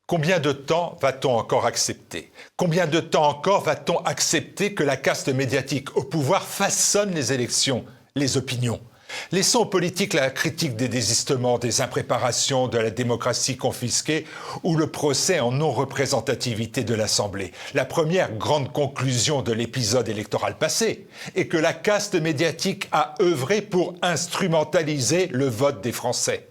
Combien de temps va-t-on encore accepter ? Combien de temps encore va-t-on accepter que la caste médiatique au pouvoir façonne les élections, les opinions ? Laissons aux politiques la critique des désistements, des impréparations, de la démocratie confisquée ou le procès en non-représentativité de l'Assemblée. La première grande conclusion de l'épisode électoral passé est que la caste médiatique a œuvré pour instrumentaliser le vote des Français.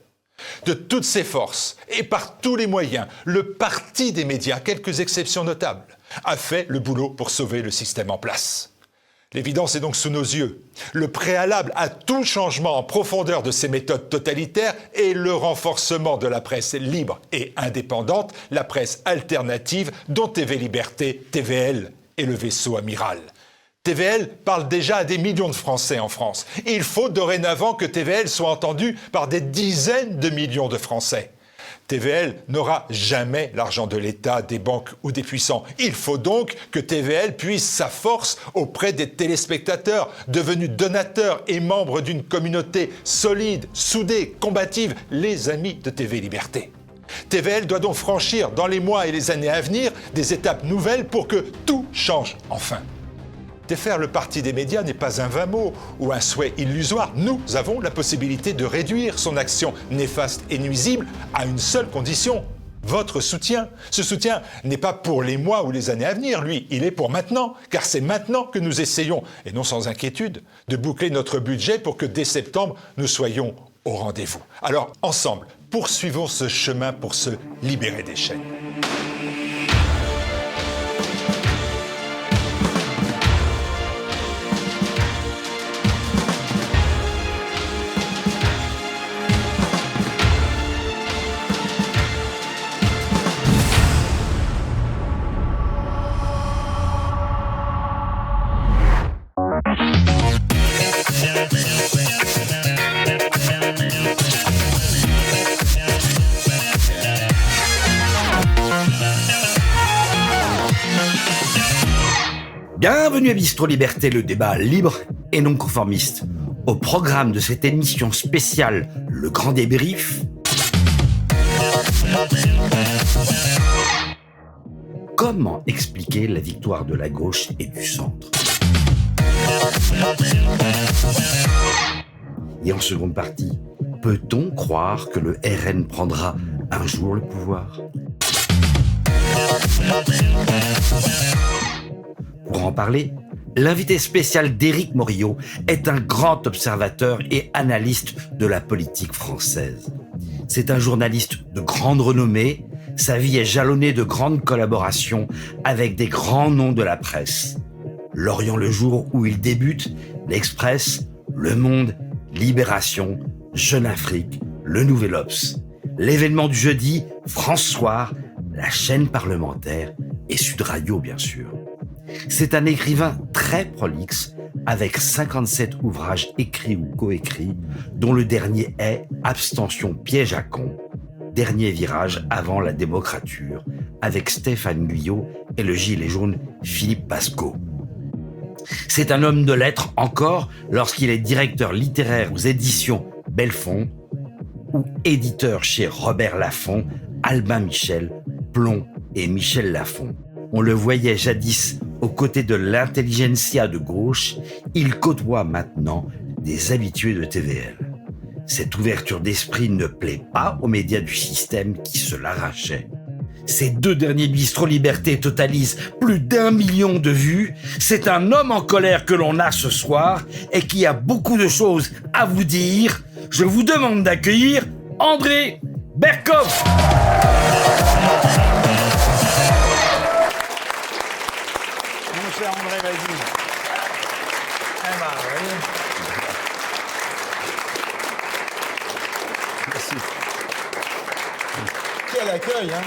De toutes ses forces et par tous les moyens, le parti des médias, quelques exceptions notables, a fait le boulot pour sauver le système en place. L'évidence est donc sous nos yeux. Le préalable à tout changement en profondeur de ces méthodes totalitaires est le renforcement de la presse libre et indépendante, la presse alternative dont TV Liberté, TVL est le vaisseau amiral. TVL parle déjà à des millions de Français en France. Il faut dorénavant que TVL soit entendu par des dizaines de millions de Français. TVL n'aura jamais l'argent de l'État, des banques ou des puissants. Il faut donc que TVL puise sa force auprès des téléspectateurs, devenus donateurs et membres d'une communauté solide, soudée, combative, les amis de TV Liberté. TVL doit donc franchir dans les mois et les années à venir des étapes nouvelles pour que tout change enfin. Défaire le parti des médias n'est pas un vain mot ou un souhait illusoire. Nous avons la possibilité de réduire son action néfaste et nuisible à une seule condition, votre soutien. Ce soutien n'est pas pour les mois ou les années à venir, lui, il est pour maintenant, car c'est maintenant que nous essayons, et non sans inquiétude, de boucler notre budget pour que dès septembre, nous soyons au rendez-vous. Alors, ensemble, poursuivons ce chemin pour se libérer des chaînes. Bienvenue à Bistro Liberté, le débat libre et non conformiste. Au programme de cette émission spéciale, le grand débrief. Comment expliquer la victoire de la gauche et du centre ? Et en seconde partie, peut-on croire que le RN prendra un jour le pouvoir ? Pour en parler, l'invité spécial d'Éric Morillo est un grand observateur et analyste de la politique française. C'est un journaliste de grande renommée, sa vie est jalonnée de grandes collaborations avec des grands noms de la presse. L'Orient le jour où il débute, l'Express, Le Monde, Libération, Jeune Afrique, Le Nouvel Obs. L'événement du jeudi, France Soir, la chaîne parlementaire et Sud Radio bien sûr. C'est un écrivain très prolixe, avec 57 ouvrages écrits ou coécrits, dont le dernier est Abstention piège à con, dernier virage avant la démocrature, avec Stéphane Guyot et le gilet jaune Philippe Pascot. C'est un homme de lettres encore lorsqu'il est directeur littéraire aux éditions Belfond ou éditeur chez Robert Laffont, Albin Michel, Plon et Michel Lafon. On le voyait jadis aux côtés de l'intelligentsia de gauche, il côtoie maintenant des habitués de TVL. Cette ouverture d'esprit ne plaît pas aux médias du système qui se l'arrachaient. Ces deux derniers Bistro Liberté totalisent plus d'1 million de vues. C'est un homme en colère que l'on a ce soir et qui a beaucoup de choses à vous dire. Je vous demande d'accueillir André Berkoff. André, vas-y. Eh ben, oui. Merci. Quel accueil, hein.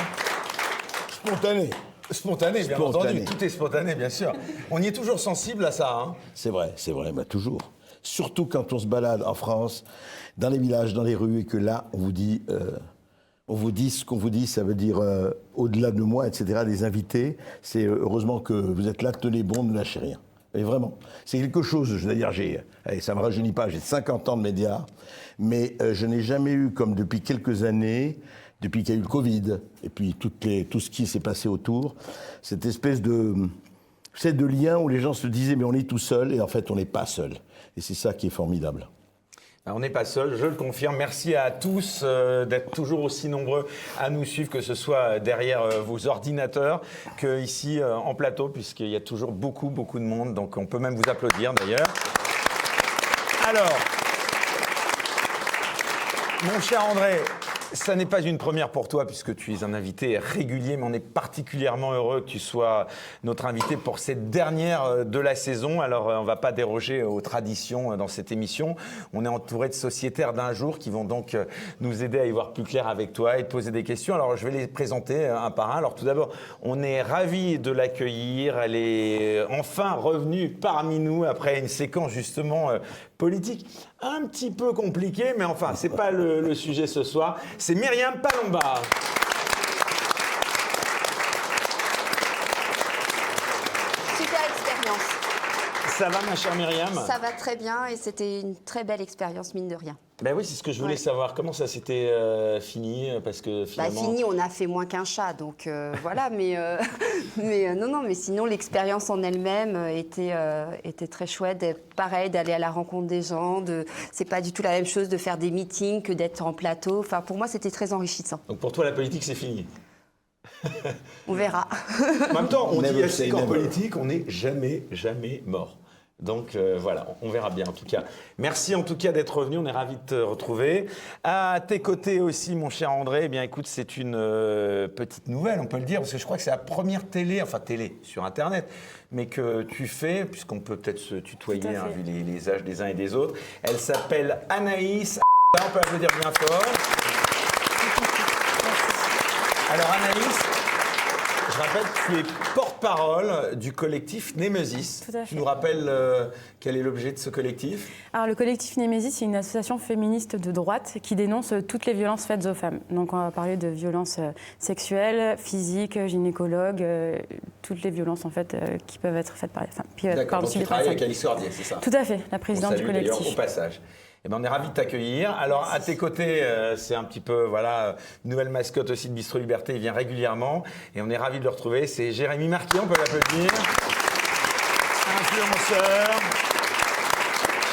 Spontané, bien entendu. Tout est spontané, bien sûr. On y est toujours sensible à ça, hein. C'est vrai, bah toujours. Surtout quand on se balade en France, dans les villages, dans les rues, et que là, on vous dit ce qu'on vous dit, ça veut dire au-delà de moi, etc., des invités. C'est heureusement que vous êtes là, tenez bon, ne lâchez rien. Et vraiment, c'est quelque chose, je veux dire, ça ne me rajeunit pas, j'ai 50 ans de médias, mais je n'ai jamais eu, comme depuis quelques années, depuis qu'il y a eu le Covid, et puis tout ce qui s'est passé autour, cette espèce de lien où les gens se disaient mais on est tout seul, et en fait on n'est pas seul. Et c'est ça qui est formidable. On n'est pas seul, je le confirme. Merci à tous d'être toujours aussi nombreux à nous suivre, que ce soit derrière vos ordinateurs qu'ici en plateau, puisqu'il y a toujours beaucoup de monde. Donc on peut même vous applaudir d'ailleurs. Alors, mon cher André, ça n'est pas une première pour toi puisque tu es un invité régulier, mais on est particulièrement heureux que tu sois notre invité pour cette dernière de la saison. Alors, on ne va pas déroger aux traditions dans cette émission. On est entouré de sociétaires d'un jour qui vont donc nous aider à y voir plus clair avec toi et te poser des questions. Alors, je vais les présenter un par un. Alors, tout d'abord, on est ravis de l'accueillir. Elle est enfin revenue parmi nous après une séquence justement politique un petit peu compliquée, mais enfin, c'est pas le sujet ce soir. C'est Myriam Palomba. Super expérience. Ça va, ma chère Myriam ? Ça va très bien et c'était une très belle expérience, mine de rien. Ben oui, c'est ce que je voulais savoir. Comment ça s'était fini ? Parce que finalement... Fini, on a fait moins qu'un chat, donc voilà. Mais non, mais sinon, l'expérience en elle-même était très chouette. Pareil, d'aller à la rencontre des gens. C'est pas du tout la même chose de faire des meetings que d'être en plateau. Enfin, pour moi, c'était très enrichissant. Donc pour toi, la politique, c'est fini ? On verra. En même temps, on dit Never assez say qu'en never. politique, on n'est jamais mort. Donc voilà, on verra bien en tout cas. Merci en tout cas d'être revenu, on est ravis de te retrouver. À tes côtés aussi, mon cher André, eh bien écoute, c'est une petite nouvelle, on peut le dire, parce que je crois que c'est la première télé sur Internet, mais que tu fais, puisqu'on peut peut-être se tutoyer, hein, vu les âges des uns et des autres. Elle s'appelle Anaïs. On peut applaudir bien fort. Alors Anaïs, je rappelle que tu es porte-parole du collectif Némésis. Tout à fait. Tu nous rappelles quel est l'objet de ce collectif ? Alors, le collectif Némésis, c'est une association féministe de droite qui dénonce toutes les violences faites aux femmes. Donc, on va parler de violences sexuelles, physiques, gynécologues, toutes les violences en fait qui peuvent être faites par les femmes. D'accord, donc tu travailles avec Alice Cordier, c'est ça ? Tout à fait, la présidente du collectif. D'ailleurs, au passage. Eh ben, on est ravis de t'accueillir. Alors, à tes côtés, c'est un petit peu, une nouvelle mascotte aussi de Bistro Liberté. Il vient régulièrement et on est ravis de le retrouver. C'est Jérémy Marquis, on peut l'applaudir. Influenceur.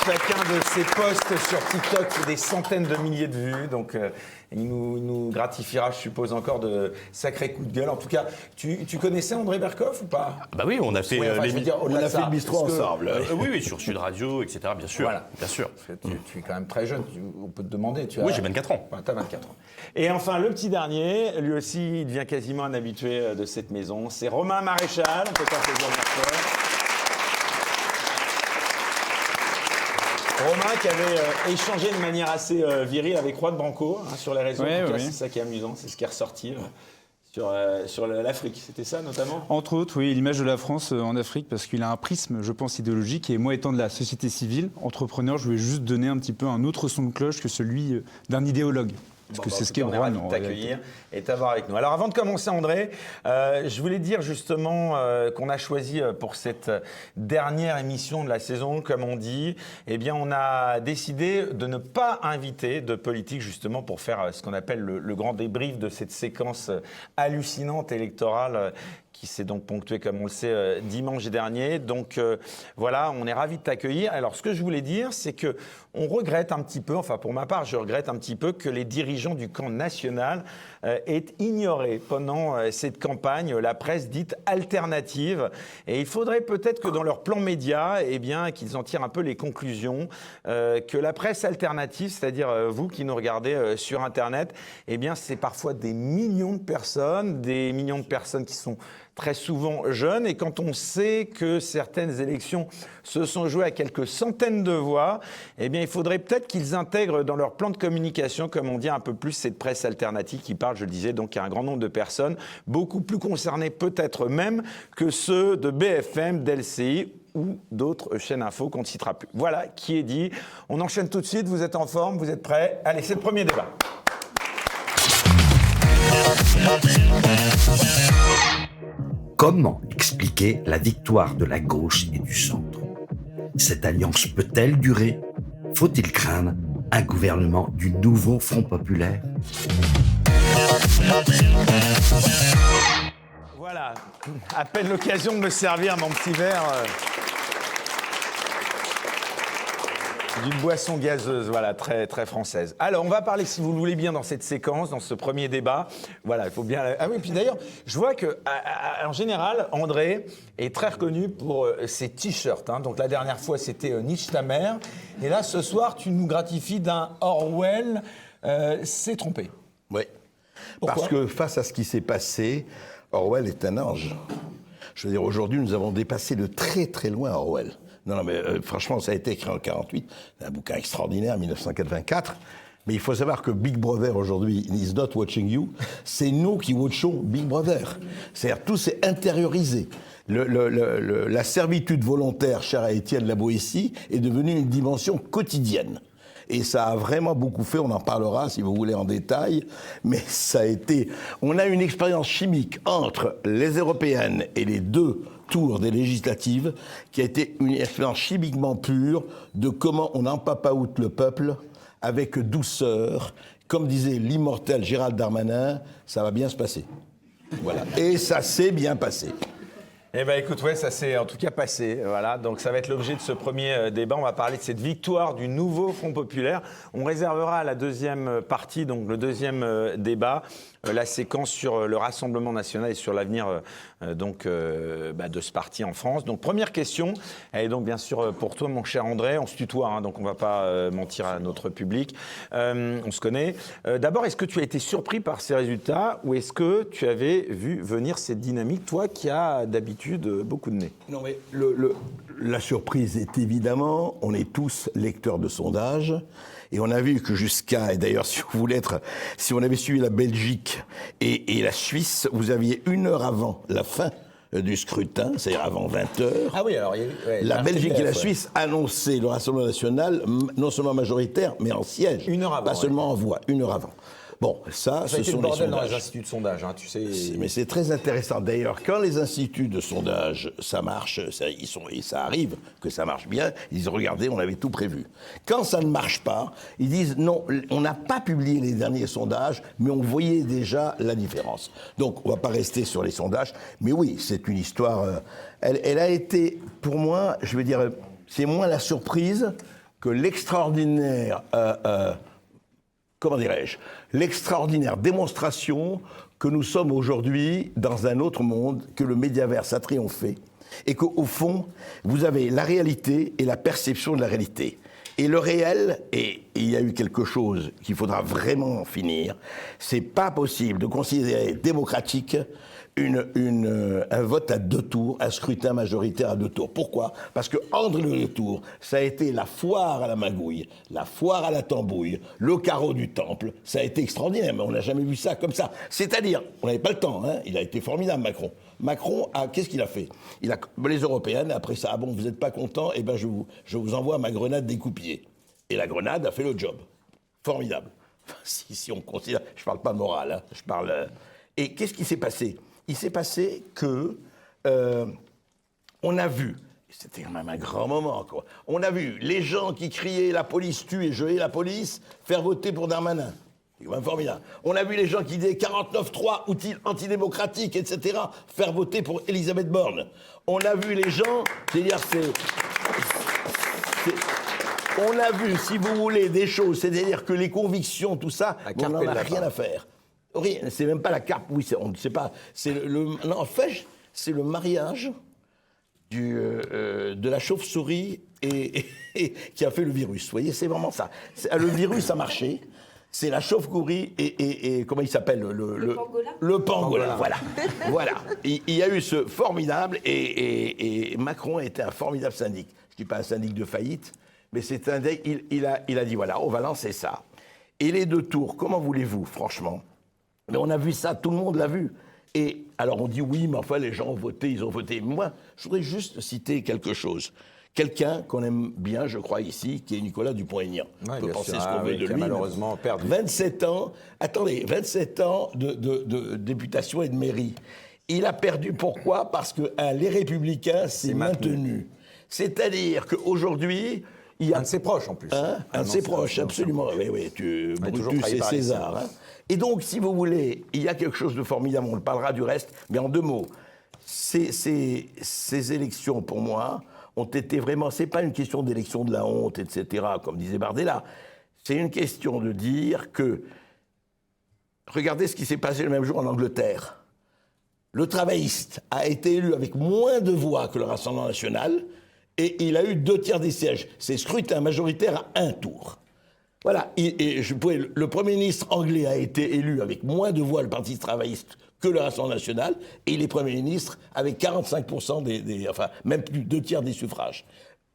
Chacun de ses posts sur TikTok fait des centaines de milliers de vues. Donc, il nous gratifiera, je suppose, encore de sacrés coups de gueule. En tout cas, tu connaissais André Berkoff ou pas ? Bah oui, on a fait, On a fait le bistrot ensemble. oui, sur Sud Radio, etc. Bien sûr. Voilà. Bien sûr. Tu es quand même très jeune, on peut te demander. Oui, j'ai 24 ans. Tu as 24 ans. Et enfin, le petit dernier, lui aussi, il devient quasiment un habitué de cette maison. C'est Romain Maréchal. On peut t'applaudir bien fort. Romain qui avait échangé de manière assez virile avec Juan Branco sur les réseaux. En tout cas, c'est ça qui est amusant, c'est ce qui est ressorti sur l'Afrique. C'était ça notamment ? Entre autres, oui, l'image de la France en Afrique, parce qu'il a un prisme, je pense, idéologique. Et moi, étant de la société civile, entrepreneur, je voulais juste donner un petit peu un autre son de cloche que celui d'un idéologue. Parce que c'est ce qu'est Juan. On est ravis de t'accueillir et de t'avoir avec nous. Alors avant de commencer, André, je voulais dire justement qu'on a choisi pour cette dernière émission de la saison, comme on dit, eh bien on a décidé de ne pas inviter de politique justement pour faire ce qu'on appelle le grand débrief de cette séquence hallucinante électorale qui s'est donc ponctué, comme on le sait, dimanche dernier. Donc voilà, on est ravis de t'accueillir. Alors ce que je voulais dire, c'est que on regrette un petit peu, enfin pour ma part, je regrette un petit peu que les dirigeants du camp national aient ignoré pendant cette campagne la presse dite alternative. Et il faudrait peut-être que dans leur plan média, eh bien, qu'ils en tirent un peu les conclusions, que la presse alternative, c'est-à-dire vous qui nous regardez sur Internet, eh bien, c'est parfois des millions de personnes qui sont très souvent jeunes, et quand on sait que certaines élections se sont jouées à quelques centaines de voix, eh bien, il faudrait peut-être qu'ils intègrent dans leur plan de communication, comme on dit, un peu plus cette presse alternative qui parle, je le disais, donc à un grand nombre de personnes, beaucoup plus concernées peut-être même que ceux de BFM, d'LCI ou d'autres chaînes info qu'on ne citera plus. Voilà qui est dit. On enchaîne tout de suite, vous êtes en forme, vous êtes prêts ? Allez, c'est le premier débat. Comment expliquer la victoire de la gauche et du centre ? Cette alliance peut-elle durer ? Faut-il craindre un gouvernement du nouveau Front populaire ? Voilà, à peine l'occasion de me servir mon petit verre d'une boisson gazeuse, voilà, très, très française. Alors, on va parler, si vous le voulez bien, dans cette séquence, dans ce premier débat. Voilà, il faut bien... Ah oui, puis d'ailleurs, je vois que, en général, André est très reconnu pour ses t-shirts. Hein. Donc, la dernière fois, c'était Niche ta mère. Et là, ce soir, tu nous gratifies d'un Orwell s'est trompé. Oui. Pourquoi ? Parce que face à ce qui s'est passé, Orwell est un ange. Je veux dire, aujourd'hui, nous avons dépassé de très très loin Orwell. Non, mais franchement, ça a été écrit en 1948, un bouquin extraordinaire, 1984. Mais il faut savoir que Big Brother, aujourd'hui, is not watching you. C'est nous qui watchons Big Brother. C'est-à-dire, tout s'est intériorisé. La servitude volontaire, chère à Étienne Laboétie, est devenue une dimension quotidienne. Et ça a vraiment beaucoup fait, on en parlera si vous voulez en détail, mais ça a été... On a une expérience chimique entre les européennes et les deux tours des législatives qui a été une expérience chimiquement pure de comment on empapaoute le peuple avec douceur. Comme disait l'immortel Gérald Darmanin, ça va bien se passer. Voilà. Et ça s'est bien passé. Eh bien, écoute, ouais, ça s'est en tout cas passé. Voilà, donc ça va être l'objet de ce premier débat. On va parler de cette victoire du nouveau Front populaire. On réservera à la deuxième partie, donc le deuxième débat, la séquence sur le Rassemblement national et sur l'avenir de ce parti en France. Donc, première question, elle est donc bien sûr pour toi, mon cher André. On se tutoie, hein, donc on ne va pas mentir à notre public. On se connaît. D'abord, est-ce que tu as été surpris par ces résultats ou est-ce que tu avais vu venir cette dynamique, toi qui as d'habitude beaucoup de nez? Non, mais la surprise est évidemment, on est tous lecteurs de sondages, et on a vu que jusqu'à, et d'ailleurs si on avait suivi la Belgique et la Suisse, vous aviez 1 heure avant la fin du scrutin, c'est-à-dire avant 20 heures. Ah oui, alors la Belgique et la Suisse annonçaient le Rassemblement national non seulement majoritaire, mais en siège. 1 heure avant. Pas seulement en voix, 1 heure avant. Bon, ça ce sont les sondages. dans les instituts de sondage, hein, tu sais. Mais c'est très intéressant. D'ailleurs, quand les instituts de sondage, ça marche, et ça arrive que ça marche bien, ils disent, regardez, on avait tout prévu. Quand ça ne marche pas, ils disent, non, on n'a pas publié les derniers sondages, mais on voyait déjà la différence. Donc, on ne va pas rester sur les sondages, mais oui, c'est une histoire... Elle a été, pour moi, je veux dire, c'est moins la surprise que l'extraordinaire... comment dirais-je, l'extraordinaire démonstration que nous sommes aujourd'hui dans un autre monde, que le médiaverse a triomphé, et qu'au fond, vous avez la réalité et la perception de la réalité. Et le réel, et il y a eu quelque chose qu'il faudra vraiment finir, c'est pas possible de considérer démocratique un vote à 2 tours, un scrutin majoritaire à 2 tours. Pourquoi ? Parce que entre les 2 tours, ça a été la foire à la magouille, la foire à la tambouille, le carreau du temple. Ça a été extraordinaire, mais on n'a jamais vu ça comme ça. C'est-à-dire, on n'avait pas le temps, hein, il a été formidable, Macron. Macron, qu'est-ce qu'il a fait ? Les Européennes, après ça, vous n'êtes pas content, eh ben je vous envoie ma grenade découpillée. Et la grenade a fait le job. Formidable. Si on considère, je ne parle pas de morale, hein, je parle... Et qu'est-ce qui s'est passé ? Il s'est passé que on a vu, c'était quand même un grand moment, quoi. On a vu les gens qui criaient la police tue et je hais la police faire voter pour Darmanin. C'est quand même formidable. On a vu les gens qui disaient 49.3 outil antidémocratique, etc. faire voter pour Elisabeth Borne. On a vu les gens, c'est-à-dire on a vu, si vous voulez, des choses, c'est-à-dire que les convictions, tout ça, on n'en a rien à faire. Rien, c'est même pas la carte, oui, on ne sait pas. En fait, c'est le mariage de la chauve-souris et qui a fait le virus. Vous voyez, c'est vraiment ça. Le virus a marché. C'est la chauve-souris et comment il s'appelle le pangolin. Voilà. Il y a eu ce formidable et Macron a été un formidable syndic. Je ne dis pas un syndic de faillite, mais c'est il a dit voilà, on va lancer ça. Et les 2 tours, comment voulez-vous, franchement ? Mais on a vu ça, tout le monde l'a vu. Et alors on dit oui, mais enfin les gens ont voté, ils ont voté. Moi, je voudrais juste citer quelque chose. Quelqu'un qu'on aime bien, je crois, ici, qui est Nicolas Dupont-Aignan. On peut penser ce qu'on veut de lui. Malheureusement perdu. 27 ans de députation et de mairie. Il a perdu, pourquoi ? Parce que les Républicains s'est maintenu. C'est-à-dire qu'aujourd'hui, Il y a Un de ses proches, en plus. un de ses proches, absolument. Oui, toujours Brutus trahi et par les César. siens. Et donc, si vous voulez, il y a quelque chose de formidable, on le parlera du reste, mais en 2 mots. Ces élections, pour moi, ont été vraiment... C'est pas une question d'élection de la honte, etc., comme disait Bardella. C'est une question de dire que... Regardez ce qui s'est passé le même jour en Angleterre. Le travailliste a été élu avec moins de voix que le Rassemblement national, et il a eu 2/3 des sièges. C'est scrutin majoritaire à 1 tour. Voilà. Le Premier ministre anglais a été élu avec moins de voix, le Parti travailliste, que le Rassemblement national, et il est Premier ministre avec 45% enfin, même plus de 2/3 des suffrages.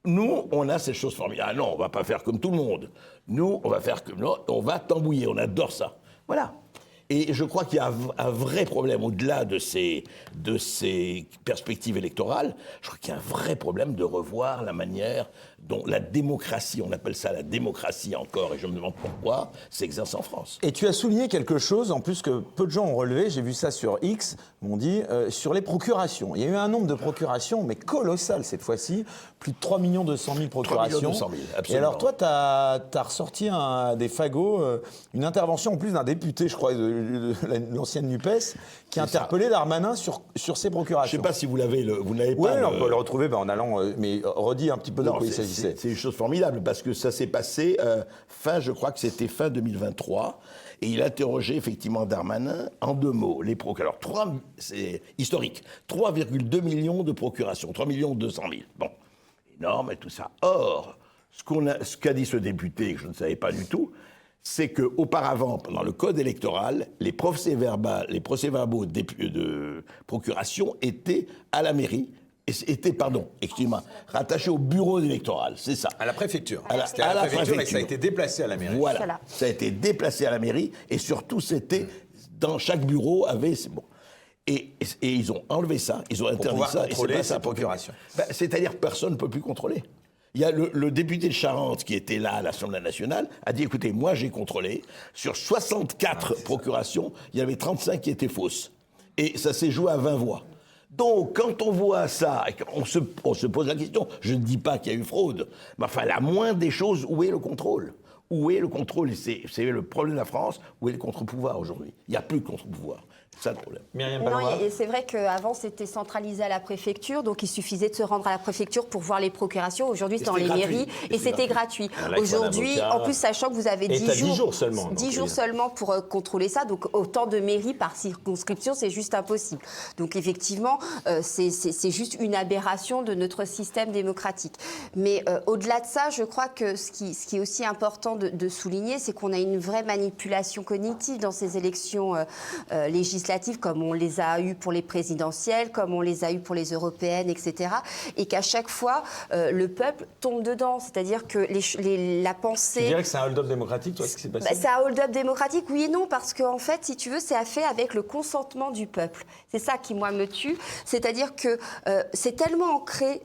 Nous, on a cette chose formidable. Ah non, on va pas faire comme tout le monde. Nous, on va faire comme... Non, on va tambouiller, on adore ça. Voilà. Et je crois qu'il y a un vrai problème, au-delà de ces perspectives électorales, je crois qu'il y a un vrai problème de revoir la manière dont la démocratie, on appelle ça la démocratie encore, et je me demande pourquoi, s'exerce en France. Et tu as souligné quelque chose, en plus que peu de gens ont relevé, j'ai vu ça sur X, m'ont dit, sur les procurations. Il y a eu un nombre de procurations, mais colossal cette fois-ci, plus de 3 200 000 procurations. 3 200 000, absolument. Et alors toi, tu as ressorti des fagots, une intervention en plus d'un député, je crois, de l'ancienne NUPES, qui a interpellé Darmanin sur ces procurations. Je ne sais pas si vous n'avez Oui, pas... on peut le retrouver en allant, mais redis un petit peu de quoi il s'agissait. C'est une chose formidable, parce que ça s'est passé je crois que c'était fin 2023, et il interrogeait effectivement Darmanin en 2 mots, les procurations. Alors, c'est historique, 3,2 millions de procurations, 3 200 000. Bon, énorme et tout ça. Or, ce qu'a dit ce député, que je ne savais pas du tout, c'est qu'auparavant, pendant le code électoral, les procès-verbaux de procuration étaient à la mairie, rattachés au bureau électoral, c'est ça. À la préfecture. C'était à la préfecture, mais ça a été déplacé à la mairie. Voilà, ça a été déplacé à la mairie, et surtout, c'était dans chaque bureau avait... Bon. Et ils ont enlevé ça, ils ont interdit ça. Pour contrôler sa procuration. C'est-à-dire que personne ne peut plus contrôler. Il y a le député de Charente qui était là à l'Assemblée nationale, a dit, écoutez, moi j'ai contrôlé, sur 64 procurations, il y avait 35 qui étaient fausses. Et ça s'est joué à 20 voix. Donc, quand on voit ça, on se pose la question, je ne dis pas qu'il y a eu fraude, mais enfin, la moindre des choses, où est le contrôle ? Où est le contrôle ? C'est le problème de la France, où est le contre-pouvoir aujourd'hui ? Il n'y a plus de contre-pouvoir. C'est ça le problème. Myriam Non, Pallois. et c'est vrai qu'avant, c'était centralisé à la préfecture, donc il suffisait de se rendre à la préfecture pour voir les procurations. Aujourd'hui, c'est dans les mairies et c'était gratuit. Aujourd'hui, en plus, sachant que vous avez 10 jours seulement. 10 jours seulement pour contrôler ça, donc autant de mairies par circonscription, c'est juste impossible. Donc effectivement, c'est juste une aberration de notre système démocratique. Mais au-delà de ça, je crois que ce qui est aussi important de souligner, c'est qu'on a une vraie manipulation cognitive dans ces élections législatives, comme on les a eues pour les présidentielles, comme on les a eues pour les européennes, etc. Et qu'à chaque fois, le peuple tombe dedans. C'est-à-dire que la pensée... Tu dirais que c'est un hold-up démocratique, toi, ce qui s'est passé ? C'est un hold-up démocratique, oui et non, parce qu'en fait, si tu veux, c'est fait avec le consentement du peuple. C'est ça qui, moi, me tue. C'est-à-dire que c'est tellement ancré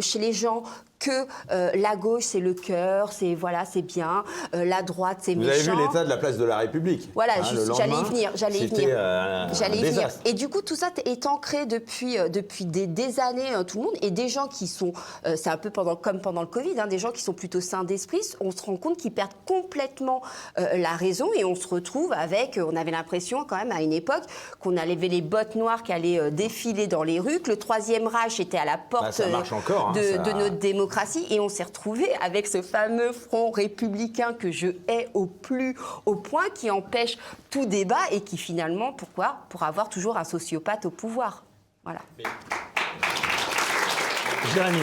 chez les gens que la gauche, c'est le cœur, c'est bien, la droite, c'est méchant. Vous avez vu l'état de la place de la République. Voilà, j'allais y venir. Désastre. Et du coup, tout ça est ancré depuis des années, tout le monde, et des gens qui sont, c'est un peu comme pendant le Covid, des gens qui sont plutôt sains d'esprit, on se rend compte qu'ils perdent complètement la raison, et on se retrouve avec, on avait l'impression quand même à une époque qu'on avait les bottes noires qui allaient défiler dans les rues, que le Troisième Reich était à la porte ça marche encore, de notre démocratie. Et on s'est retrouvé avec ce fameux front républicain que je hais au point, qui empêche tout débat et qui finalement, pourquoi ? Pour avoir toujours un sociopathe au pouvoir. Voilà. Jérémy.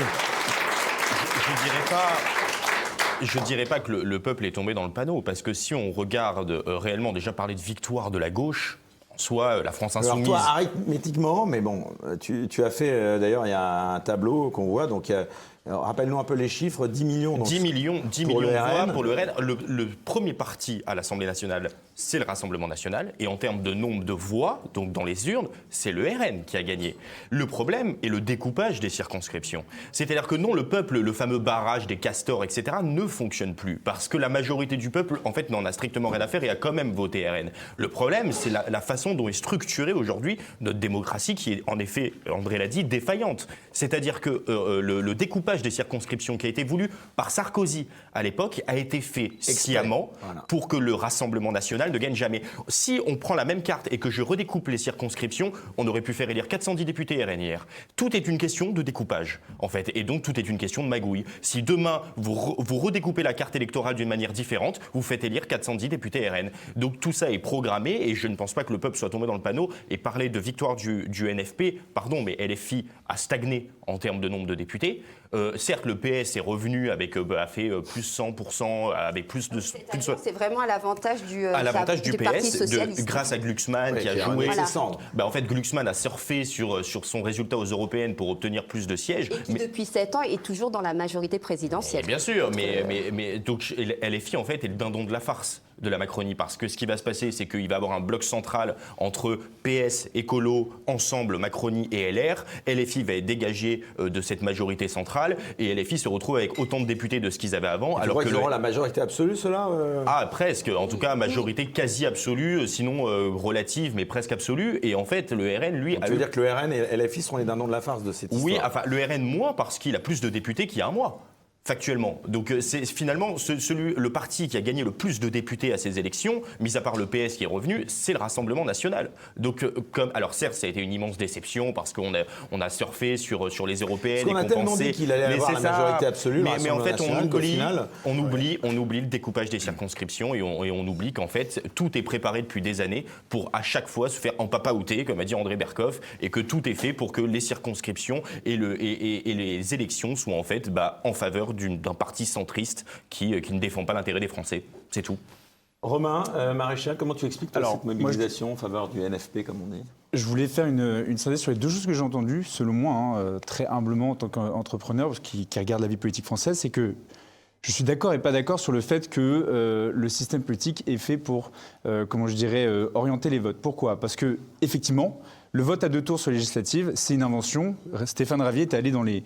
Je dirais pas que le peuple est tombé dans le panneau, parce que si on regarde réellement, déjà parler de victoire de la gauche, soit la France insoumise... Alors toi, arithmétiquement, mais bon, tu as fait, d'ailleurs, il y a un tableau qu'on voit, donc... rappelle-nous un peu les chiffres, 10 millions. Donc, 10 millions de le voix RN. pour le RN. Le premier parti à l'Assemblée nationale, c'est le Rassemblement national. Et en termes de nombre de voix, donc dans les urnes, c'est le RN qui a gagné. Le problème est le découpage des circonscriptions. C'est-à-dire que non, le peuple, le fameux barrage des castors, etc., ne fonctionne plus. Parce que la majorité du peuple, en fait, n'en a strictement rien à faire et a quand même voté RN. Le problème, c'est la façon dont est structurée aujourd'hui notre démocratie, qui est, en effet, André l'a dit, défaillante. C'est-à-dire que le découpage découpage des circonscriptions qui a été voulu par Sarkozy à l'époque a été fait sciemment pour que le Rassemblement national ne gagne jamais. Si on prend la même carte et que je redécoupe les circonscriptions, on aurait pu faire élire 410 députés RN hier. Tout est une question de découpage, en fait, et donc tout est une question de magouille. Si demain, vous redécoupez la carte électorale d'une manière différente, vous faites élire 410 députés RN. Donc tout ça est programmé, et je ne pense pas que le peuple soit tombé dans le panneau. Et parler de victoire du NFP, pardon, mais LFI a stagné en termes de nombre de députés. Certes, le PS est revenu avec a fait plus 100%, avec plus de. C'est vraiment à l'avantage du PS, Parti socialiste. grâce à Glucksmann qui a joué. En fait, Glucksmann a surfé sur son résultat aux européennes pour obtenir plus de sièges. Et qui, depuis 7 ans, est toujours dans la majorité présidentielle. Bien sûr, mais donc LFI, en fait, est le dindon de la farce de la Macronie, parce que ce qui va se passer, c'est qu'il va y avoir un bloc central entre PS, Écolo, Ensemble, Macronie et LR. LFI va être dégagé de cette majorité centrale, et LFI se retrouve avec autant de députés de ce qu'ils avaient avant. Alors que auront la majorité absolue, cela Ah, presque. En tout cas, majorité quasi absolue, sinon relative, mais presque absolue. Et en fait, le RN, lui... Tu veux dire que le RN et LFI seront les dindons de la farce de cette histoire? Oui, enfin, le RN moins, parce qu'il a plus de députés qu'il y a un mois. Factuellement. Donc c'est finalement le parti qui a gagné le plus de députés à ces élections, mis à part le PS qui est revenu, c'est le Rassemblement national. Donc alors certes, ça a été une immense déception parce qu'on a surfé sur les européennes. Parce qu'on a tellement dit qu'il allait avoir la majorité absolue. Mais en fait, on oublie le découpage des circonscriptions, et on oublie qu'en fait tout est préparé depuis des années pour à chaque fois se faire empapaouter, comme a dit André Berkoff, et que tout est fait pour que les circonscriptions et les élections soient en fait en faveur d'un parti centriste qui ne défend pas l'intérêt des Français. C'est tout. Romain, Maréchal, comment tu expliques cette mobilisation en faveur du NFP, comme on dit? Je voulais faire une synthèse sur les deux choses que j'ai entendues, selon moi, très humblement en tant qu'entrepreneur qui regarde la vie politique française, c'est que je suis d'accord et pas d'accord sur le fait que le système politique est fait pour, orienter les votes. Pourquoi? Parce que, effectivement, le vote à 2 tours sur les législatives, c'est une invention. Stéphane Ravier est allé dans les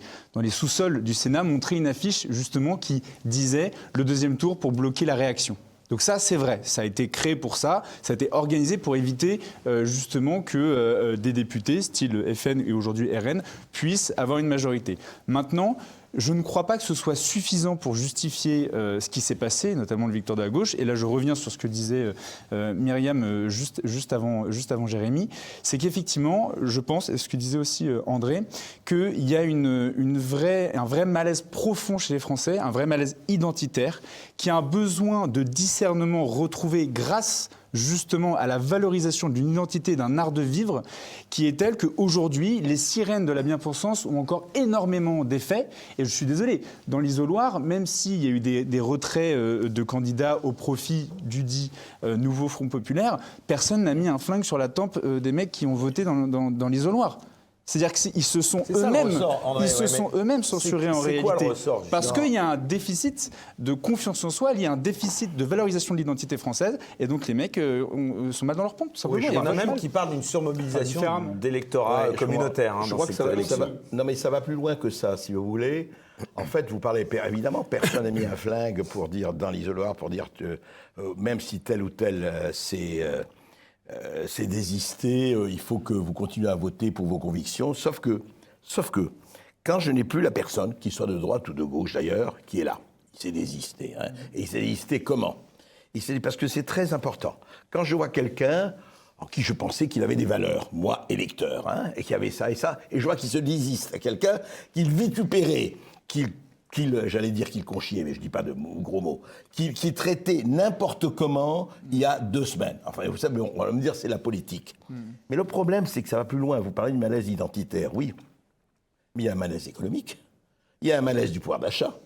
sous-sols du Sénat montrer une affiche, justement, qui disait le 2e tour pour bloquer la réaction. Donc ça, c'est vrai. Ça a été créé pour ça. Ça a été organisé pour éviter, justement, que des députés, style FN et aujourd'hui RN, puissent avoir une majorité. Maintenant, je ne crois pas que ce soit suffisant pour justifier ce qui s'est passé, notamment le victoire de la gauche. Et là, je reviens sur ce que disait Myriam juste avant Jérémy. C'est qu'effectivement, je pense, et ce que disait aussi André, qu'il y a un vrai malaise profond chez les Français, un vrai malaise identitaire, qui a un besoin de discernement retrouvé grâce justement à la valorisation d'une identité, d'un art de vivre qui est telle qu'aujourd'hui, les sirènes de la bien-pensance ont encore énormément d'effets. Et je suis désolé, dans l'isoloir, même s'il y a eu des retraits de candidats au profit du dit nouveau Front populaire, personne n'a mis un flingue sur la tempe des mecs qui ont voté dans l'isoloir. C'est-à-dire qu'ils se sont eux-mêmes censurés en réalité. Quoi le ressort, parce qu'il y a un déficit de confiance en soi, il y a un déficit de valorisation de l'identité française, et donc les mecs sont mal dans leur pompe. Oui, il y en a même qui parlent d'une surmobilisation d'électorat communautaire. Je crois que ça va. Non, mais ça va plus loin que ça, si vous voulez. En fait, vous parlez, évidemment, personne n'a mis un flingue pour dire, dans l'isoloir, pour dire que même si tel ou tel c'est désisté, il faut que vous continuez à voter pour vos convictions, sauf que, quand je n'ai plus la personne, qu'il soit de droite ou de gauche d'ailleurs, qui est là, il s'est désisté. Hein. Et il s'est désisté comment? Parce que c'est très important. Quand je vois quelqu'un en qui je pensais qu'il avait des valeurs, moi, électeur, hein, et qui avait ça et ça, et je vois qu'il se désiste à quelqu'un qu'il vitupérait, j'allais dire qu'il conchiait, mais je ne dis pas de gros mots, qui traitait n'importe comment il y a 2 semaines. Enfin, vous savez, on va me dire c'est la politique. Mais le problème, c'est que ça va plus loin. Vous parlez du malaise identitaire, oui. Mais il y a un malaise économique. Il y a un malaise du pouvoir d'achat.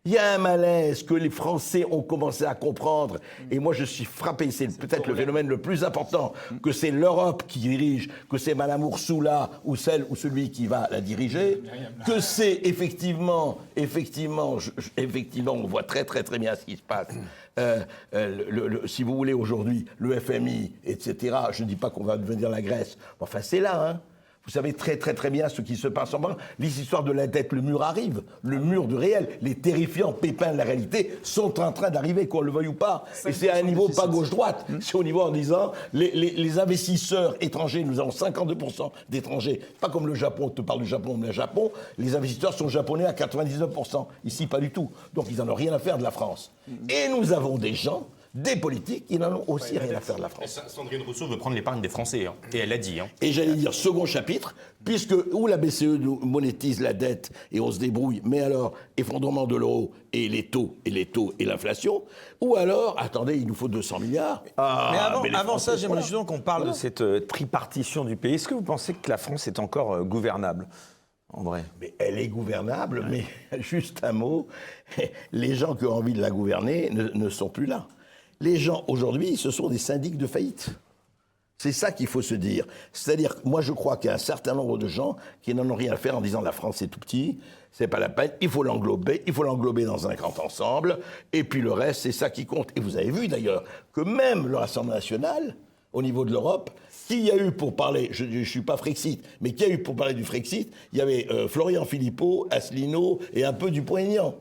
Il y a un malaise que les Français ont commencé à comprendre. Et moi, je suis frappé, c'est peut-être le phénomène le plus important, que c'est l'Europe qui dirige, que c'est Madame Ursula ou celle ou celui qui va la diriger, que c'est effectivement, on voit très très très bien ce qui se passe. Si vous voulez aujourd'hui, le FMI, etc., je ne dis pas qu'on va devenir la Grèce, enfin c'est là, hein. Vous savez très bien ce qui se passe en bas. Les histoires de la dette, le mur arrive, le mur du réel. Les terrifiants pépins de la réalité sont en train d'arriver, qu'on le veuille ou pas. Et c'est à un niveau pas gauche-droite. C'est au niveau en disant, les investisseurs étrangers, nous avons 52% d'étrangers, pas comme le Japon, on te parle du Japon, mais le Japon, les investisseurs sont japonais à 99%. Ici, pas du tout. Donc, ils n'en ont rien à faire de la France. Et nous avons des gens, des politiques, qui n'en ont aussi rien à faire de la France. Sandrine Rousseau veut prendre l'épargne des Français, et elle l'a dit. Et j'allais dire, second chapitre, puisque où la BCE nous monétise la dette et on se débrouille, mais alors, effondrement de l'euro et les taux et l'inflation, ou alors, attendez, il nous faut 200 milliards. Mais avant ça, j'aimerais justement qu'on parle de cette tripartition du pays. Est-ce que vous pensez que la France est encore gouvernable, André? Mais elle est gouvernable, mais juste un mot, les gens qui ont envie de la gouverner ne sont plus là. Les gens, aujourd'hui, ce sont des syndics de faillite. C'est ça qu'il faut se dire. C'est-à-dire, moi, je crois qu'il y a un certain nombre de gens qui n'en ont rien à faire en disant la France est tout petit, c'est pas la peine, il faut l'englober dans un grand ensemble, et puis le reste, c'est ça qui compte. Et vous avez vu, d'ailleurs, que même le Rassemblement national, au niveau de l'Europe, qui y a eu pour parler, je ne suis pas Frexit, mais qui a eu pour parler du Frexit, il y avait Florian Philippot, Asselineau et un peu Dupont-Aignan.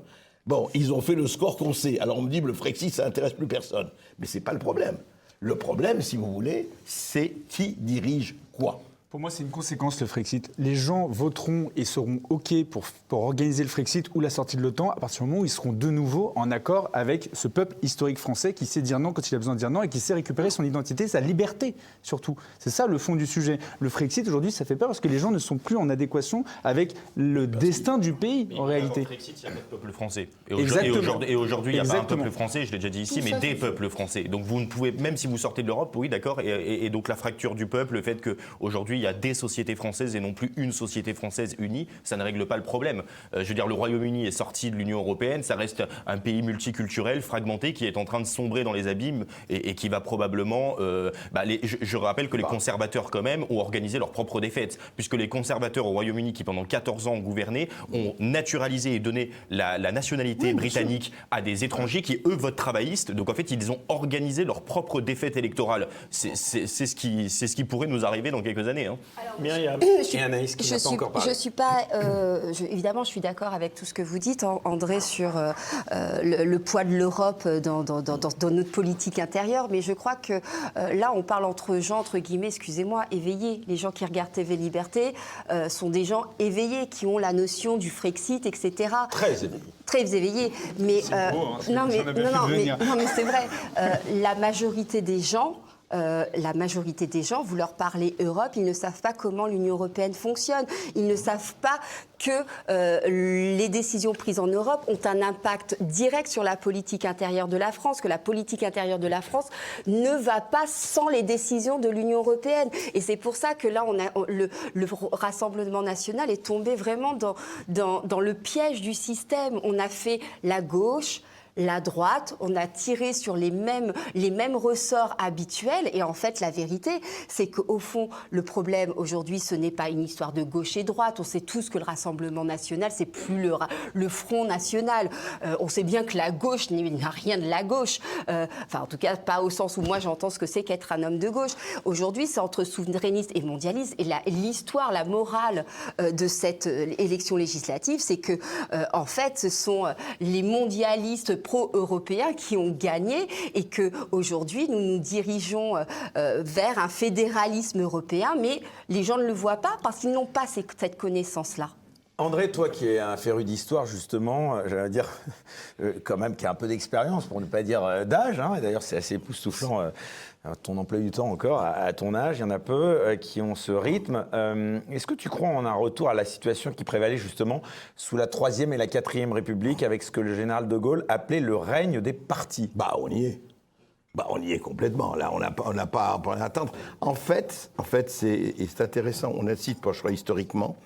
Bon, ils ont fait le score qu'on sait. Alors on me dit que le Frexit, ça n'intéresse plus personne. Mais ce n'est pas le problème. Le problème, si vous voulez, c'est qui dirige quoi. Pour moi, c'est une conséquence, le Frexit. Les gens voteront et seront OK pour organiser le Frexit ou la sortie de l'OTAN à partir du moment où ils seront de nouveau en accord avec ce peuple historique français qui sait dire non quand il a besoin de dire non et qui sait récupérer son identité, sa liberté, surtout. C'est ça le fond du sujet. Le Frexit, aujourd'hui, ça fait peur parce que les gens ne sont plus en adéquation avec le destin du pays, en réalité. Avant le Frexit, il y a pas de peuple français. Exactement. Et aujourd'hui, il n'y a pas un Exactement. peuple français, je l'ai déjà dit ici, mais des peuples français. Donc vous ne pouvez, même si vous sortez de l'Europe, oui, d'accord, et donc la fracture du peuple, le fait qu'aujourd'hui, il y a des sociétés françaises et non plus une société française unie, ça ne règle pas le problème. Je veux dire, le Royaume-Uni est sorti de l'Union européenne, ça reste un pays multiculturel, fragmenté, qui est en train de sombrer dans les abîmes et qui va probablement... je rappelle que les conservateurs, quand même, ont organisé leur propre défaite, puisque les conservateurs au Royaume-Uni, qui pendant 14 ans ont gouverné, ont naturalisé et donné la nationalité britannique à des étrangers qui, eux, votent travaillistes. Donc, en fait, ils ont organisé leur propre défaite électorale. C'est ce qui pourrait nous arriver dans quelques années. Hein. Myriam et Anaïs qui n'a pas encore parlé. Je suis pas, évidemment, je suis d'accord avec tout ce que vous dites, André, sur le poids de l'Europe dans notre politique intérieure, mais je crois que là, on parle entre gens, entre guillemets, excusez-moi, éveillés. Les gens qui regardent TV Liberté sont des gens éveillés, qui ont la notion du Frexit, etc. Très éveillés. Mais, non, mais c'est vrai. La majorité des gens... vous leur parlez Europe, ils ne savent pas comment l'Union européenne fonctionne. Ils ne savent pas que les décisions prises en Europe ont un impact direct sur la politique intérieure de la France, que la politique intérieure de la France ne va pas sans les décisions de l'Union européenne. Et c'est pour ça que là, le Rassemblement national est tombé vraiment dans le piège du système. On a fait la gauche, la droite, on a tiré sur les mêmes ressorts habituels, et en fait la vérité c'est qu'au fond le problème aujourd'hui ce n'est pas une histoire de gauche et droite. On sait tous que le Rassemblement national c'est plus le Front national. On sait bien que la gauche n'a rien de la gauche, enfin en tout cas pas au sens où moi j'entends ce que c'est qu'être un homme de gauche. Aujourd'hui c'est entre souverainistes et mondialistes, et l'histoire, la morale de cette élection législative c'est que en fait ce sont les mondialistes pro-européens qui ont gagné, et qu'aujourd'hui nous nous dirigeons vers un fédéralisme européen, mais les gens ne le voient pas parce qu'ils n'ont pas cette connaissance-là. André, toi qui es un féru d'histoire, justement, j'allais dire, quand même, qui a un peu d'expérience, pour ne pas dire d'âge, hein, et d'ailleurs c'est assez époustouflant, ton emploi du temps encore, à ton âge, il y en a peu qui ont ce rythme. Est-ce que tu crois en un retour à la situation qui prévalait justement sous la 3e et la 4e République, avec ce que le général de Gaulle appelait le règne des partis? On y est. On y est complètement. Là, on n'a pas à attendre. En fait, c'est intéressant, on incite, je crois, historiquement,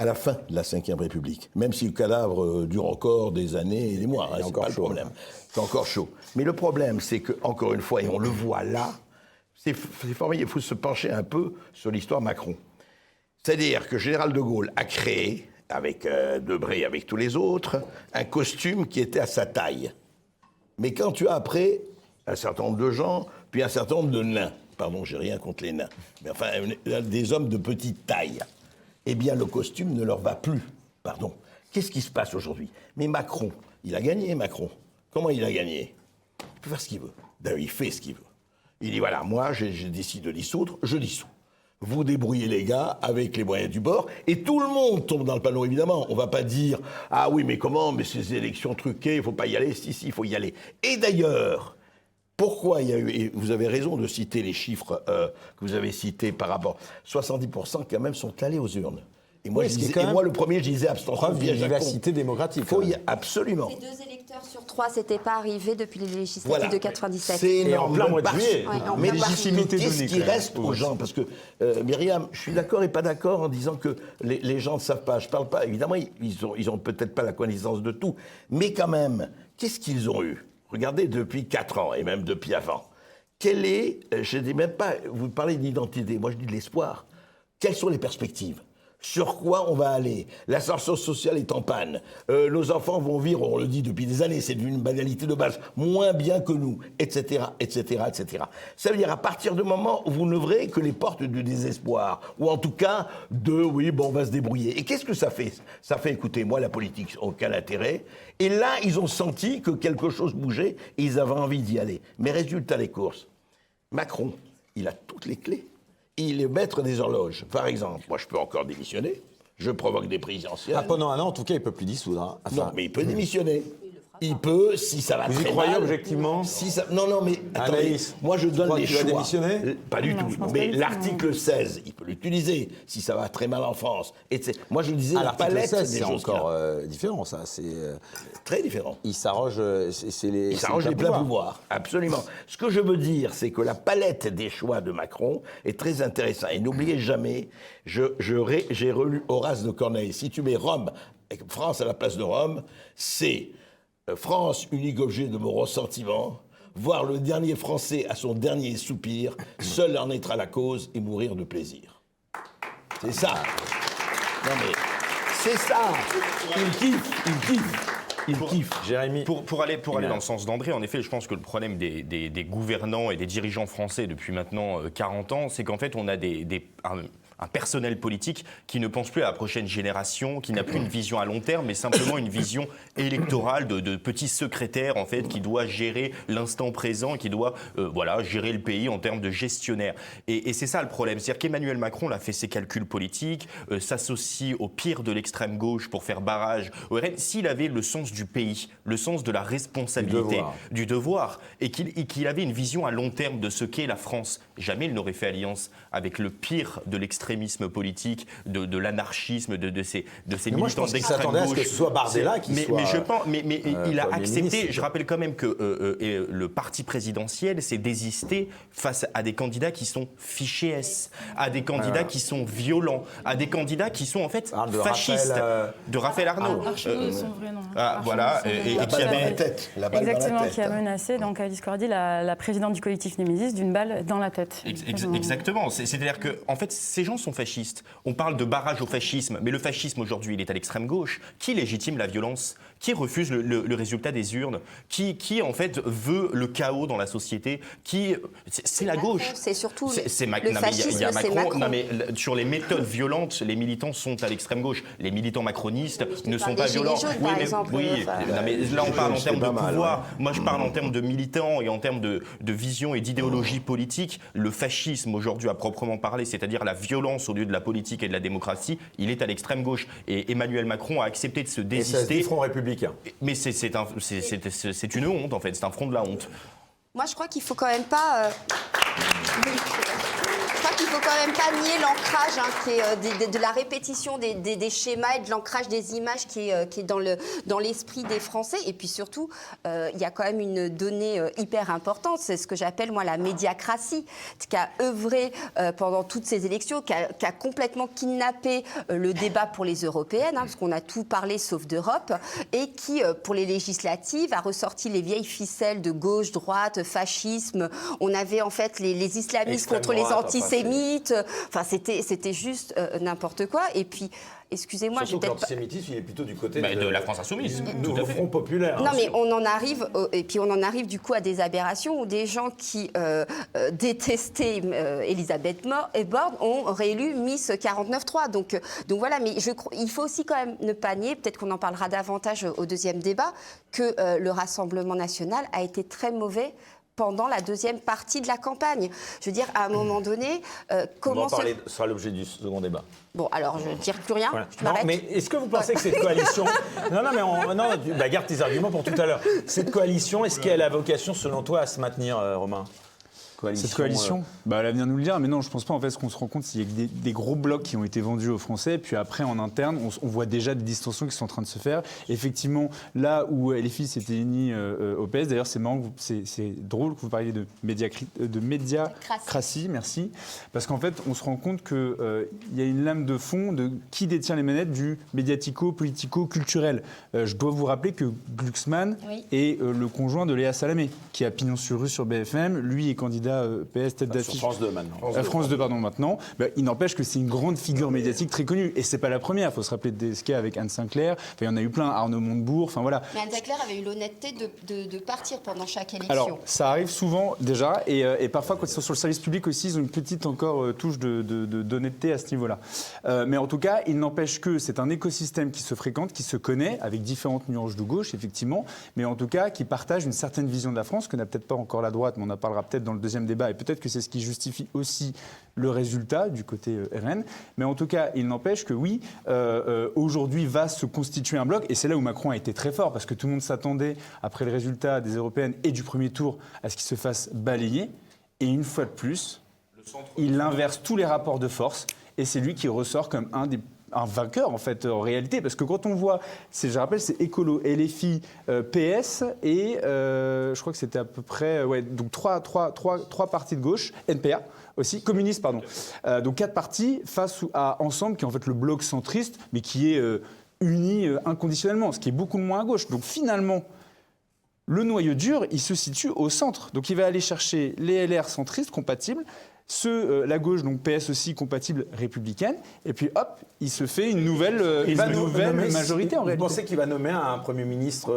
à la fin de la Ve République, même si le cadavre dure encore des années et des mois, c'est pas le problème. C'est encore chaud. Mais le problème, c'est que, encore une fois, et on le voit là, c'est formidable, il faut se pencher un peu sur l'histoire Macron. C'est-à-dire que le général de Gaulle a créé, avec Debré, avec tous les autres, un costume qui était à sa taille. Mais quand tu as après un certain nombre de gens, puis un certain nombre de nains, pardon, j'ai rien contre les nains, mais enfin, des hommes de petite taille, eh bien le costume ne leur va plus. Pardon. Qu'est-ce qui se passe aujourd'hui? Mais Macron, il a gagné, Macron. Comment il a gagné? Il peut faire ce qu'il veut. D'ailleurs, il fait ce qu'il veut. Il dit, voilà, moi, j'ai décidé de dissoudre, je dissous. Vous débrouillez les gars avec les moyens du bord, et tout le monde tombe dans le panneau, évidemment. On ne va pas dire, ah oui, mais comment, mais ces élections truquées, il ne faut pas y aller, si, il faut y aller. Et d'ailleurs, pourquoi il y a eu, et vous avez raison de citer les chiffres que vous avez cités par rapport, 70% quand même sont allés aux urnes. Et moi, moi le premier, je disais abstention. Preuve d'une vivacité démocratique. Absolument. Ces 2 électeurs sur 3, c'était pas arrivé depuis les législatives de 97. C'est énorme. Et en plein mois de juillet. Mais légitimité qu'est-ce donnée, qui quand même. reste aux gens? Parce que, Myriam, je suis d'accord et pas d'accord en disant que les gens ne savent pas. Je parle pas, évidemment, ils ont peut-être pas la connaissance de tout. Mais quand même, qu'est-ce qu'ils ont eu? Regardez, depuis 4 ans, et même depuis avant. Quelle est, je ne dis même pas, vous parlez d'identité, moi je dis de l'espoir. Quelles sont les perspectives? Sur quoi on va aller? L'ascenseur social est en panne. Nos enfants vont vivre, on le dit depuis des années, c'est devenu une banalité de base, moins bien que nous, etc., etc., etc. Ça veut dire, à partir du moment où vous n'ouvrez que les portes du désespoir, ou en tout cas de, oui, bon, on va se débrouiller. Et qu'est-ce que ça fait? Ça fait, écoutez, moi, la politique, aucun intérêt. Et là, ils ont senti que quelque chose bougeait, et ils avaient envie d'y aller. Mais résultat des courses, Macron, il a toutes les clés. Il est maître des horloges. Par exemple, moi, je peux encore démissionner. Je provoque des présidentielles. Pendant 1 an, en tout cas, il ne peut plus dissoudre. Hein. Enfin, non, mais il peut démissionner. Il peut, si ça va très mal. Vous y croyez objectivement? Si ça... Non, mais attendez, Anaïs, moi je donne les choix. Tu vas démissionner? Pas du tout. Mais pas l'article 16, il peut l'utiliser si ça va très mal en France. Moi je disais la palette 16, des c'est choses. encore différent, ça. C'est très différent. il s'arroge, Il s'arroge les pleins pouvoirs. Absolument. Ce que je veux dire, c'est que la palette des choix de Macron est très intéressante. Et n'oubliez jamais, j'ai relu Horace de Corneille. Si tu mets Rome, France à la place de Rome, c'est France, unique objet de mon ressentiment, voir le dernier Français à son dernier soupir, seul en être à la cause et mourir de plaisir. C'est ça. Non mais, c'est ça. Il kiffe. Jérémy. Pour aller dans le sens d'André, en effet, je pense que le problème des gouvernants et des dirigeants français depuis maintenant 40 ans, c'est qu'en fait, on a un personnel politique qui ne pense plus à la prochaine génération, qui n'a plus une vision à long terme, mais simplement une vision électorale de petits secrétaires, en fait, qui doit gérer l'instant présent, qui doit gérer le pays en termes de gestionnaire. Et c'est ça le problème. C'est-à-dire qu'Emmanuel Macron a fait ses calculs politiques, s'associe au pire de l'extrême gauche pour faire barrage au RN. S'il avait le sens du pays, le sens de la responsabilité, du devoir, et qu'il avait une vision à long terme de ce qu'est la France, jamais il n'aurait fait alliance avec le pire de l'extrémisme politique, de l'anarchisme, de ces militants d'extrême gauche. À ce que ce soit Bardella qui soit. Mais je pense, mais il a accepté. ministre. Je rappelle quand même que le parti présidentiel s'est désisté face à des candidats qui sont fichés S, à des candidats qui sont violents, à des candidats qui sont en fait fascistes. De Raphaël Arnaud. Arnaud, son vrai nom. Voilà. Et qui avait la tête. La balle Exactement, dans la tête. qui a menacé donc Alice Cordy, la présidente du collectif Némésis, d'une balle dans la tête. Exactement. C'est-à-dire que, en fait, ces gens sont fascistes. On parle de barrage au fascisme, mais le fascisme aujourd'hui, il est à l'extrême gauche. Qui légitime la violence? Qui refuse le résultat des urnes? Qui en fait veut le chaos dans la société? C'est la gauche. C'est surtout le fascisme, il y a c'est Macron. Non mais sur les méthodes violentes, les militants sont à l'extrême gauche. Les militants macronistes ne sont pas violents. Mais là on parle en termes de pouvoir. Moi je parle en termes de militants et en termes de vision et d'idéologie politique. Le fascisme aujourd'hui à proprement parler, c'est-à-dire la violence au lieu de la politique et de la démocratie, il est à l'extrême gauche. Et Emmanuel Macron a accepté de se désister. Et ça se dit Front républicain. Mais c'est une honte en fait, c'est un front de la honte. Moi, je crois qu'il faut quand même pas. Il faut quand même pas nier l'ancrage qui est de la répétition des schémas et de l'ancrage des images qui est dans l'esprit des Français. Et puis surtout, il y a quand même une donnée hyper importante, c'est ce que j'appelle moi la médiacratie, qui a œuvré pendant toutes ces élections, qui a complètement kidnappé le débat pour les européennes, parce qu'on a tout parlé sauf d'Europe, et qui, pour les législatives, a ressorti les vieilles ficelles de gauche, droite, fascisme. On avait en fait les islamistes contre les antisémites. antisémite. Enfin, c'était juste n'importe quoi. Et puis, excusez-moi, Surtout que l'antisémitisme, il est plutôt du côté de la France insoumise. Du nouveau Front populaire. Non, mais on en arrive du coup à des aberrations où des gens qui détestaient Elisabeth Borne ont réélu Miss 49.3. Donc voilà, mais il faut aussi quand même ne pas nier, peut-être qu'on en parlera davantage au deuxième débat, que le Rassemblement national a été très mauvais pendant la deuxième partie de la campagne. Je veux dire, à un moment donné, comment... On va en parler, ce sera l'objet du second débat. Bon, alors, je ne tire plus rien, Voilà. je m'arrête. Non, mais est-ce que vous pensez que cette coalition... garde tes arguments pour tout à l'heure. Cette coalition, est-ce qu'elle a vocation, selon toi, à se maintenir, Romain ? Cette coalition, l'avenir nous le dira, mais non, je pense pas. En fait, ce qu'on se rend compte, c'est qu'il y a des gros blocs qui ont été vendus aux Français, puis après, en interne, on voit déjà des distensions qui sont en train de se faire. Effectivement, là où LFI s'était unis au PS, d'ailleurs, c'est marrant, c'est drôle que vous parliez de médiacratie, merci, parce qu'en fait, on se rend compte qu'il y a une lame de fond de qui détient les manettes du médiatico-politico-culturel. Je dois vous rappeler que Glucksmann est le conjoint de Léa Salamé, qui a pignon sur rue sur BFM. Lui est candidat PS tête d'affiche. France 2 maintenant. France 2, pardon, maintenant. Il n'empêche que c'est une grande figure médiatique très connue. Et c'est pas la première. Il faut se rappeler de ce qu'il y a avec Anne Sinclair. Il y en a eu plein. Arnaud Montebourg. Enfin voilà. Mais Anne Sinclair avait eu l'honnêteté de partir pendant chaque élection. Alors, ça arrive souvent déjà. Et parfois, quand ils sont sur le service public aussi, ils ont une petite encore touche d'honnêteté à ce niveau-là. Mais en tout cas, il n'empêche que c'est un écosystème qui se fréquente, qui se connaît, avec différentes nuances de gauche, effectivement. Mais en tout cas, qui partage une certaine vision de la France, que n'a peut-être pas encore la droite, mais on en parlera peut-être dans le deuxième débat, et peut-être que c'est ce qui justifie aussi le résultat du côté RN. Mais en tout cas, il n'empêche que oui, aujourd'hui va se constituer un bloc, et c'est là où Macron a été très fort, parce que tout le monde s'attendait, après le résultat des européennes et du premier tour, à ce qu'il se fasse balayer. Et une fois de plus, il inverse tous les rapports de force, et c'est lui qui ressort comme un vainqueur en fait en réalité, parce que quand on voit, je rappelle, c'est Écolo, LFI, PS et je crois que c'était à peu près donc trois partis de gauche, NPA aussi, communistes pardon, donc 4 partis face à Ensemble qui est en fait le bloc centriste mais qui est uni inconditionnellement, ce qui est beaucoup moins à gauche. Donc finalement le noyau dur il se situe au centre, donc il va aller chercher les LR centristes compatibles, la gauche, donc PS aussi, compatible républicaine, et puis hop, il se fait une nouvelle majorité en réalité. Vous pensez qu'il va nommer un Premier ministre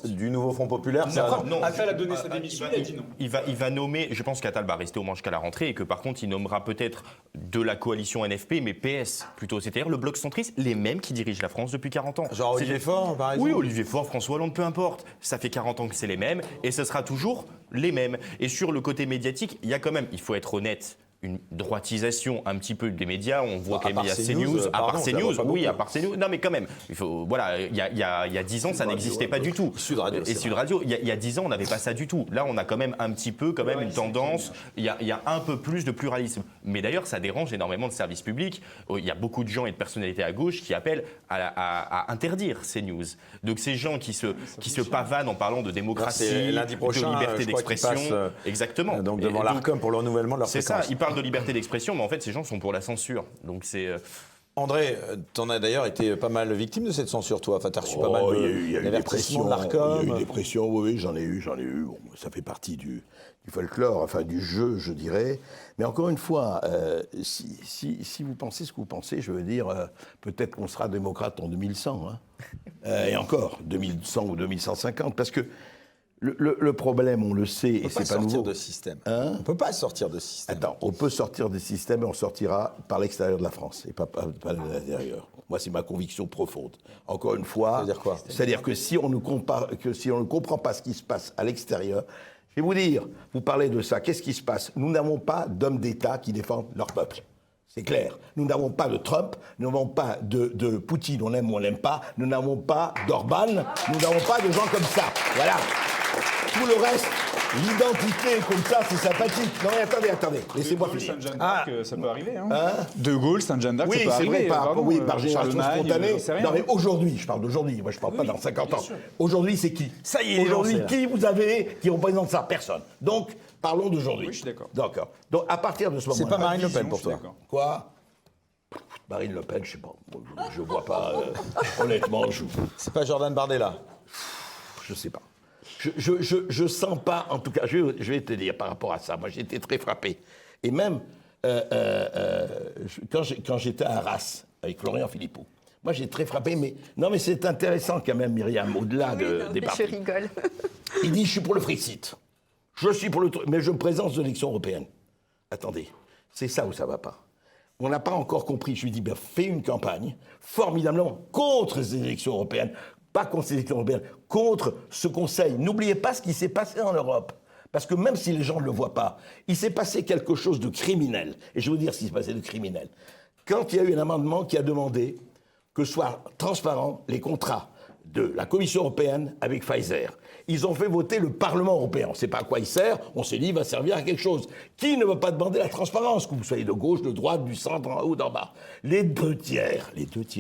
du nouveau Front populaire? Non. Attal a donné sa démission, il a dit non. Il va nommer, je pense qu'Attal va rester au moins jusqu'à la rentrée, et que par contre il nommera peut-être de la coalition NFP, mais PS plutôt, c'est-à-dire le bloc centriste, les mêmes qui dirigent la France depuis 40 ans. Genre Olivier Faure, par exemple? Oui, Olivier Faure, François Hollande, peu importe. Ça fait 40 ans que c'est les mêmes, et ce sera toujours les mêmes. Et sur le côté médiatique, il y a quand même, il faut être honnête, une droitisation un petit peu des médias. On voit quand même il y a CNews, à part CNews, non mais quand même, il y a 10 ans ça n'existait pas du tout. Sud Radio, Sud Radio, il y a 10 ans on n'avait pas ça du tout. Là on a quand même un petit peu une tendance, il y a un peu plus de pluralisme. Mais d'ailleurs ça dérange énormément de services publics. Il y a beaucoup de gens et de personnalités à gauche qui appellent à interdire CNews. Donc ces gens qui se pavanent en parlant de démocratie, lundi prochain, de liberté d'expression, exactement. Donc devant l'Arcom pour le renouvellement de leur fréquence. C'est ça, ils parlent de liberté d'expression, mais en fait, ces gens sont pour la censure. Donc c'est... André, t'en as d'ailleurs été pas mal victime de cette censure, toi. Enfin, t'as reçu pas mal d'avertissements de l'Arcom. Il y a eu des pressions, oui, j'en ai eu. Bon, ça fait partie du folklore, enfin du jeu, je dirais. Mais encore une fois, si vous pensez ce que vous pensez, je veux dire, peut-être qu'on sera démocrate en 2100. Et encore, 2100 ou 2150, parce que le problème, on le sait, et c'est pas nouveau. On peut pas sortir de système. On ne peut pas sortir de système. Attends, on peut sortir des systèmes et on sortira par l'extérieur de la France et pas de l'intérieur. Moi, c'est ma conviction profonde. Encore une fois, c'est-à-dire quoi? C'est-à-dire que si on ne comprend pas ce qui se passe à l'extérieur, je vais vous dire, vous parlez de ça, qu'est-ce qui se passe? Nous n'avons pas d'hommes d'État qui défendent leur peuple. C'est clair. Nous n'avons pas de Trump, nous n'avons pas de Poutine, on aime ou on n'aime pas, nous n'avons pas d'Orban, nous n'avons pas de gens comme ça. Voilà. Tout le reste, l'identité comme ça, c'est sympathique. Non mais attendez, laissez-moi finir. Sainte-Jeanne d'Arc, ça peut arriver. De Gaulle, Sainte-Jeanne d'Arc, oui, ça peut arriver. Oui, par génération spontanée. Non mais aujourd'hui, je parle d'aujourd'hui, moi je parle pas dans 50 ans. Aujourd'hui, c'est qui? Ça y est, aujourd'hui, qui vous avez qui représente ça? Personne. Donc, parlons d'aujourd'hui. Oui, je suis d'accord. D'accord. Donc, à partir de ce moment-là... C'est pas Marine Le Pen pour toi? Quoi? Marine Le Pen, je sais pas. Je vois pas, honnêtement, C'est pas Jordan Bardella? Je sais pas. Je sens pas, en tout cas, je vais te dire par rapport à ça. Moi, j'ai été très frappé. Et même, quand j'étais à Arras avec Florian Philippot, moi j'ai très frappé, mais c'est intéressant quand même, Myriam, au-delà des partis. Je rigole. Il dit, je suis pour le Frexit. Je suis pour le truc, mais je me présente aux élections européennes. Attendez, c'est ça où ça va pas. On n'a pas encore compris. Je lui dis, fais une campagne formidablement contre les élections européennes, pas contre les élections européennes, contre ce Conseil. N'oubliez pas ce qui s'est passé en Europe. Parce que même si les gens ne le voient pas, il s'est passé quelque chose de criminel. Et je vais vous dire ce qui s'est passé de criminel. Quand il y a eu un amendement qui a demandé que soient transparents les contrats de la Commission européenne avec Pfizer. Ils ont fait voter le Parlement européen. On ne sait pas à quoi il sert, on s'est dit il va servir à quelque chose. Qui ne veut pas demander la transparence, que vous soyez de gauche, de droite, du centre, en haut, d'en bas? Les deux tiers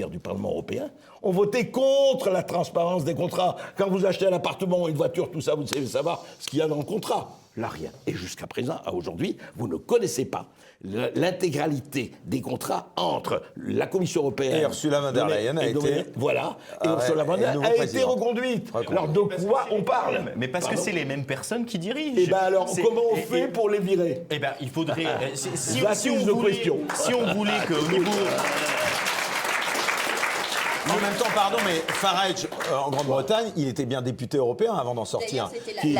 du Parlement européen ont voté contre la transparence des contrats. Quand vous achetez un appartement, une voiture, tout ça, vous savez savoir ce qu'il y a dans le contrat. Là, rien. Et jusqu'à présent, à aujourd'hui, vous ne connaissez pas l'intégralité des contrats entre la Commission européenne... Et Ursula von der Leyen a été... Voilà. Et Ursula von der Leyen a été reconduite. Alors de quoi on parle? Mais parce que c'est les mêmes personnes qui dirigent. Et bien alors, comment on fait pour les virer? Eh bien, il faudrait... Si on voulait qu'au niveau... En même temps, pardon, mais Farage, en Grande-Bretagne, il était bien député européen avant d'en sortir.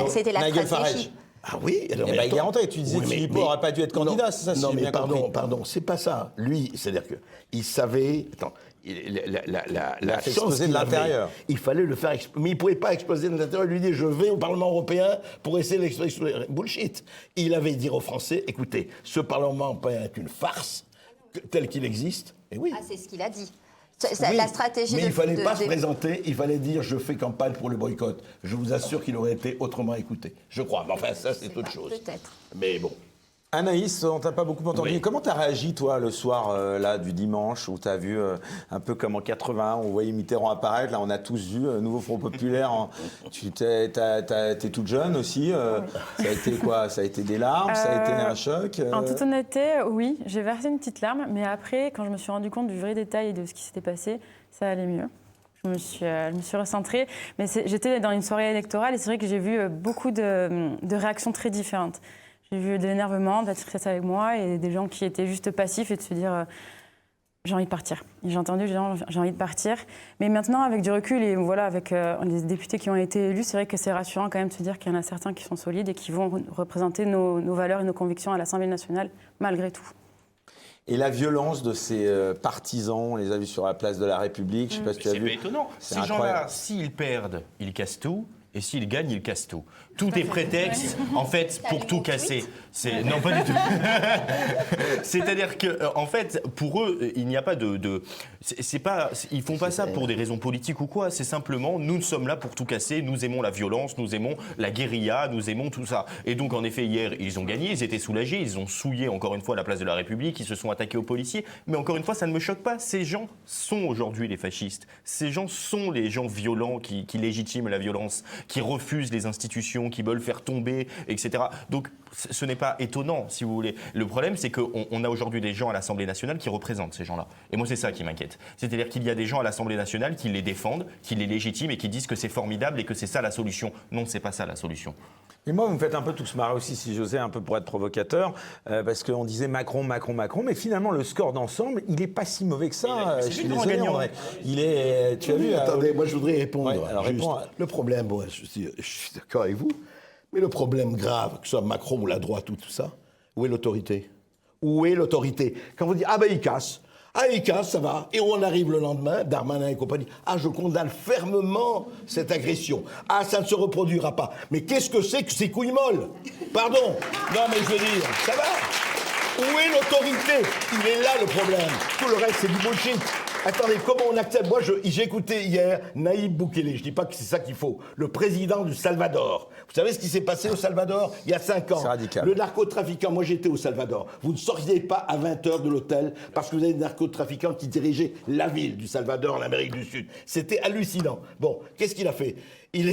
C'était la Nigel stratégie. Farage. Ah oui, il est rentré. Tu disais que Philippot n'aurait pas dû être candidat, c'est ça, si j'ai bien compris. Pardon, c'est pas ça. Lui, c'est-à-dire qu'il savait... Attends, la fait chance exploser de l'intérieur. Il fallait le faire exploser. Mais il ne pouvait pas exploser de l'intérieur. Il lui dit, je vais au Parlement européen pour essayer d'exploser. Bullshit. Il avait dit aux Français, écoutez, ce Parlement européen est une farce, tel qu'il existe. Et oui. Ah, c'est ce qu'il a dit. Oui, la stratégie mais il ne fallait pas se présenter, il fallait dire je fais campagne pour le boycott. Je vous assure qu'il aurait été autrement écouté. Je crois. Mais enfin, ça, c'est autre chose. Peut-être. Mais bon. Anaïs, on t'a pas beaucoup entendu. Oui. Comment t'as réagi, toi, le soir là du dimanche, où t'as vu un peu comme en 81, on voyait Mitterrand apparaître. Là, on a tous vu nouveau Front populaire. T'es toute jeune aussi. Ça a été quoi? Ça a été des larmes? Ça a été un choc? En toute honnêteté, oui, j'ai versé une petite larme. Mais après, quand je me suis rendu compte du vrai détail et de ce qui s'était passé, ça allait mieux. Je me suis recentrée. Mais j'étais dans une soirée électorale et c'est vrai que j'ai vu beaucoup de réactions très différentes. J'ai vu de l'énervement, de la tristesse avec moi et des gens qui étaient juste passifs et de se dire j'ai envie de partir. Et j'ai entendu j'ai envie de partir. Mais maintenant, avec du recul et voilà, avec les députés qui ont été élus, c'est vrai que c'est rassurant quand même de se dire qu'il y en a certains qui sont solides et qui vont représenter nos valeurs et nos convictions à l'Assemblée nationale, malgré tout. Et la violence de ces partisans, on les a vus sur la place de la République, je ne sais pas si tu as vu. C'est étonnant. Ces gens-là, s'ils perdent, ils cassent tout. Et s'ils gagnent, ils cassent tout. Tout est prétexte, en fait, pour tout casser. Non, pas du tout. C'est-à-dire que, en fait, pour eux, il n'y a pas ils font pas ça pour des raisons politiques ou quoi. C'est simplement, nous sommes là pour tout casser. Nous aimons la violence, nous aimons la guérilla, nous aimons tout ça. Et donc, en effet, hier, ils ont gagné, ils étaient soulagés, ils ont souillé encore une fois la place de la République, ils se sont attaqués aux policiers. Mais encore une fois, ça ne me choque pas. Ces gens sont aujourd'hui les fascistes. Ces gens sont les gens violents qui légitiment la violence, qui refusent les institutions, qui veulent faire tomber, etc. Donc, ce n'est pas étonnant, si vous voulez. Le problème, c'est qu'on a aujourd'hui des gens à l'Assemblée nationale qui représentent ces gens-là. Et moi, c'est ça qui m'inquiète. C'est-à-dire qu'il y a des gens à l'Assemblée nationale qui les défendent, qui les légitiment et qui disent que c'est formidable et que c'est ça la solution. Non, c'est pas ça la solution. Et moi, vous me faites un peu tous marrer aussi, si j'osais, un peu pour être provocateur, parce qu'on disait Macron, mais finalement, le score d'ensemble, il n'est pas si mauvais que ça. C'est lui le grand gagnant. Il est, tu as vu... Attendez, moi, je voudrais répondre. Ouais, alors juste. Le problème, je suis d'accord avec vous, mais le problème grave, que ce soit Macron ou la droite ou tout ça, où est l'autorité? Où est l'autorité? Quand vous dites, il casse. Il casse, ça va. Et on arrive le lendemain, Darmanin et compagnie. Je condamne fermement cette agression. Ça ne se reproduira pas. Mais qu'est-ce que c'est que ces couilles molles? Pardon. Non, mais je veux dire, ça va? Où est l'autorité? Il est là le problème. Tout le reste, c'est du bullshit. Attendez, comment on accepte? Moi, j'ai écouté hier Naïb Boukele, je ne dis pas que c'est ça qu'il faut, le président du Salvador. Vous savez ce qui s'est passé au Salvador il y a 5 ans? C'est radical. Le narcotrafiquant, moi j'étais au Salvador, vous ne sortiez pas à 20h de l'hôtel parce que vous avez des narcotrafiquants qui dirigeaient la ville du Salvador en Amérique du Sud. C'était hallucinant. Bon, qu'est-ce qu'il a fait? Il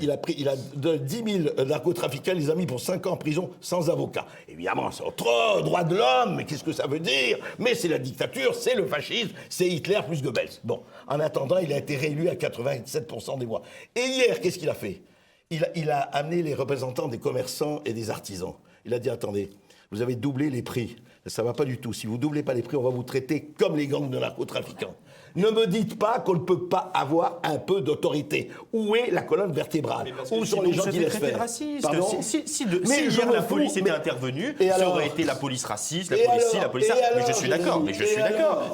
a pris 10 000 narcotrafiquants, il les a mis pour 5 ans en prison sans avocat. Évidemment, c'est trop droit de l'homme, mais qu'est-ce que ça veut dire? Mais c'est la dictature, c'est le fascisme, c'est Hitler plus Goebbels. Bon, en attendant, il a été réélu à 87% des voix. Et hier, qu'est-ce qu'il a fait? Il a amené les représentants des commerçants et des artisans. Il a dit, attendez, Vous avez doublé les prix. Ça ne va pas du tout. Si vous ne doublez pas les prix, on va vous traiter comme les gangs de narcotrafiquants. Ne me dites pas qu'on ne peut pas avoir un peu d'autorité. Où est la colonne vertébrale? Où sont les gens qui laissent faire? Pardon? Si hier la police était intervenue, ça aurait été la police raciste, la police ci, la police ça. Mais je suis d'accord,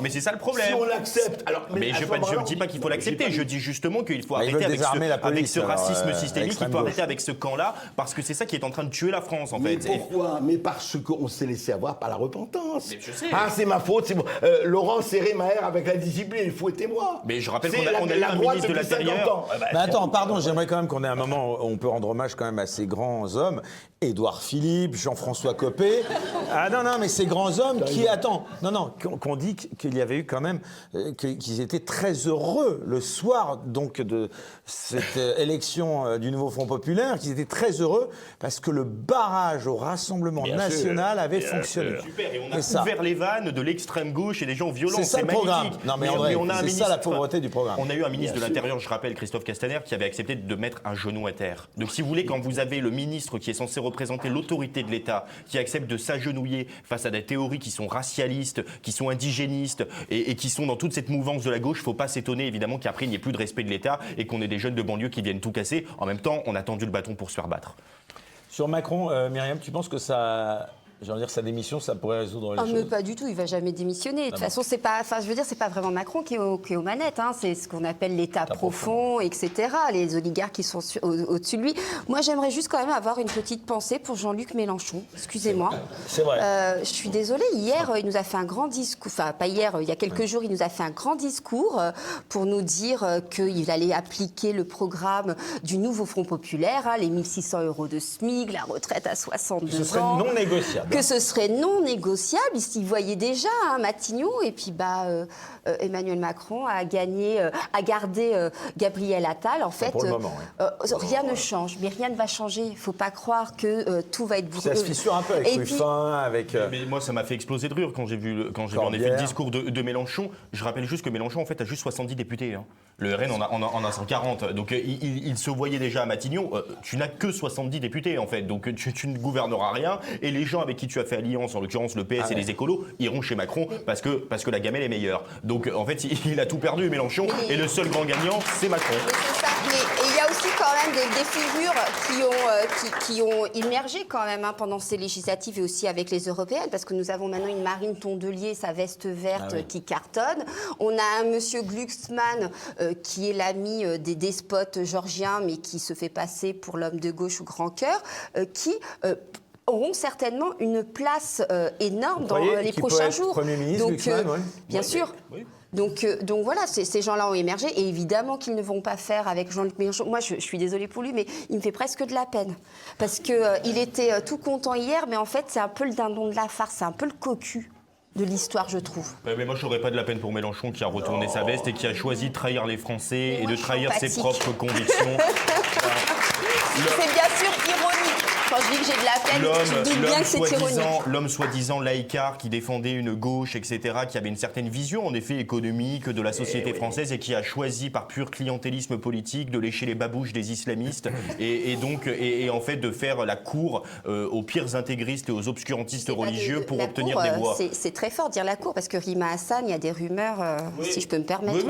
mais c'est ça le problème. Si on l'accepte, alors... Mais je ne dis pas qu'il faut l'accepter, je dis justement qu'il faut arrêter avec ce racisme systémique, il faut arrêter avec ce camp-là, parce que c'est ça qui est en train de tuer la France, en fait. Mais pourquoi? Mais parce qu'on s'est laissé avoir par la repentance. Mais je sais. Ah, c'est ma faute, c'est bon. Laurent serré Maher avec la discipline, fouettez-moi. Mais je rappelle qu'on a eu un ministre de l'Intérieur. Mais attends, pardon, j'aimerais quand même qu'on ait un moment où on peut rendre hommage quand même à ces grands hommes. Édouard Philippe, Jean-François Copé. Ah non, mais ces grands hommes qui... Attends, qu'on dit qu'il y avait eu quand même... qu'ils étaient très heureux le soir donc de cette élection du nouveau Front Populaire, qu'ils étaient très heureux parce que le barrage au Rassemblement national avait fonctionné. Super, et on a ouvert les vannes de l'extrême gauche et des gens violents. C'est ça le programme. Non mais André, c'est ça la ministre, pauvreté du programme. On a eu un ministre de l'Intérieur, je rappelle, Christophe Castaner, qui avait accepté de mettre un genou à terre. Donc si vous voulez, quand vous avez le ministre qui est censé représenter l'autorité de l'État, qui accepte de s'agenouiller face à des théories qui sont racialistes, qui sont indigénistes et qui sont dans toute cette mouvance de la gauche, il ne faut pas s'étonner évidemment qu'après il n'y ait plus de respect de l'État et qu'on ait des jeunes de banlieue qui viennent tout casser. En même temps, on a tendu le bâton pour se faire battre. Sur Macron, Myriam, tu penses que ça... J'ai envie de dire, sa démission, ça pourrait résoudre les choses. Mais pas du tout, il va jamais démissionner. De toute façon, c'est pas, je veux dire, c'est pas vraiment Macron qui est aux manettes. Hein. C'est ce qu'on appelle l'État profond, etc. Les oligarques qui sont au-dessus de lui. Moi, j'aimerais juste quand même avoir une petite pensée pour Jean-Luc Mélenchon. Excusez-moi. C'est vrai. Je suis désolée. Hier, il nous a fait un grand discours. Enfin, pas hier. Il y a quelques jours, il nous a fait un grand discours pour nous dire qu'il allait appliquer le programme du nouveau Front populaire, hein, les 1 600 € de SMIC, la retraite à 62 ans. Ce serait non négociable. Que ce serait non négociable, il s'y voyait déjà, hein, Matignon, et puis Emmanuel Macron a gardé Gabriel Attal. En fait, pour le moment, rien ne change, mais rien ne va changer. Il ne faut pas croire que tout va être bourré. Ça se fissure un peu avec Ruffin, avec... Mais moi, ça m'a fait exploser de rire quand j'ai vu en effet le discours de Mélenchon. Je rappelle juste que Mélenchon, en fait, a juste 70 députés. Hein. Le RN en a 140. Donc, il se voyait déjà à Matignon. Tu n'as que 70 députés, en fait. Donc, tu ne gouverneras rien. Et les gens avec qui tu as fait alliance, en l'occurrence le PS et les écolos, iront chez Macron parce que la gamelle est meilleure. Donc en fait, il a tout perdu, Mélenchon, et le seul grand gagnant, c'est Macron. Mais il y a aussi quand même des figures qui ont émergé quand même pendant ces législatives et aussi avec les européennes, parce que nous avons maintenant une Marine Tondelier, sa veste verte qui cartonne. On a un monsieur Glucksmann qui est l'ami des despotes georgiens, mais qui se fait passer pour l'homme de gauche au grand cœur, qui... auront certainement une place énorme dans les prochains jours. Premier ministre, Glucksmann, bien sûr. Oui. Donc voilà, ces gens-là ont émergé et évidemment qu'ils ne vont pas faire avec Jean-Luc Mélenchon. Moi, je suis désolée pour lui, mais il me fait presque de la peine. Parce qu'il était tout content hier, mais en fait, c'est un peu le dindon de la farce, c'est un peu le cocu de l'histoire, je trouve. Mais moi, je n'aurais pas de la peine pour Mélenchon qui a retourné sa veste et qui a choisi de trahir les Français et de trahir ses propres convictions. C'est bien sûr ironique. Quand je dis que j'ai de la peine, je dis bien que c'est ironique. L'homme soi-disant laïcard qui défendait une gauche, etc., qui avait une certaine vision, en effet, économique de la société française et qui a choisi par pur clientélisme politique de lécher les babouches des islamistes et en fait de faire la cour aux pires intégristes et aux obscurantistes religieux pour obtenir des voix. C'est très fort de dire la cour, parce que Rima Hassan, il y a des rumeurs, si je peux me permettre.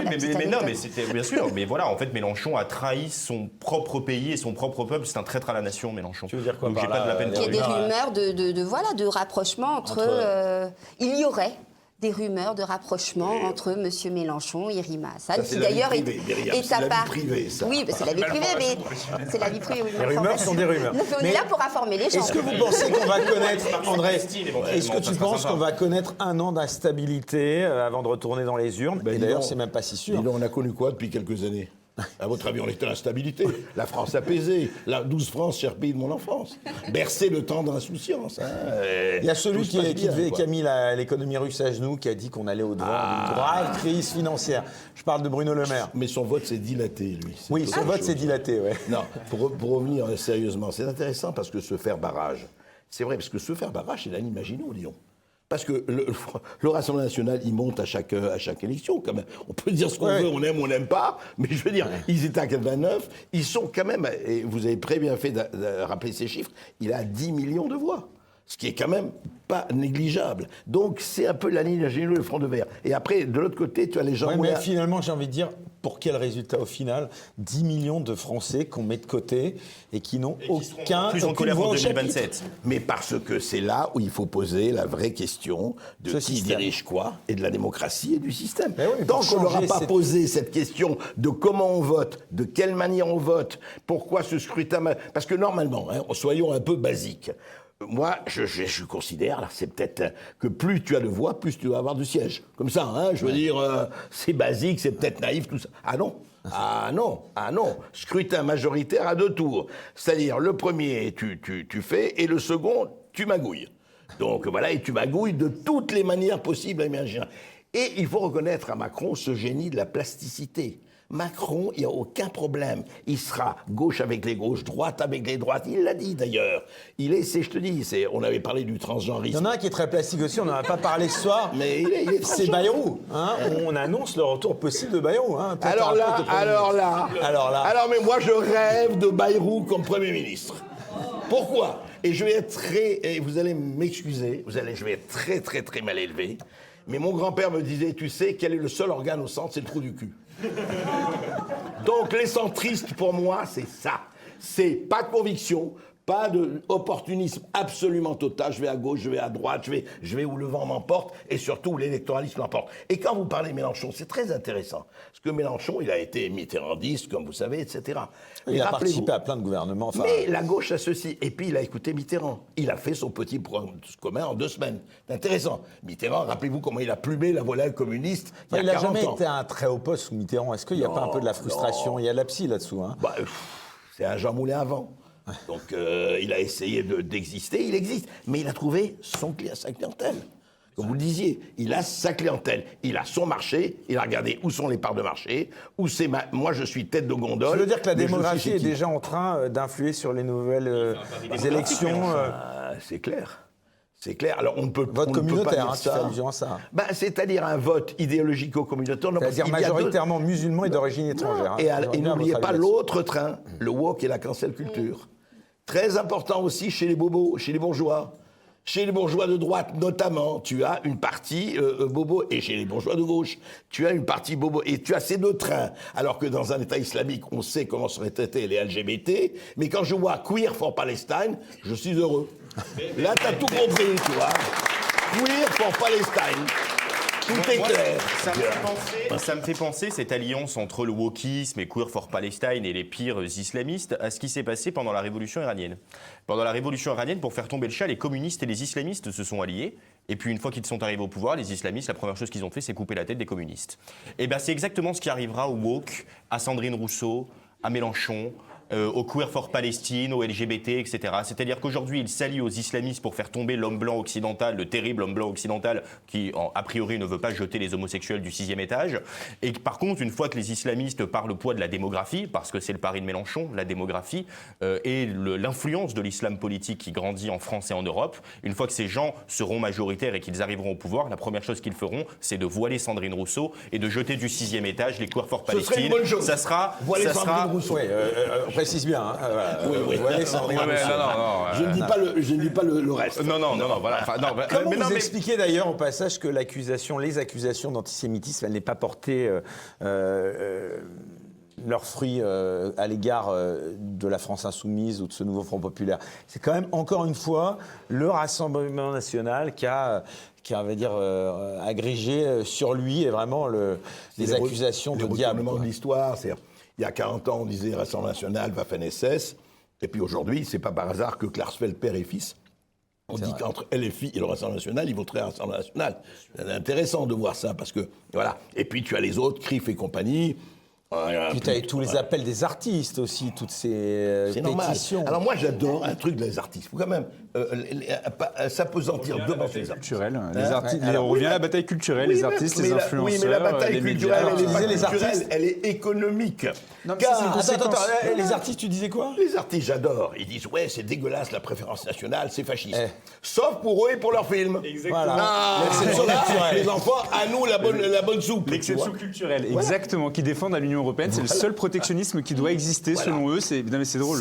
Mais c'était bien sûr. Mais voilà, en fait, Mélenchon a trahi son propre pays et son propre peuple. C'est un traître à la nation, Mélenchon. Tu veux dire quoi? Donc j'ai pas de la peine. Il y a des rumeurs de rapprochement entre il y aurait des rumeurs de rapprochement entre M. Mélenchon et Rima Hassan, qui d'ailleurs est à part. Oui, c'est la vie privée, mais c'est la vie privée. Les rumeurs sont des rumeurs. On est là pour informer les gens. Est-ce que vous pensez qu'on va connaître, André, est-ce que tu penses qu'on va connaître un an d'instabilité avant de retourner dans les urnes? Et d'ailleurs, c'est même pas si sûr. On a connu quoi depuis quelques années? À votre avis, on était à l'instabilité. La France apaisée. La douce France, cher pays de mon enfance. Bercé le temps d'insouciance. Il y a celui qui a mis l'économie russe à genoux, qui a dit qu'on allait au-devant d'une grave crise financière. Je parle de Bruno Le Maire. Mais son vote s'est dilaté, lui. Oui, son vote s'est dilaté, ouais. Non, pour revenir sérieusement, c'est intéressant parce que se faire barrage, c'est vrai, parce que se faire barrage, c'est l'anime Maginot, Lyon. Parce que le Rassemblement national, il monte à chaque élection, quand même. On peut dire ce qu'on veut, on aime, on n'aime pas, mais je veux dire, ils étaient à 89, ils sont quand même, et vous avez très bien fait de rappeler ces chiffres, il a 10 millions de voix. Ce qui est quand même pas négligeable. Donc, c'est un peu la ligne ingénieuse, le front de verre. Et après, de l'autre côté, tu as les gens... Ouais, mais finalement, j'ai envie de dire, pour quel résultat au final 10 millions de Français qu'on met de côté et qui n'ont plus en colère voix en au chapitre. 2027. Mais parce que c'est là où il faut poser la vraie question de Ce qui système. dirige quoi et de la démocratie et du système. Mais oui, mais Tant pour qu'on n'aura changer pas cette- posé cette question de comment on vote, de quelle manière on vote, pourquoi ce scrutin... Parce que normalement, soyons un peu basiques, moi, je considère, là, c'est peut-être que plus tu as de voix, plus tu vas avoir de sièges. Comme ça, je veux dire, c'est basique, c'est peut-être naïf, tout ça. Ah non. Scrutin majoritaire à 2 tours. C'est-à-dire, le premier, tu fais, et le second, tu magouilles. Donc voilà, et tu magouilles de toutes les manières possibles à imaginer. Et il faut reconnaître à Macron ce génie de la plasticité. Macron, il n'y a aucun problème. Il sera gauche avec les gauches, droite avec les droites. Il l'a dit d'ailleurs. Je te dis, on avait parlé du Il y transgenrisme. en a un qui est très plastique aussi, on n'en a pas parlé ce soir. Mais il est C'est transgenre. Bayrou. On annonce le retour possible de Bayrou. Peut-être Alors un là, poste de Premier alors là, ministre. Alors mais moi je rêve de Bayrou comme Premier ministre. Pourquoi? Et je vais être et vous allez m'excuser, je vais être très très très mal élevé, mais mon grand-père me disait, tu sais, quel est le seul organe au centre? C'est le trou du cul. Donc les centristes, pour moi, c'est ça. C'est pas de conviction, pas d'opportunisme absolument total. Je vais à gauche, je vais à droite, je vais où le vent m'emporte et surtout où l'électoralisme l'emporte. Et quand vous parlez Mélenchon, c'est très intéressant. Parce que Mélenchon, il a été mitterrandiste, comme vous savez, etc. Il Mais a rappelez-vous- participé à plein de gouvernements. Enfin, mais la gauche a ceci. Et puis, il a écouté Mitterrand. Il a fait son petit programme commun en 2 semaines. C'est intéressant. Mitterrand, rappelez-vous comment il a plumé la volaille communiste il y a il n'a 40 jamais ans. été à un très haut poste sous Mitterrand. Est-ce qu'il n'y a pas un peu de la frustration? Il y a de la psy là-dessous. C'est un Jean Moulin avant. Donc, il a essayé d'exister. Il existe. Mais il a trouvé sa clientèle. Comme vous le disiez, il a sa clientèle, il a son marché, il a regardé où sont les parts de marché, moi je suis tête de gondole. Je veux dire que la mais je démographie suis est qui déjà en train d'influer sur les nouvelles élections. C'est clair. C'est clair. Alors on ne peut Vote on ne peut pas communautaire, dire tu fais ça. allusion à ça. C'est-à-dire un vote idéologico-communautaire. Non, parce C'est-à-dire qu'il y a majoritairement musulmans et d'origine étrangère. Et n'oubliez pas l'autre train, le woke et la cancel culture. Très important aussi chez les bobos, chez les bourgeois. Chez les bourgeois de droite, notamment, tu as une partie bobo, et chez les bourgeois de gauche, tu as une partie bobo, et tu as ces 2 trains. Alors que dans un État islamique, on sait comment seraient traités les LGBT, mais quand je vois Queer for Palestine, je suis heureux. Là, t'as tout compris, tu vois. Queer for Palestine. Tout est Moi, clair. ça me fait penser, cette alliance entre le wokisme et Queer for Palestine et les pires islamistes, à ce qui s'est passé pendant la révolution iranienne. Pendant la révolution iranienne, pour faire tomber le Shah, les communistes et les islamistes se sont alliés. Et puis une fois qu'ils sont arrivés au pouvoir, les islamistes, la première chose qu'ils ont fait, c'est couper la tête des communistes. Et bien c'est exactement ce qui arrivera au woke, à Sandrine Rousseau, à Mélenchon, au Queer for Palestine, aux LGBT, etc. C'est-à-dire qu'aujourd'hui, ils s'allient aux islamistes pour faire tomber l'homme blanc occidental, le terrible homme blanc occidental qui, a priori, ne veut pas jeter les homosexuels du 6e étage. Et par contre, une fois que les islamistes parlent le poids de la démographie, parce que c'est le pari de Mélenchon, la démographie, et l'influence de l'islam politique qui grandit en France et en Europe, une fois que ces gens seront majoritaires et qu'ils arriveront au pouvoir, la première chose qu'ils feront, c'est de voiler Sandrine Rousseau et de jeter du 6e étage les Queer for Ce serait Palestine. une bonne chose. Ça sera... Voiler ça Sandrine sera- Rousseau. Précise bien. Oui. Voiler Sandrine Ouais, mais Rousseau. Je ne dis pas le reste. Non, voilà. Enfin, non, Comment mais non, vous mais- expliquez d'ailleurs au passage que les accusations d'antisémitisme, elles n'aient pas porté leurs fruits à l'égard de la France insoumise ou de ce nouveau Front populaire? C'est quand même, encore une fois, le Rassemblement national qui a on va dire, agrégé sur lui et vraiment les accusations de diable. retournements quoi. de l'histoire. C'est-à-dire, il y a 40 ans, on disait Rassemblement national, Waffen-SS. Et puis aujourd'hui, c'est pas par hasard que Klarsfeld, père et fils, on dit qu'entre LFI et le Rassemblement national, ils voteraient Rassemblement national. C'est intéressant de voir ça, parce que, voilà. Et puis tu as les autres, CRIF et compagnie. Puis tu as tous les appels des artistes aussi, toutes ces C'est normal. pétitions. Alors moi, j'adore un truc des artistes. Il faut quand même s'apesantir devant ces artistes. Culturel. Les Hein artistes, Alors, on revient à la bataille culturelle, les artistes, les influenceurs, oui, mais la bataille les culturelle, médias. elle est pas les culturelle, artistes. elle est économique. Non, mais ça, c'est une Attends, conséquence. les artistes, tu disais quoi? Les artistes, j'adore. Ils disent, ouais, c'est dégueulasse, la préférence nationale, c'est fasciste. Sauf pour eux et pour leurs films. Voilà. Ah, L'exception là, culturelle. les enfants, à nous, la bonne soupe. L'exception tu vois. culturelle, exactement, qui défendent à l'Union l'Union européenne. C'est le seul protectionnisme qui doit exister selon eux. Non, mais c'est drôle.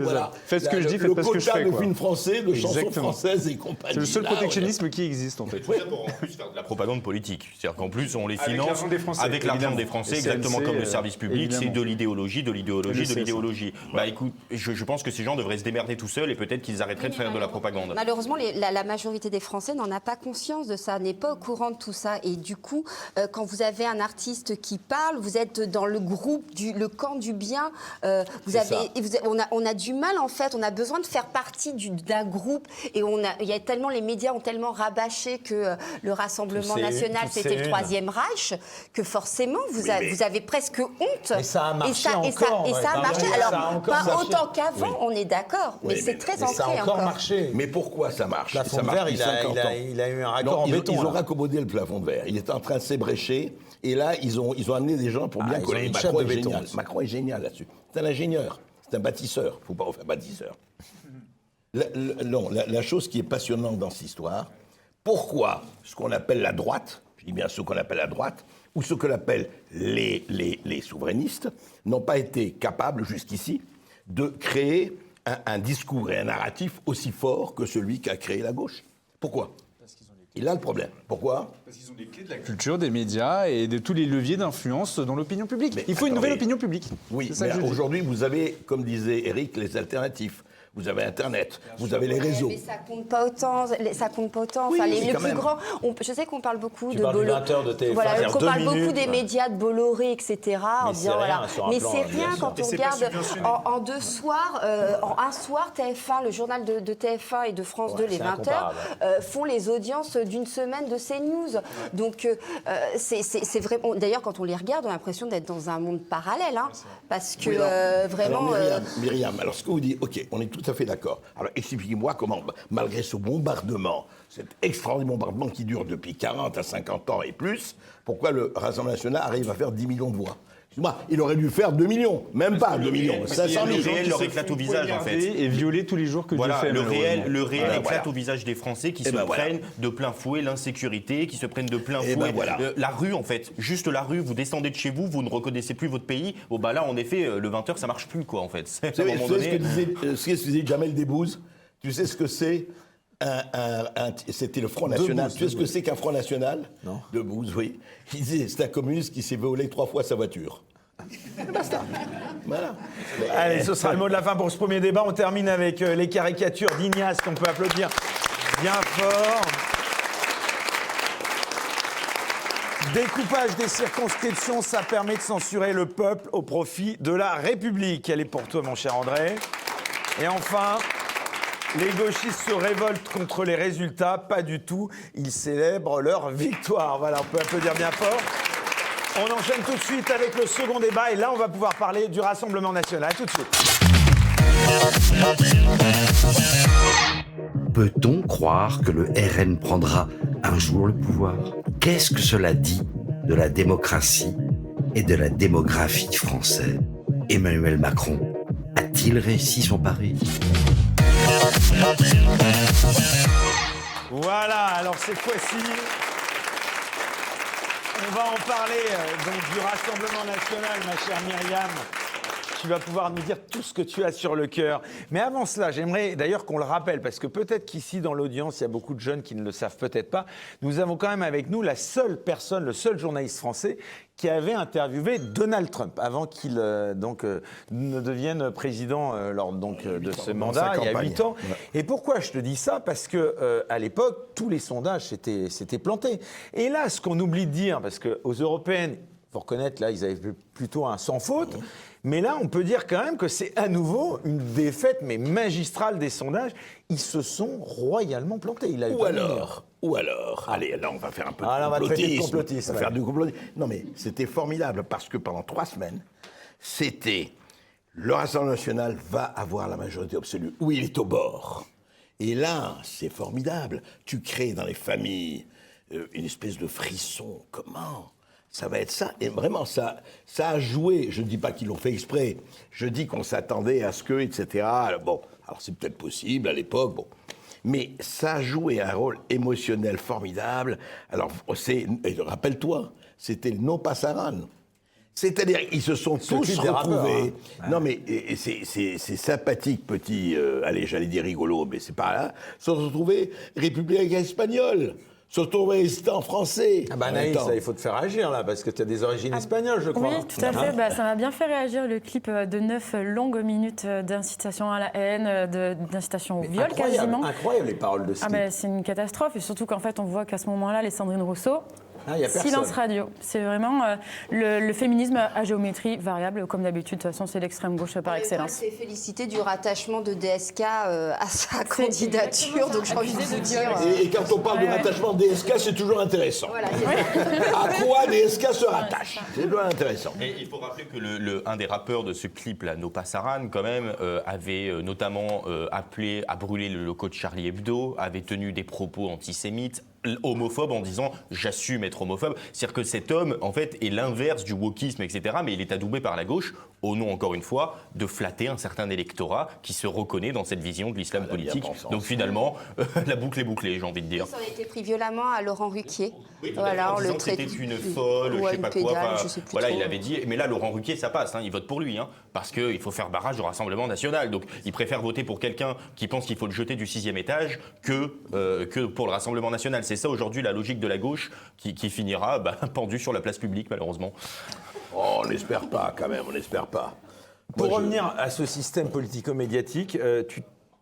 Voilà. Faites ce que je dis, faites pas ce que je fais. Le quota de films français, de chansons Exactement. françaises et compagnie. C'est le seul protectionnisme qui existe en fait. Tout ça pour en plus faire de la propagande politique. C'est-à-dire qu'en plus, on les Avec finance l'argent des Français, avec l'argent évidemment. des Français, Et exactement CNC, comme le service public. C'est évidemment. de l'idéologie, de l'idéologie, Je de sais, l'idéologie. Bah écoute, je pense que ces gens devraient se démerder tout seuls et peut-être qu'ils arrêteraient de faire de la propagande. Malheureusement, la majorité des Français n'en a pas conscience de ça, n'est pas au courant de tout ça. Et du coup, quand vous avez un artiste qui parle, vous êtes dans le groupe, le camp du bien. On a du mal, en fait. On a besoin de faire partie d'un groupe. Et les médias ont tellement rabâché que le Rassemblement national, c'était le Troisième Reich, que forcément, vous avez presque honte. Et ça a marché Et ça a marché. Ça a Alors, encore pas marché. autant qu'avant, on est d'accord. Mais c'est très ancré Ça a encore marché. Mais pourquoi ça marche? Le plafond Ça de marche verre, depuis 50 ans. il a eu un raccord en béton. Ils ont là. raccommodé le plafond de verre. Il était en train de s'ébrécher. Et là, ils ont amené des gens pour bien ils ont coller. une chape Macron de est béton génial. dessus. Macron est génial là-dessus. C'est un ingénieur. C'est un bâtisseur. Il ne faut pas refaire bâtisseur. La chose qui est passionnante dans cette histoire, pourquoi ce qu'on appelle la droite, je dis bien ce qu'on appelle la droite, ou ce que l'on appelle les souverainistes, n'ont pas été capables jusqu'ici de créer un discours et un narratif aussi fort que celui qu'a créé la gauche. Pourquoi ? Il a le problème. Pourquoi ? Parce qu'ils ont les clés de la culture, des médias et de tous les leviers d'influence dans l'opinion publique. Mais Il faut une attendez. nouvelle opinion publique. Oui, C'est ça mais que je dis. aujourd'hui, vous avez, comme disait Eric, les alternatifs. Vous avez Internet, vous avez les réseaux. Mais ça compte pas autant. Ça compte pas autant. Oui, Enfin, mais les quand plus même. grands. Je sais qu'on parle beaucoup Tu de parles du Bolloré. 20h de TF1, Voilà, c'est-à-dire qu'on 2 parle beaucoup minutes. des médias de Bolloré, etc. En c'est disant rien voilà. sur un Mais plan, c'est bien rien sûr. quand Et on c'est pas regarde subventionné. en deux soirs, en un soir, TF1, le journal de TF1 et de France 2, les c'est 20h, incomparable. font les audiences d'une semaine de CNews. Donc c'est vraiment. D'ailleurs, quand on les regarde, on a l'impression d'être dans un monde parallèle, hein, parce que vraiment. Alors, Myriam, alors ce que vous dites, ok, on est tout à fait d'accord. Alors expliquez-moi comment, malgré ce bombardement, cet extraordinaire bombardement qui dure depuis 40 à 50 ans et plus, pourquoi le Rassemblement national arrive à faire 10 millions de voix ? Excuse-moi, il aurait dû faire 2 millions, même pas 2 millions, 500 le 000. réel leur éclate au visage, en fait. Et violer tous les jours que Voilà, Dieu fait. le réel Voilà, éclate voilà. au visage des Français qui se ben voilà. prennent de plein fouet l'insécurité, qui se prennent de plein Eh fouet ben voilà. la rue, en fait. Juste la rue, vous descendez de chez vous, vous ne reconnaissez plus votre pays. Bon, bah là, en effet, le 20h, ça marche plus, quoi, en fait. Vous savez, ce que disait Jamel Debbouze, tu sais ce que c'est c'était le Front National. Tu sais ce que c'est qu'un Front National ? Non. Debbouze, oui. Il disait, c'est un communiste qui s'est volé 3 fois sa voiture. Basta. Voilà. Allez, ce sera le mot de la fin pour ce premier débat. On termine avec les caricatures d'Ignace qu'on peut applaudir bien fort. Découpage des circonscriptions, ça permet de censurer le peuple au profit de la République. Elle est pour toi, mon cher André. Et enfin, les gauchistes se révoltent contre les résultats. Pas du tout. Ils célèbrent leur victoire. Voilà, on peut applaudir bien fort. On enchaîne tout de suite avec le second débat. Et là, on va pouvoir parler du Rassemblement national. Tout de suite. Peut-on croire que le RN prendra un jour le pouvoir ? Qu'est-ce que cela dit de la démocratie et de la démographie française ? Emmanuel Macron a-t-il réussi son pari ? Voilà, alors cette fois-ci, on va en parler donc du Rassemblement national, ma chère Myriam. Tu vas pouvoir nous dire tout ce que tu as sur le cœur. Mais avant cela, j'aimerais d'ailleurs qu'on le rappelle, parce que peut-être qu'ici dans l'audience, il y a beaucoup de jeunes qui ne le savent peut-être pas. Nous avons quand même avec nous la seule personne, le seul journaliste français qui avait interviewé Donald Trump avant qu'il ne devienne président lors de ce mandat, il y a 8 ans. Ouais. Et pourquoi je te dis ça ? Parce que à l'époque, tous les sondages s'étaient plantés. Et là, ce qu'on oublie de dire, parce qu'aux européennes, il faut reconnaître, là, ils avaient plutôt un sans faute. Mais là, on peut dire quand même que c'est à nouveau une défaite, mais magistrale des sondages. Ils se sont royalement plantés. Il a eu pas Ou alors, allez, là, on va faire un peu Ah, là, on va de traiter de complotisme. complotisme, On va faire ouais. du complotisme. Non, mais c'était formidable parce que pendant 3 semaines, c'était le Rassemblement national va avoir la majorité absolue. Oui, il est au bord. Et là, c'est formidable. Tu crées dans les familles une espèce de frisson. Comment ? Ça va être ça. Et vraiment, ça a joué. Je ne dis pas qu'ils l'ont fait exprès. Je dis qu'on s'attendait à ce que, etc. Bon, alors c'est peut-être possible à l'époque, bon. Mais ça a joué un rôle émotionnel formidable. Alors, rappelle-toi, c'était le non passaran. C'est-à-dire qu'ils se sont tous clip des rappeurs, retrouvés. hein. Non, mais c'est sympathique, petit, allez, j'allais dire rigolo, mais c'est pas là. Ils se sont retrouvés républicains espagnols. Se retrouver en français. Ah bah Anaïs, il faut te faire agir là, parce que tu as des origines espagnoles, je crois. Oui, tout à fait. Ça m'a bien fait réagir le clip de 9 longues minutes d'incitation à la haine, d'incitation au viol quasiment. Incroyable les paroles de ce clip. C'est une catastrophe, et surtout qu'en fait on voit qu'à ce moment-là, les Sandrine Rousseau, y a personne. silence radio. C'est vraiment le féminisme à géométrie variable, comme d'habitude. De toute façon, c'est l'extrême gauche par excellence. Elle s'est félicitée du rattachement de DSK à sa candidature, donc j'ai envie de vous dire... Et quand on parle du rattachement DSK, c'est toujours intéressant. Voilà, c'est ça. À quoi DSK se rattache? C'est toujours intéressant. Et il faut rappeler que un des rappeurs de ce clip-là, No Pasaran, quand même, avait notamment appelé à brûler le logo de Charlie Hebdo, avait tenu des propos antisémites, homophobe, en disant « j'assume être homophobe ». C'est-à-dire que cet homme, en fait, est l'inverse du wokisme, etc. Mais il est adoubé par la gauche, au nom, encore une fois, de flatter un certain électorat qui se reconnaît dans cette vision de l'islam politique. Donc finalement, la boucle est bouclée, j'ai envie de dire. Ça a été pris violemment à Laurent Ruquier. Oui, voilà, en disant que c'était une folle, je sais pas quoi. Voilà, il avait dit. Mais là, Laurent Ruquier, ça passe. Il vote pour lui, parce qu'il faut faire barrage au Rassemblement national. Donc, il préfère voter pour quelqu'un qui pense qu'il faut le jeter du 6e étage que pour le Rassemblement national. C'est ça aujourd'hui la logique de la gauche qui finira pendu sur la place publique, malheureusement. Oh, on n'espère pas, quand même. On n'espère pas. Pour revenir à ce système politico-médiatique,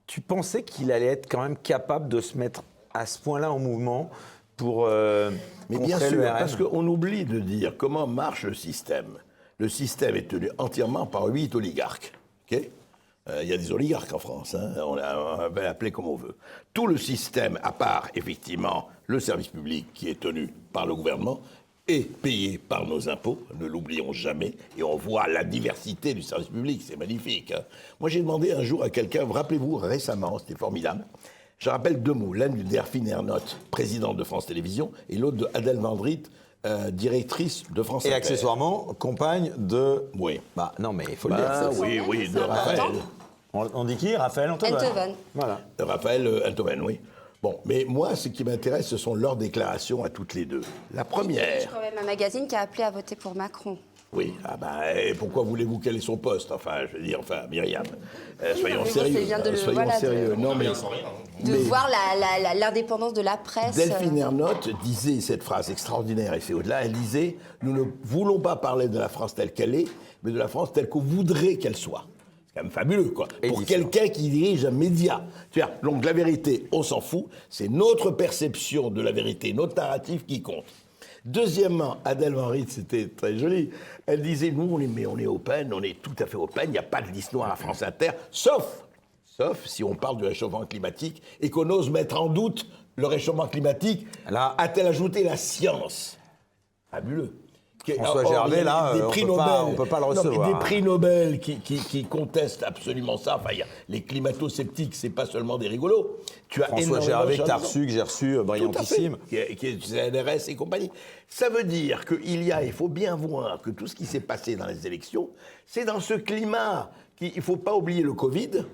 tu pensais qu'il allait être quand même capable de se mettre à ce point-là en mouvement pour Mais bien contrer sûr, le RN. parce qu'on oublie de dire comment marche le système. Le système est tenu entièrement par 8 oligarques. Okay, il y a des oligarques en France, on va l'appeler comme on veut. Tout le système, à part effectivement le service public qui est tenu par le gouvernement, est payé par nos impôts, ne l'oublions jamais, et on voit la diversité du service public, c'est magnifique. Moi j'ai demandé un jour à quelqu'un, rappelez-vous récemment, c'était formidable, je rappelle 2 mots, l'un de Delphine Ernotte, présidente de France Télévisions, et l'autre de Adèle Van Driet, directrice de France Inter. Et accessoirement, compagne de... Oui. Bah non, mais il faut le dire. Oui, de Raphaël. On dit qui? Raphaël Enthoven. Enthoven. Voilà. De Raphaël Enthoven, oui. Bon, mais moi, ce qui m'intéresse, ce sont leurs déclarations à toutes les deux. La Il y a première... quand même un magazine qui a appelé à voter pour Macron. Oui, et pourquoi voulez-vous quel est son poste? Enfin, je veux dire, Myriam, soyons mais sérieux. c'est bien de le- Soyons voilà, sérieux. Non, mais... De Mais- voir l'indépendance de la presse. Delphine Ernotte disait cette phrase extraordinaire, et c'est au-delà, elle disait « Nous ne voulons pas parler de la France telle qu'elle est, mais de la France telle qu'on voudrait qu'elle soit ». C'est quand même fabuleux, quoi. Pour quelqu'un qui dirige un média. Donc la vérité, on s'en fout, c'est notre perception de la vérité, notre narratif qui compte. Deuxièmement, Adèle Van Driet, c'était très joli, elle disait « Nous, on est open, on est tout à fait open, il n'y a pas de liste noire à France Inter, sauf si on parle du réchauffement climatique et qu'on ose mettre en doute le réchauffement climatique, Là, a-t-elle ajouté la science? Fabuleux. François Gervais, là, on peut pas le recevoir. Des prix Nobel qui contestent absolument ça. Enfin, les climato-sceptiques, c'est pas seulement des rigolos. Tu as François Gervais que j'ai reçu, brillantissime. Qui est CNRS et compagnie. Ça veut dire il faut bien voir que tout ce qui s'est passé dans les élections, c'est dans ce climat qu'il ne faut pas oublier le Covid.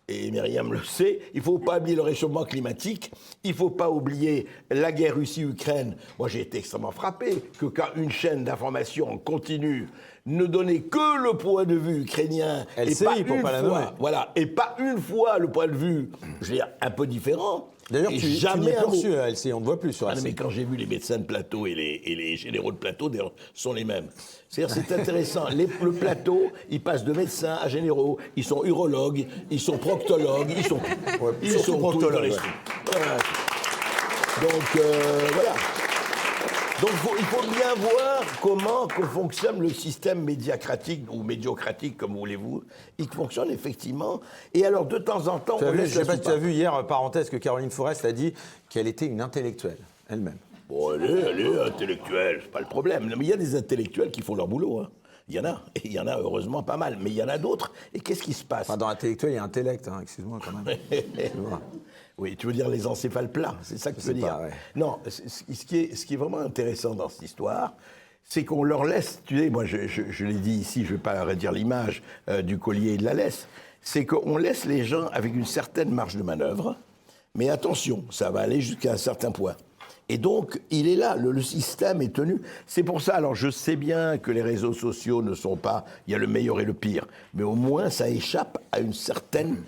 Et Myriam le sait, il ne faut pas oublier le réchauffement climatique, il ne faut pas oublier la guerre Russie-Ukraine. Moi, j'ai été extrêmement frappé que quand une chaîne d'information continue ne donnait que le point de vue ukrainien, LCI, pour pas la nommer. Voilà, et pas une fois le point de vue, je veux dire, un peu différent. D'ailleurs, Et tu jamais n'es un plus mot. reçu à LCI, on ne te voit plus sur Ah non, LCI. mais quand j'ai vu les médecins de plateau et les généraux de plateau, d'ailleurs, sont les mêmes. C'est-à-dire, c'est intéressant. Le plateau, ils passent de médecins à généraux. Ils sont urologues, ils sont proctologues, ils sont surtout proctologues, tout. Voilà. Donc, voilà. Donc, il faut bien voir comment fonctionne le système médiacratique ou médiocratique, comme voulez-vous. Il fonctionne effectivement. Et alors, de temps en temps, on laisse Je ne sais pas la si tu as soupape. vu hier, parenthèse, que Caroline Forest a dit qu'elle était une intellectuelle, elle-même. Bon, elle est intellectuelle, c'est pas le problème. Non, mais il y a des intellectuels qui font leur boulot. Il y en a, et il y en a heureusement pas mal. Mais il y en a d'autres. Et qu'est-ce qui se passe? Enfin, dans intellectuel, il y a intellect, excuse-moi quand même. Oui, tu veux dire les encéphales plats, c'est ça que tu Je veux sais dire. pas, ouais. Non, ce qui est vraiment intéressant dans cette histoire, c'est qu'on leur laisse, tu sais, moi je l'ai dit ici, je ne vais pas redire l'image du collier et de la laisse, c'est qu'on laisse les gens avec une certaine marge de manœuvre, mais attention, ça va aller jusqu'à un certain point. Et donc, il est là, le système est tenu. C'est pour ça, alors je sais bien que les réseaux sociaux ne sont pas, il y a le meilleur et le pire, mais au moins ça échappe à une certaine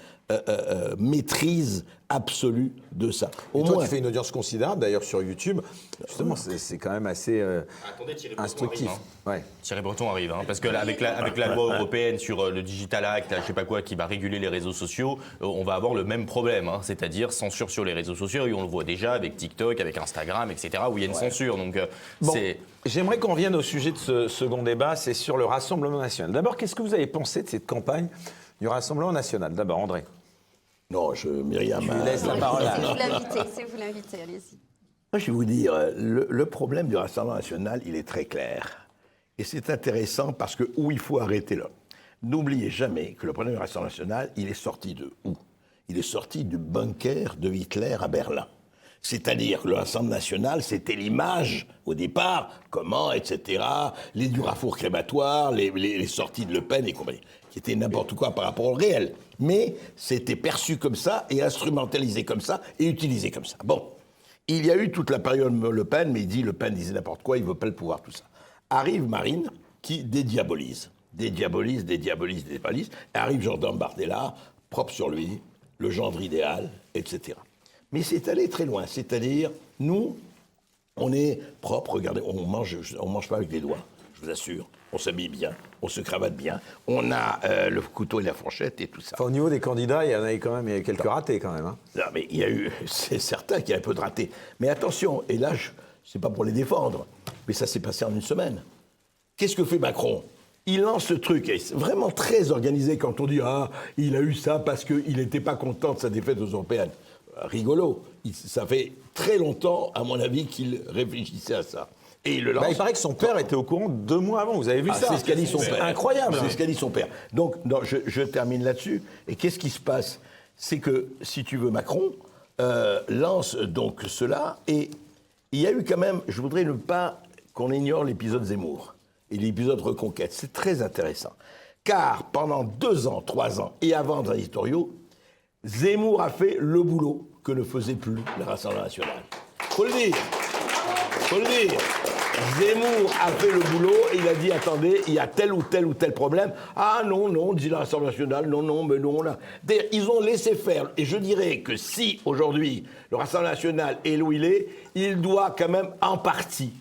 maîtrise absolue de ça. Au Et toi, moins, tu fais une audience considérable, d'ailleurs, sur YouTube. Justement, c'est quand même assez Attendez, Thierry Breton instructif. arrive, Ouais. Thierry Breton arrive, parce que là, avec la loi européenne sur le Digital Act, là, je sais pas quoi, qui va réguler les réseaux sociaux, on va avoir le même problème, c'est-à-dire censure sur les réseaux sociaux, et on le voit déjà avec TikTok, avec Instagram, etc., où il y a une censure. Donc, Bon, c'est... j'aimerais qu'on revienne au sujet de ce second débat, c'est sur le Rassemblement national. D'abord, qu'est-ce que vous avez pensé de cette campagne du Rassemblement national? D'abord, André. non, Myriam... Je lui laisse la parole. C'est vous l'invitez, allez-y. Moi, je vais vous dire, le problème du Rassemblement national, il est très clair. Et c'est intéressant parce que où il faut arrêter là. N'oubliez jamais que le problème du Rassemblement national, il est sorti de où? Il est sorti du bunker de Hitler à Berlin. C'est-à-dire que le Rassemblement national, c'était l'image, au départ, comment, etc., les durafours crématoires, les sorties de Le Pen et compagnie, qui étaient n'importe quoi par rapport au réel. Mais c'était perçu comme ça et instrumentalisé comme ça et utilisé comme ça. Bon. Il y a eu toute la période Le Pen, mais Le Pen disait n'importe quoi, il ne veut pas le pouvoir, tout ça. Arrive Marine, qui dédiabolise. Dédiabolise. Arrive Jordan Bardella, propre sur lui, le gendre idéal, etc. Mais c'est allé très loin. C'est-à-dire, nous, on est propre, regardez, on mange pas avec les doigts, je vous assure. On s'habille bien, on se cravate bien, on a le couteau et la fourchette et tout ça. Enfin, au niveau des candidats, il y en avait quand même il y a quelques ratés quand même. Hein. Non, mais il y a eu, c'est certain qu'il y a un peu de ratés. Mais attention, et là, c'est pas pour les défendre, mais ça s'est passé en une semaine. Qu'est-ce que fait Macron? Il lance ce truc, et c'est vraiment très organisé quand on dit « Ah, il a eu ça parce qu'il n'était pas content de sa défaite aux Européennes ». Rigolo. Ça fait très longtemps, à mon avis, qu'il réfléchissait à ça. Et il le lance. Il paraît que son père était au courant 2 mois avant, vous avez vu ça? C'est ce qu'a dit son père. Incroyable. C'est ce qu'a dit son père. Donc, non, je termine là-dessus. Et qu'est-ce qui se passe? C'est que, si tu veux, Macron lance donc cela. Et il y a eu quand même, je voudrais ne pas qu'on ignore l'épisode Zemmour et l'épisode Reconquête. C'est très intéressant. Car pendant 2 ans, 3 ans, et avant dans les éditoriaux, Zemmour a fait le boulot que ne faisait plus le Rassemblement national. Faut le dire. Zemmour a fait le boulot et il a dit, attendez, il y a tel ou tel problème. Ah non, dit le Rassemblement national, non, mais non. Là. Ils ont laissé faire. Et je dirais que si, aujourd'hui, le Rassemblement national est là où il doit quand même en partie,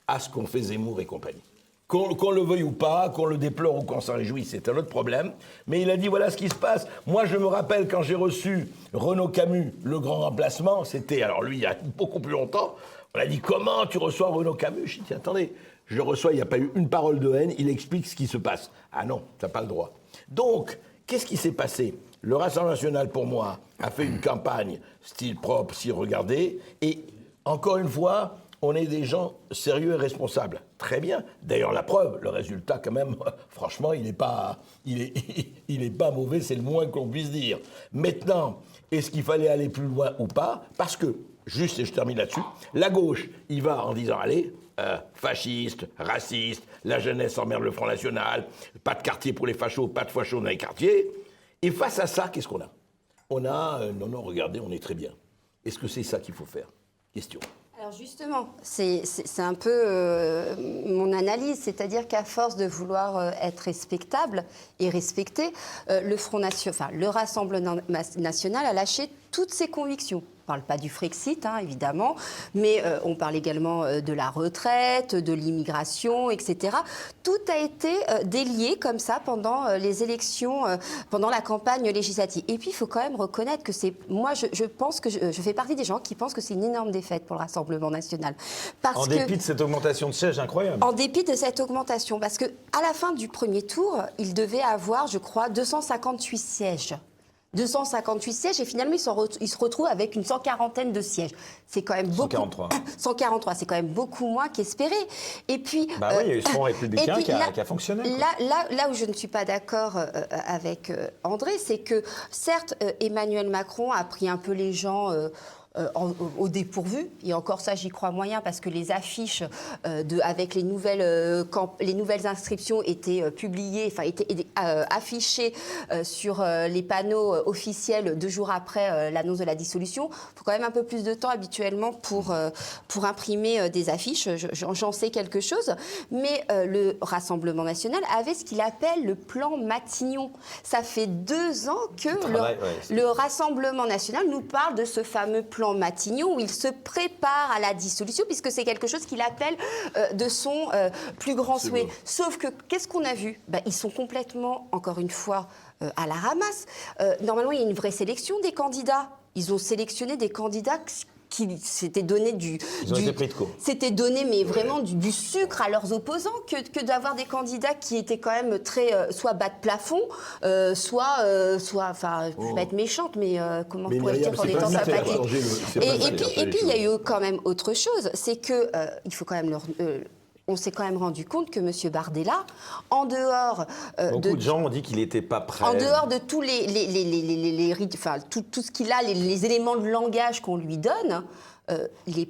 à ce qu'ont fait Zemmour et compagnie. Qu'on le veuille ou pas, qu'on le déplore ou qu'on s'en réjouisse, c'est un autre problème. Mais il a dit, voilà ce qui se passe. Moi, je me rappelle quand j'ai reçu Renaud Camus, le grand remplacement, c'était, alors lui, il y a beaucoup plus longtemps, on a dit, comment tu reçois Renaud Camus? Je dis, attendez, je le reçois, il n'y a pas eu une parole de haine, il explique ce qui se passe. Ah non, tu n'as pas le droit. Donc, qu'est-ce qui s'est passé? Le Rassemblement national, pour moi, a fait une campagne style propre, si regardé, et encore une fois, on est des gens sérieux et responsables. Très bien. D'ailleurs, la preuve, le résultat, quand même, franchement, il n'est pas mauvais, c'est le moins qu'on puisse dire. Maintenant, est-ce qu'il fallait aller plus loin ou pas? Parce que, juste, et je termine là-dessus, la gauche, il va en disant, allez, fasciste, raciste, la jeunesse emmerde le Front National, pas de quartier pour les fachos, pas de fachos dans les quartiers. Et face à ça, qu'est-ce qu'on a? On a, non, regardez, on est très bien. Est-ce que c'est ça qu'il faut faire? Question. Alors justement, c'est un peu mon analyse, c'est-à-dire qu'à force de vouloir être respectable et respecté, le Rassemblement national a lâché toutes ses convictions. On ne parle pas du Frexit, évidemment, mais on parle également de la retraite, de l'immigration, etc. Tout a été délié comme ça pendant les élections, pendant la campagne législative. Et puis, il faut quand même reconnaître que c'est... Moi, je pense que je fais partie des gens qui pensent que c'est une énorme défaite pour le Rassemblement national. En dépit de cette augmentation de sièges incroyable. En dépit de cette augmentation, parce qu'à la fin du premier tour, il devait avoir, je crois, 258 sièges. 258 sièges et finalement ils se retrouvent avec une 140aine de sièges. C'est quand même beaucoup. 143, c'est quand même beaucoup moins qu'espéré. Et puis, oui, il y a eu ce Front républicain qui a fonctionné. Là où je ne suis pas d'accord avec André, c'est que certes Emmanuel Macron a pris un peu les gens au dépourvu. Et encore ça, j'y crois moyen, parce que les affiches avec les nouvelles inscriptions étaient publiées, enfin étaient affichées sur les panneaux officiels 2 jours après l'annonce de la dissolution. Il faut quand même un peu plus de temps habituellement pour imprimer des affiches. J'en sais quelque chose. Mais le Rassemblement national avait ce qu'il appelle le plan Matignon. Ça fait 2 ans que le Rassemblement national nous parle de ce fameux plan Matignon où il se prépare à la dissolution, puisque c'est quelque chose qu'il appelle de son plus grand souhait. Sauf que, qu'est-ce qu'on a vu ? Ils sont complètement, encore une fois, à la ramasse. Normalement, il y a une vraie sélection des candidats. Ils ont sélectionné des candidats qui s'étaient donné c'était donné mais vraiment du sucre à leurs opposants que d'avoir des candidats qui étaient quand même très soit bas de plafond, soit enfin je vais pas être méchante, mais comment pourrais-je dire en étant sympathique. Et puis il y a eu quand même autre chose, c'est que il faut quand même on s'est quand même rendu compte que M. Bardella, en dehors beaucoup de gens ont dit qu'il n'était pas prêt. En dehors de tous tout ce qu'il a, les éléments de langage qu'on lui donne, il n'est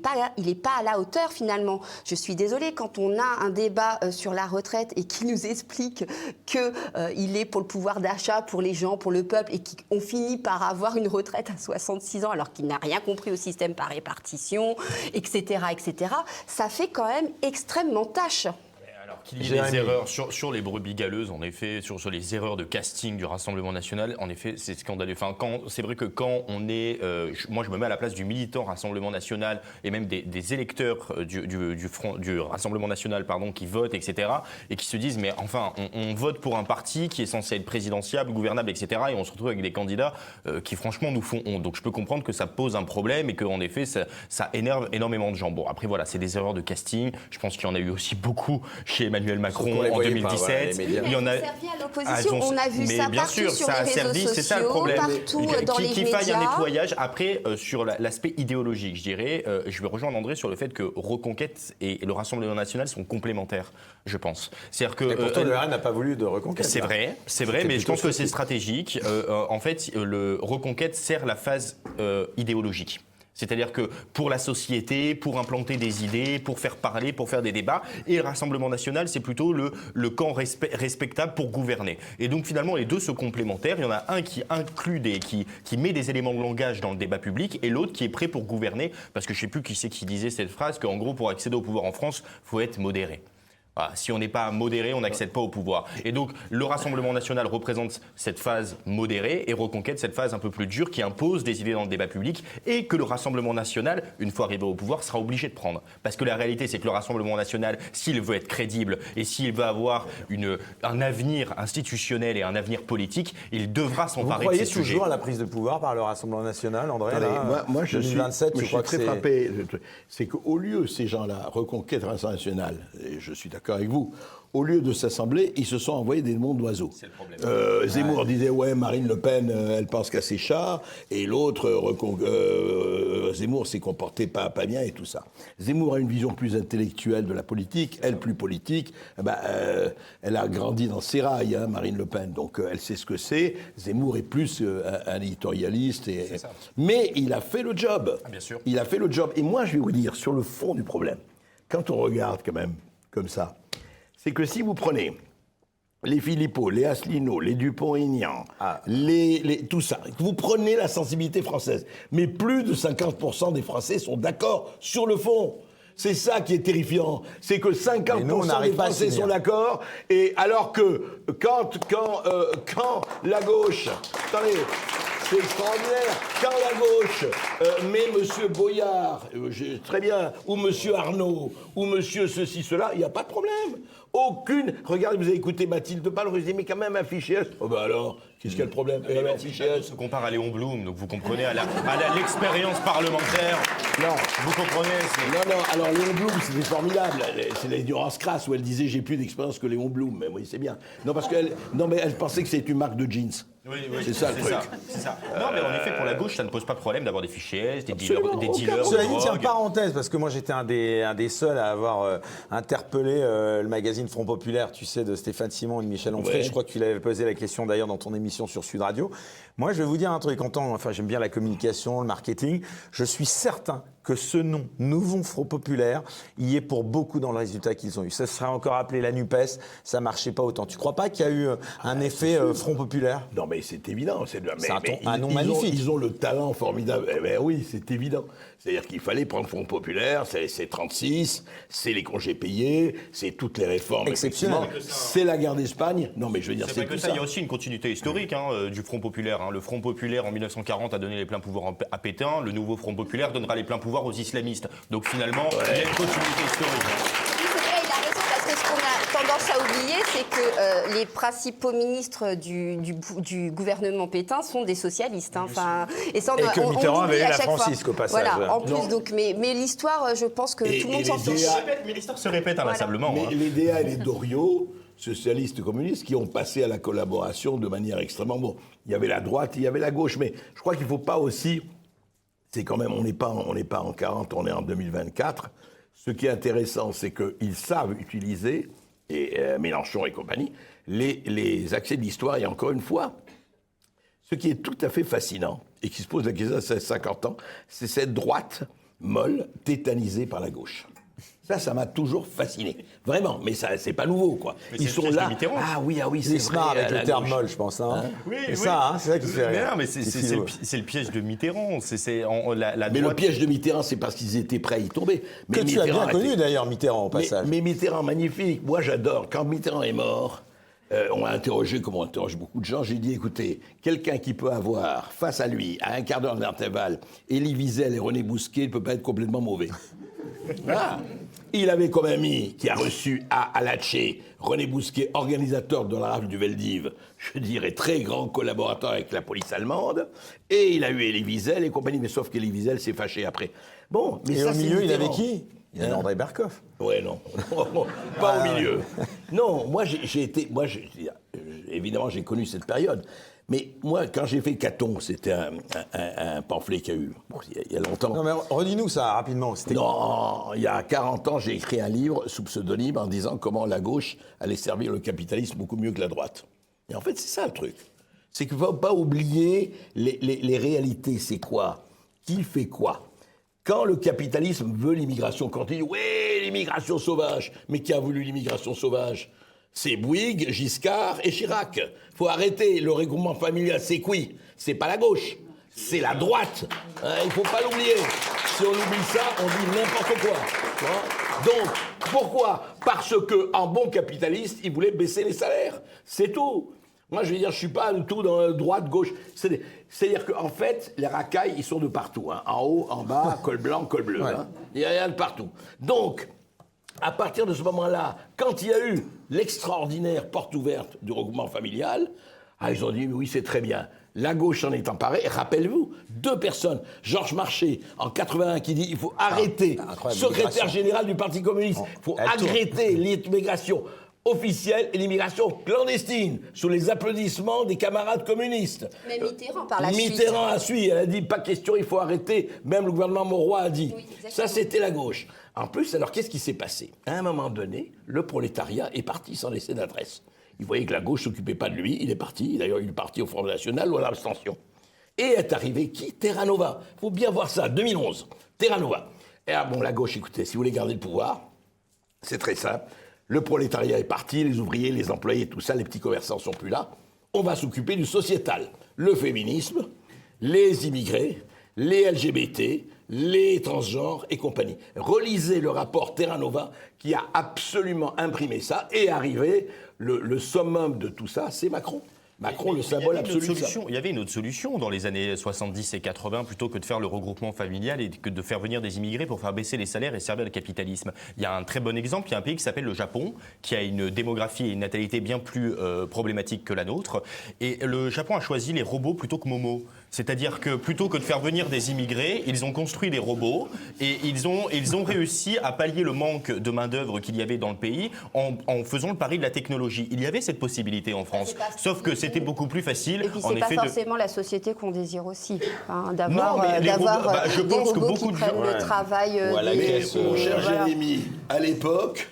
pas à la hauteur finalement. Je suis désolée, quand on a un débat sur la retraite et qui nous explique qu'il est pour le pouvoir d'achat, pour les gens, pour le peuple, et qu'on finit par avoir une retraite à 66 ans alors qu'il n'a rien compris au système par répartition, etc., ça fait quand même extrêmement tâche. Qu'il y ait des erreurs sur les brebis galeuses, en effet, sur les erreurs de casting du Rassemblement national, en effet, c'est scandaleux. Enfin, c'est vrai que quand on est... moi, je me mets à la place du militant Rassemblement national et même des électeurs du Rassemblement national, qui votent, etc., et qui se disent, mais enfin, on vote pour un parti qui est censé être présidentiable, gouvernable, etc., et on se retrouve avec des candidats qui, franchement, nous font honte. Donc, je peux comprendre que ça pose un problème et qu'en effet, ça énerve énormément de gens. Bon, après, voilà, c'est des erreurs de casting. Je pense qu'il y en a eu aussi beaucoup chez Emmanuel Macron en 2017. Il y en a servi à l'opposition. On a vu ça partout sur les réseaux sociaux, c'est ça le problème. Partout dans les médias. Qu'il faille un nettoyage. Après, sur l'aspect idéologique, je dirais, je vais rejoindre André sur le fait que Reconquête et le Rassemblement national sont complémentaires, je pense. C'est-à-dire que pourtant, le RN n'a pas voulu de Reconquête. C'est vrai, mais je pense que c'est stratégique. En fait, le Reconquête sert la phase idéologique. C'est-à-dire que pour la société, pour implanter des idées, pour faire parler, pour faire des débats, et le Rassemblement national, c'est plutôt le camp respectable pour gouverner. Et donc finalement, les deux se complémentaires. Il y en a un qui inclut qui met des éléments de langage dans le débat public, et l'autre qui est prêt pour gouverner. Parce que je ne sais plus qui c'est qui disait cette phrase, qu'en gros, pour accéder au pouvoir en France, il faut être modéré. Voilà, si on n'est pas modéré, on n'accède pas au pouvoir. Et donc, le Rassemblement national représente cette phase modérée et Reconquête cette phase un peu plus dure qui impose des idées dans le débat public et que le Rassemblement national, une fois arrivé au pouvoir, sera obligé de prendre. Parce que la réalité, c'est que le Rassemblement national, s'il veut être crédible et s'il veut avoir un avenir institutionnel et un avenir politique, il devra s'emparer de ces sujets. Vous croyez toujours à la prise de pouvoir par le Rassemblement national, André? Moi, je suis très frappé. C'est qu'au lieu, ces gens-là, Reconquête, Rassemblement national, et je suis d'accord avec vous, au lieu de s'assembler, ils se sont envoyés des noms d'oiseaux. C'est le problème. Zemmour disait, ouais, Marine Le Pen, elle pense qu'à ses chats, et l'autre, Zemmour s'est comporté pas bien et tout ça. Zemmour a une vision plus intellectuelle de la politique, elle plus politique. Elle a grandi dans ses rails, Marine Le Pen, donc elle sait ce que c'est. Zemmour est plus un éditorialiste. Mais il a fait le job. Ah, bien sûr. Il a fait le job. Et moi, je vais vous dire, sur le fond du problème, quand on regarde quand même comme ça, c'est que si vous prenez les Philippot, les Asselineau, les Dupont-Aignan, tout ça, vous prenez la sensibilité française, mais plus de 50% des Français sont d'accord sur le fond. C'est ça qui est terrifiant, c'est que 50% des Français sont d'accord, et alors que quand la gauche... Attendez, c'est extraordinaire. Quand la gauche met M. Boyard, très bien, ou M. Arnaud, ou M. ceci, cela, il n'y a pas de problème. Aucune. Regardez, vous avez écouté Mathilde Palme, vous dites, mais quand même un fichier S. Oh ben alors, qu'est-ce qu'il y a le problème? Et alors, fichier S se compare à Léon Blum, donc vous comprenez, à l'expérience parlementaire. Non. Vous comprenez Non, alors Léon Blum, c'était formidable. C'est l'endurance crasse où elle disait, j'ai plus d'expérience que Léon Blum. Mais oui, c'est bien. Non, parce qu'elle pensait que c'était une marque de jeans. Oui, C'est ça, le truc. c'est ça. Non, mais en effet, pour la gauche, ça ne pose pas de problème d'avoir des fichiers S, des Absolument, dealers, aucun de Cela dit, tiens, drogue. parenthèse, parce que moi j'étais un des seuls à avoir interpellé le magazine Front Populaire, tu sais, de Stéphane Simon et de Michel Onfray. Ouais. Je crois que tu l'avais posé la question d'ailleurs dans ton émission sur Sud Radio. Moi, je vais vous dire un truc. J'aime bien la communication, le marketing. Je suis certain que ce nom, Nouveau Front Populaire, y est pour beaucoup dans le résultat qu'ils ont eu. Ça serait encore appelé la NUPES, ça marchait pas autant. Tu crois pas qu'il y a eu un effet Front Populaire? Non, mais c'est évident. C'est un nom magnifique. Ils ont le talent formidable. Eh ben oui, c'est évident. C'est-à-dire qu'il fallait prendre Front Populaire, c'est 36, c'est les congés payés, c'est toutes les réformes. Exceptionnel. effectivement. C'est la guerre d'Espagne. Non, mais je veux dire, C'est c'est pas que tout ça, ça. il y a aussi une continuité historique du Front Populaire. Le Front Populaire, en 1940, a donné les pleins pouvoirs à Pétain. Le nouveau Front Populaire donnera les pleins pouvoirs aux islamistes. Donc finalement, il y a une continuité historique. Oui, c'est vrai, il a raison, parce que ce qu'on a tendance à oublier, c'est que les principaux ministres du gouvernement Pétain sont des socialistes. Enfin, et ça, Et que Mitterrand l'oublie avait à la chaque fois. Francisque au passage. Voilà, en plus, Non. donc, mais l'histoire, je pense que Et- tout le monde et s'en les fiche. DA Mais l'histoire se répète inlassablement. Mais les DA et les Doriot, socialistes communistes, qui ont passé à la collaboration de manière extrêmement... Bon, il y avait la droite, il y avait la gauche, mais je crois qu'il ne faut pas aussi... C'est quand même, on n'est pas en 40, on est en 2024. Ce qui est intéressant, c'est qu'ils savent utiliser, et Mélenchon et compagnie, les accès de l'histoire. Et encore une fois, ce qui est tout à fait fascinant, et qui se pose la question à 50 ans, c'est cette droite molle, tétanisée par la gauche. Ça m'a toujours fasciné. Vraiment, mais ça, c'est pas nouveau, quoi. Mais Ils c'est sont le piège là. de Mitterrand. Ah oui, c'est Il se marre vrai, avec à le la terme gauche. molle, je pense. Hein. Oui, C'est oui. ça, c'est ça qui fait Mais rire. non, mais c'est le piège de Mitterrand. La Mais le droite- piège de Mitterrand, c'est parce qu'ils étaient prêts à y tomber. Mais Que tu as bien Mitterrand connu était- d'ailleurs, Mitterrand, au passage. Mais Mitterrand, magnifique. Moi, j'adore. Quand Mitterrand est mort, on l'a interrogé, comme on interroge beaucoup de gens. J'ai dit, écoutez, quelqu'un qui peut avoir face à lui, à un quart d'heure d'intervalle, Elie Wiesel et René Bousquet, ne peut pas être complètement mauvais. Voilà. Il avait comme ami qui a reçu à Alatché René Bousquet, organisateur de la rafle du Veldiv, je dirais très grand collaborateur avec la police allemande, et il a eu Elie Wiesel et compagnie, mais sauf qu'Elie Wiesel s'est fâché après. Bon, mais Et ça, au c'est milieu, il avait Mitterrand. qui? Il avait André Berkoff. Ouais, non. Pas au milieu. Non, moi, j'ai été... évidemment, j'ai connu cette période. Mais moi, quand j'ai fait Caton, c'était un pamphlet qu'il y a eu il y a longtemps. Non, mais redis-nous ça rapidement. C'était Non, il y a 40 ans, j'ai écrit un livre sous pseudonyme en disant comment la gauche allait servir le capitalisme beaucoup mieux que la droite. Et en fait, c'est ça le truc. C'est qu'il ne faut pas oublier les réalités. C'est quoi? Qui fait quoi? Quand le capitalisme veut l'immigration, quand il dit « ouais, l'immigration sauvage », mais qui a voulu l'immigration sauvage? C'est Bouygues, Giscard et Chirac. Faut arrêter. Le regroupement familial, c'est qui? C'est pas la gauche, c'est la droite. Hein, il faut pas l'oublier. Si on oublie ça, on dit n'importe quoi. Tu vois? Donc, pourquoi? Parce que en bon capitaliste, ils voulaient baisser les salaires. C'est tout. Moi, je veux dire, je suis pas du tout dans droite, gauche. C'est-à-dire qu'en fait, les racailles, ils sont de partout. Hein. En haut, en bas, col blanc, col bleu. Ouais. Hein. Il y a de partout. Donc, à partir de ce moment-là, quand il y a eu l'extraordinaire porte ouverte du regroupement familial, ils ont dit oui, c'est très bien. La gauche en est emparée. Rappelez-vous, 2 personnes, Georges Marchais en 81 qui dit il faut arrêter, incroyable, secrétaire l'immigration. général du Parti communiste, il faut elle tourne. arrêter l'immigration officielle et l'immigration clandestine, sous les applaudissements des camarades communistes. Mais Mitterrand, par la suite. Mitterrand a suivi, elle a dit pas question, il faut arrêter. Même le gouvernement Mauroy a dit. Oui, exactement. Ça, c'était la gauche. En plus, alors qu'est-ce qui s'est passé? À un moment donné, le prolétariat est parti sans laisser d'adresse. Il voyait que la gauche ne s'occupait pas de lui, il est parti. D'ailleurs, il est parti au Front National ou à l'abstention. Et est arrivé qui? Terra Nova. Il faut bien voir ça, 2011. Terra Nova. Et bon, la gauche, écoutez, si vous voulez garder le pouvoir, c'est très simple. Le prolétariat est parti, les ouvriers, les employés, tout ça, les petits commerçants sont plus là. On va s'occuper du sociétal. Le féminisme, les immigrés, les LGBT, les transgenres et compagnie. Relisez le rapport Terra Nova qui a absolument imprimé ça et arrivé, le summum de tout ça, c'est Macron. Macron, le symbole absolu de ça. Il y avait une autre solution dans les années 70 et 80, plutôt que de faire le regroupement familial et que de faire venir des immigrés pour faire baisser les salaires et servir le capitalisme. Il y a un très bon exemple, il y a un pays qui s'appelle le Japon, qui a une démographie et une natalité bien plus problématique que la nôtre. Et le Japon a choisi les robots plutôt que Momo. C'est-à-dire que plutôt que de faire venir des immigrés, ils ont construit des robots et ils ont réussi à pallier le manque de main-d'œuvre qu'il y avait dans le pays en faisant le pari de la technologie. Il y avait cette possibilité en France, sauf que c'était beaucoup plus facile. Et puis c'est pas forcément la société qu'on désire aussi, d'avoir je des pense que robots beaucoup qui de prennent gens le travail. Mon cher voilà. Jérémy, à l'époque,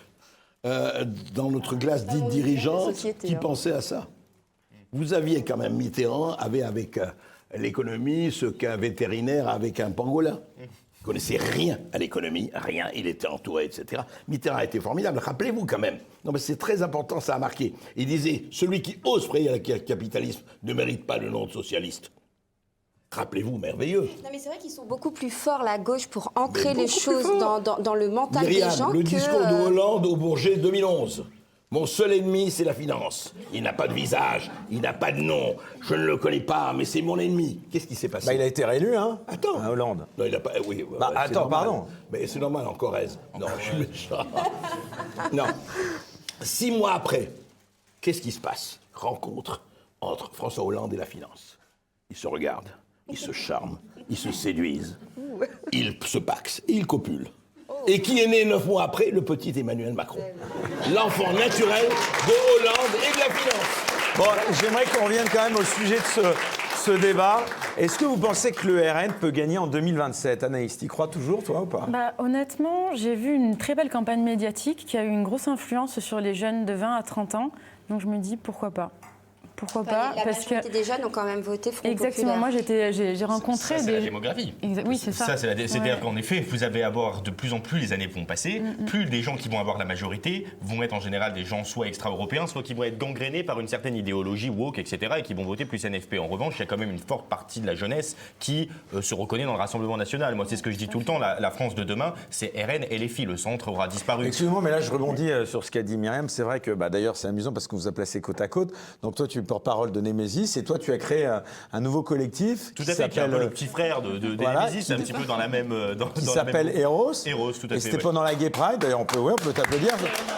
dans notre classe dite dirigeante, qui pensait à ça? Vous aviez quand même Mitterrand avait avec l'économie ce qu'un vétérinaire avec un pangolin. Il ne connaissait rien à l'économie, rien, il était entouré, etc. Mitterrand a été formidable, rappelez-vous quand même. Non mais c'est très important, ça a marqué. Il disait, celui qui ose frayer le capitalisme ne mérite pas le nom de socialiste. Rappelez-vous, merveilleux. Non mais c'est vrai qu'ils sont beaucoup plus forts, la gauche, pour ancrer les choses dans le mental des gens le discours de Hollande au Bourget 2011. Mon seul ennemi, c'est la finance. Il n'a pas de visage, il n'a pas de nom. Je ne le connais pas, mais c'est mon ennemi. Qu'est-ce qui s'est passé? Il a été réélu, hein? Attends. À Hollande. Non, il n'a pas. Oui. Attends, normal. pardon. Mais c'est normal en Corrèze. Non, je suis méchant. Non. 6 mois après, qu'est-ce qui se passe? Rencontre entre François Hollande et la finance. Ils se regardent, ils se charment, ils se séduisent, ils se paxent et ils copulent. Et qui est né 9 mois après? Le petit Emmanuel Macron. L'enfant naturel de Hollande et de la finance. Bon, j'aimerais qu'on revienne quand même au sujet de ce débat. Est-ce que vous pensez que le RN peut gagner en 2027? Anaïs, t'y crois toujours, toi, ou pas? Honnêtement, j'ai vu une très belle campagne médiatique qui a eu une grosse influence sur les jeunes de 20 à 30 ans. Donc je me dis, pourquoi pas? Pourquoi pas? La majorité des jeunes ont quand même voté Front Exactement. Populaire. Moi, j'ai rencontré ça, c'est des... la démographie. Oui, c'est ça. C'est-à-dire qu'en effet, vous allez avoir de plus en plus, les années vont passer, plus des gens qui vont avoir la majorité vont être en général des gens soit extra-européens, soit qui vont être gangrénés par une certaine idéologie woke, etc., et qui vont voter plus NFP. En revanche, il y a quand même une forte partie de la jeunesse qui se reconnaît dans le Rassemblement national. Moi, c'est ce que je dis tout le temps, la France de demain, c'est RN et les filles. Le centre aura disparu. Excusez-moi, mais là, je rebondis sur ce qu'a dit Myriam. C'est vrai que, d'ailleurs, c'est amusant parce qu'on vous a placé côte à côte. Donc, toi, tu es porte-parole de Némésis et toi, tu as créé un nouveau collectif. Tout à fait, qui est un peu le petit frère de Némésis, c'est un petit peu dans la même. Qui s'appelle Eros. Eros, tout à fait. Et c'était pendant la Gay Pride. D'ailleurs, on peut t'applaudir.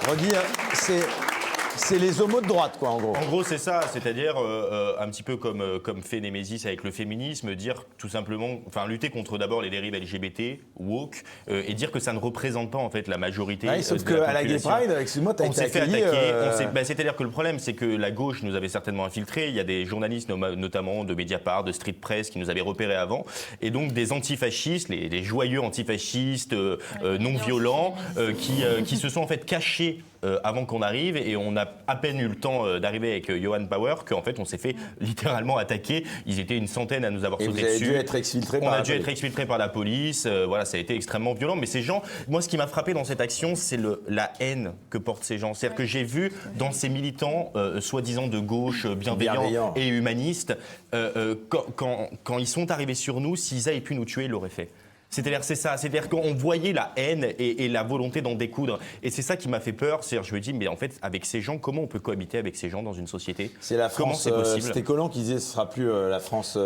Redire, c'est les homos de droite, quoi, en gros. En gros, c'est ça, c'est-à-dire un petit peu comme fait Némésis avec le féminisme, dire tout simplement, lutter contre d'abord les dérives LGBT, woke, et dire que ça ne représente pas en fait la majorité. Sauf qu'à la Gay Pride, excuse-moi, t'as été accueilli. C'est-à-dire que le problème, c'est que la gauche nous avait certainement infiltrés. Il y a des journalistes, notamment de Mediapart, de Street Press, qui nous avaient repérés avant, et donc des antifascistes, les joyeux antifascistes non violents, qui se sont en fait cachés avant qu'on arrive, et on a à peine eu le temps d'arriver avec Johan Power qu'en fait on s'est fait littéralement attaquer. Ils étaient une centaine à nous avoir sauté dessus. Dû être exfiltrés on a dû être exfiltrés par la police. Voilà, ça a été extrêmement violent. Mais ces gens, moi, ce qui m'a frappé dans cette action, c'est la haine que portent ces gens. C'est-à-dire que j'ai vu dans ces militants soi-disant de gauche, bienveillants et humanistes, quand ils sont arrivés sur nous, s'ils avaient pu nous tuer, ils l'auraient fait. C'est-à-dire qu'on voyait la haine et la volonté d'en découdre. Et c'est ça qui m'a fait peur. C'est-à-dire, je me dis, mais en fait, avec ces gens, comment on peut cohabiter avec ces gens dans une société? C'est la Comment France. c'est possible? C'était Collomb qui disait, ce sera plus la France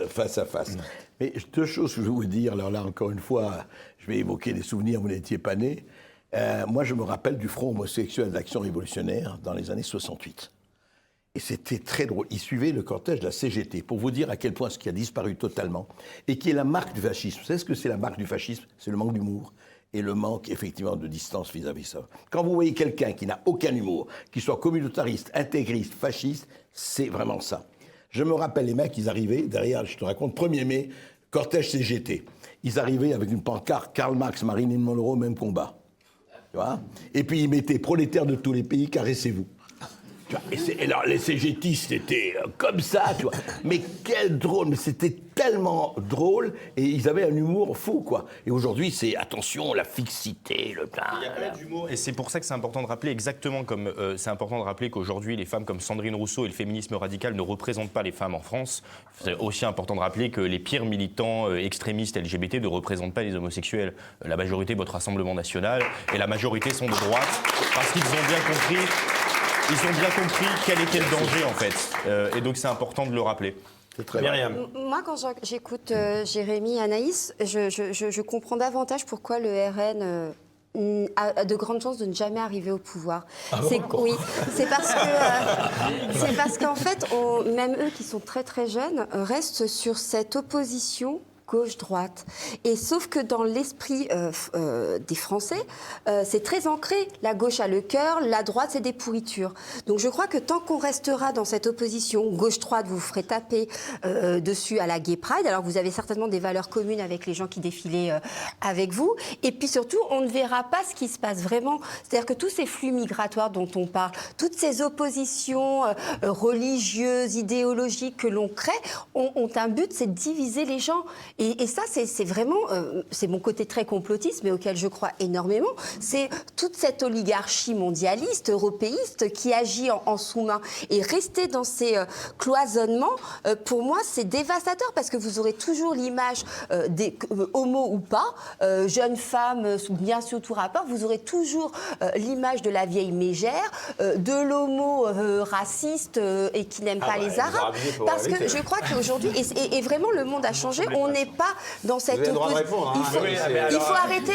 face à face. Mais 2 choses que je vais vous dire. Alors là, encore une fois, je vais évoquer des souvenirs, vous n'étiez pas nés. Moi, je me rappelle du Front homosexuel d'Action révolutionnaire dans les années 68. Et c'était très drôle. Il suivait le cortège de la CGT, pour vous dire à quel point ce qui a disparu totalement, et qui est la marque du fascisme. Vous savez ce que c'est la marque du fascisme? C'est le manque d'humour et le manque, effectivement, de distance vis-à-vis de ça. Quand vous voyez quelqu'un qui n'a aucun humour, qui soit communautariste, intégriste, fasciste, c'est vraiment ça. Je me rappelle les mecs, ils arrivaient, derrière, je te raconte, 1er mai, cortège CGT. Ils arrivaient avec une pancarte, Karl Marx, Marilyn Monroe, même combat. Tu vois? Et puis ils mettaient prolétaires de tous les pays, caressez-vous. Et alors, les CGTistes étaient comme ça, tu vois. Mais quel drôle, mais c'était tellement drôle, et ils avaient un humour fou, quoi. Et aujourd'hui, c'est, attention, la fixité, le pain. Il y a pas d'humour, et c'est pour ça que c'est important de rappeler, exactement comme c'est important de rappeler qu'aujourd'hui, les femmes comme Sandrine Rousseau et le féminisme radical ne représentent pas les femmes en France. C'est aussi important de rappeler que les pires militants extrémistes LGBT ne représentent pas les homosexuels. La majorité, votre Rassemblement national, et la majorité sont de droite, parce qu'ils ont bien compris... Ils ont bien compris quel était le danger, en fait. Et donc, c'est important de le rappeler. C'est très Myriam. Moi, quand j'écoute Jérémy, Anaïs, je comprends davantage pourquoi le RN a de grandes chances de ne jamais arriver au pouvoir. Oui, c'est parce qu'en fait, même eux qui sont très très jeunes, restent sur cette opposition gauche-droite. Et sauf que dans l'esprit des Français, c'est très ancré. La gauche a le cœur, la droite, c'est des pourritures. Donc je crois que tant qu'on restera dans cette opposition gauche-droite, vous vous ferez taper dessus à la Gay Pride. Alors vous avez certainement des valeurs communes avec les gens qui défilaient avec vous. Et puis surtout, on ne verra pas ce qui se passe vraiment. C'est-à-dire que tous ces flux migratoires dont on parle, toutes ces oppositions religieuses, idéologiques que l'on crée, ont un but, c'est de diviser les gens. Et ça, c'est vraiment, c'est mon côté très complotiste, mais auquel je crois énormément. C'est toute cette oligarchie mondialiste, européiste, qui agit en sous-main. Et rester dans ces cloisonnements, pour moi, c'est dévastateur, parce que vous aurez toujours l'image des homo ou pas, jeunes femmes, bien sûr tout rapport, vous aurez toujours l'image de la vieille mégère, de l'homo raciste et qui n'aime pas les Arabes. Parce que je crois qu'aujourd'hui, et vraiment le monde a changé, on n'est pas dans cette opposition. Il faut arrêter.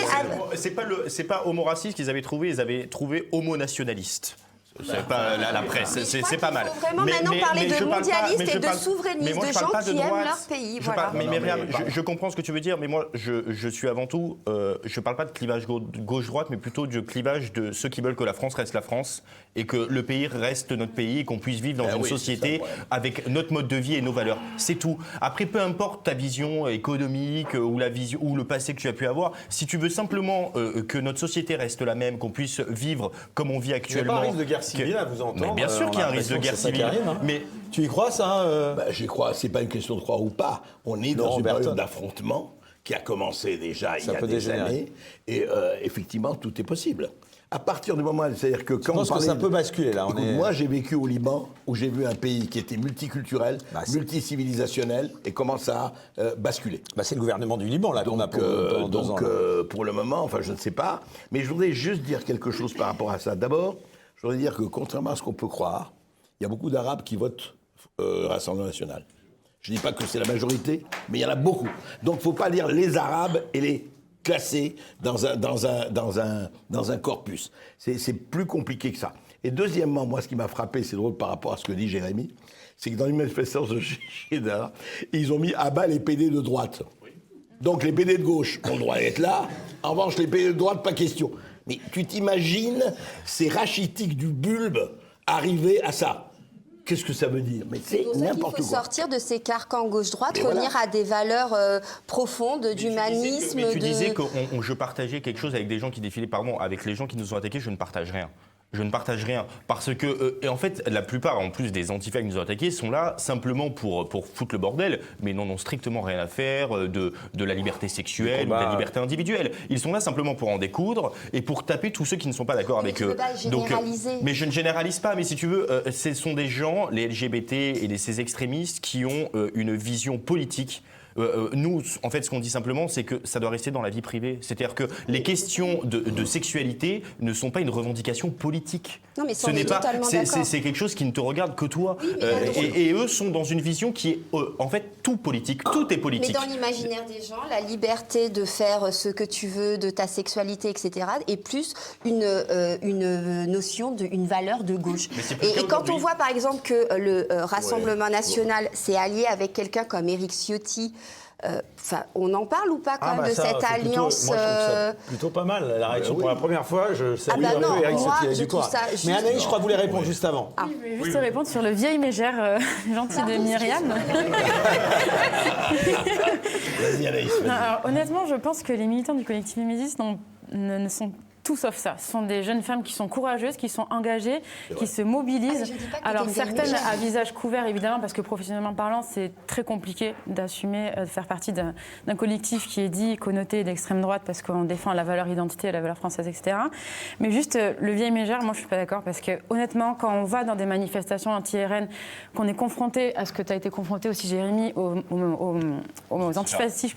C'est pas homo raciste qu'ils avaient trouvé, ils avaient trouvé homo nationaliste. C'est pas la presse, c'est pas mal. Il faut vraiment maintenant parler de mondialistes et de souverainistes, de gens qui aiment leur pays. Mais Myriam, je comprends ce que tu veux dire, mais moi, je suis avant tout, je parle pas de clivage gauche-droite, mais plutôt du clivage de ceux qui veulent que la France reste la France et que le pays reste notre pays et qu'on puisse vivre dans une société avec notre mode de vie et nos valeurs. C'est tout. Après, peu importe ta vision économique ou le passé que tu as pu avoir, si tu veux simplement que notre société reste la même, qu'on puisse vivre comme on vit actuellement. Civile à vous entendre. Mais bien sûr qu'il y a un risque de guerre civile. Mais tu y crois ça J'y crois. C'est pas une question de croire ou pas. On est dans une période d'affrontement qui a commencé déjà il y a des années. Et effectivement, tout est possible. À partir du moment, c'est-à-dire que quand je pense que ça peut basculer là. Moi, j'ai vécu au Liban où j'ai vu un pays qui était multiculturel, multicivilisationnel, et comment ça a basculé. C'est le gouvernement du Liban là qu'on a pendant 2 ans. Pour le moment, enfin, je ne sais pas. Mais je voudrais juste dire quelque chose par rapport à ça. D'abord, je voudrais dire que contrairement à ce qu'on peut croire, il y a beaucoup d'Arabes qui votent Rassemblement National. Je ne dis pas que c'est la majorité, mais il y en a beaucoup. Donc il ne faut pas lire les Arabes et les classer dans un corpus. C'est plus compliqué que ça. Et deuxièmement, moi, ce qui m'a frappé, c'est drôle par rapport à ce que dit Jérémy, c'est que dans une manifestation de Chédar, ils ont mis à bas les PD de droite. Donc les PD de gauche ont le droit d'être là. En revanche, les PD de droite, pas question. Mais tu t'imagines ces rachitiques du bulbe arriver à ça? Qu'est-ce que ça veut dire? Mais c'est n'importe quoi. Il faut sortir de ces carcans gauche-droite, revenir à des valeurs profondes, d'humanisme. Mais tu disais que je partageais quelque chose avec des gens qui défilaient, avec les gens qui nous ont attaqués, je ne partage rien. Je ne partage rien. Parce que, et en fait, la plupart, en plus des antifas qui nous ont attaqués, sont là simplement pour foutre le bordel, mais n'en ont strictement rien à faire de la liberté sexuelle ou de la liberté individuelle. Ils sont là simplement pour en découdre et pour taper tous ceux qui ne sont pas d'accord avec eux. Donc, mais je ne généralise pas, mais si tu veux, ce sont des gens, les LGBT et ces extrémistes, qui ont une vision politique. Nous, en fait, ce qu'on dit simplement, c'est que ça doit rester dans la vie privée. C'est-à-dire que les questions de sexualité ne sont pas une revendication politique. Non, mais ce n'est pas. C'est quelque chose qui ne te regarde que toi. Oui, et eux sont dans une vision qui est, en fait, tout politique. Tout est politique. Mais dans l'imaginaire des gens, la liberté de faire ce que tu veux, de ta sexualité, etc., est plus une notion, une valeur de gauche. Et quand on voit, par exemple, que le Rassemblement national s'est allié avec quelqu'un comme Éric Ciotti, on en parle ou pas quand même de cette alliance moi, je trouve ça plutôt pas mal. La réaction pour la première fois, je salue un peu Éric Ciotti du courage. Mais Anaïs, je crois que vous voulez répondre juste avant. Je voulais juste répondre sur le vieille mégère gentil de Myriam. Vas-y Anaïs. Alors, honnêtement, je pense que les militants du collectif féministe ne sont tout sauf ça. Ce sont des jeunes femmes qui sont courageuses, qui sont engagées, qui se mobilisent. Alors certaines à visage couvert évidemment, parce que professionnellement parlant, c'est très compliqué d'assumer, de faire partie d'un collectif qui est dit connoté d'extrême droite parce qu'on défend la valeur identité, la valeur française, etc. Mais juste le vieil mégère, moi je suis pas d'accord parce que honnêtement, quand on va dans des manifestations anti-RN, qu'on est confronté à ce que tu as été confronté aussi Jérémy, aux antifascistes,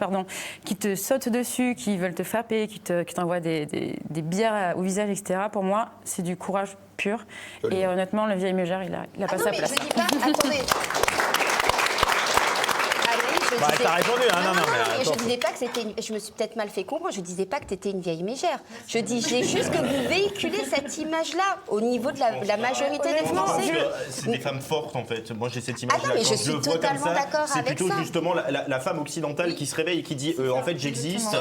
qui te sautent dessus, qui veulent te frapper, qui t'envoient des bières au visage, etc. Pour moi, c'est du courage pur. Et honnêtement, le vieil mégère, il a pas sa place. Je dis pas, attendez. Je Bah, t'as répondu, hein, non, mais je disais pas que c'était. Je me suis peut-être mal fait comprendre. Je disais pas que t'étais une vieille mégère. Je disais juste que vous véhiculez cette image-là au niveau de la majorité des Français. C'est des femmes fortes en fait. Moi j'ai cette image-là. mais Quand je suis le vois comme totalement ça, d'accord c'est avec plutôt ça. justement la femme occidentale qui se réveille et qui dit en fait j'existe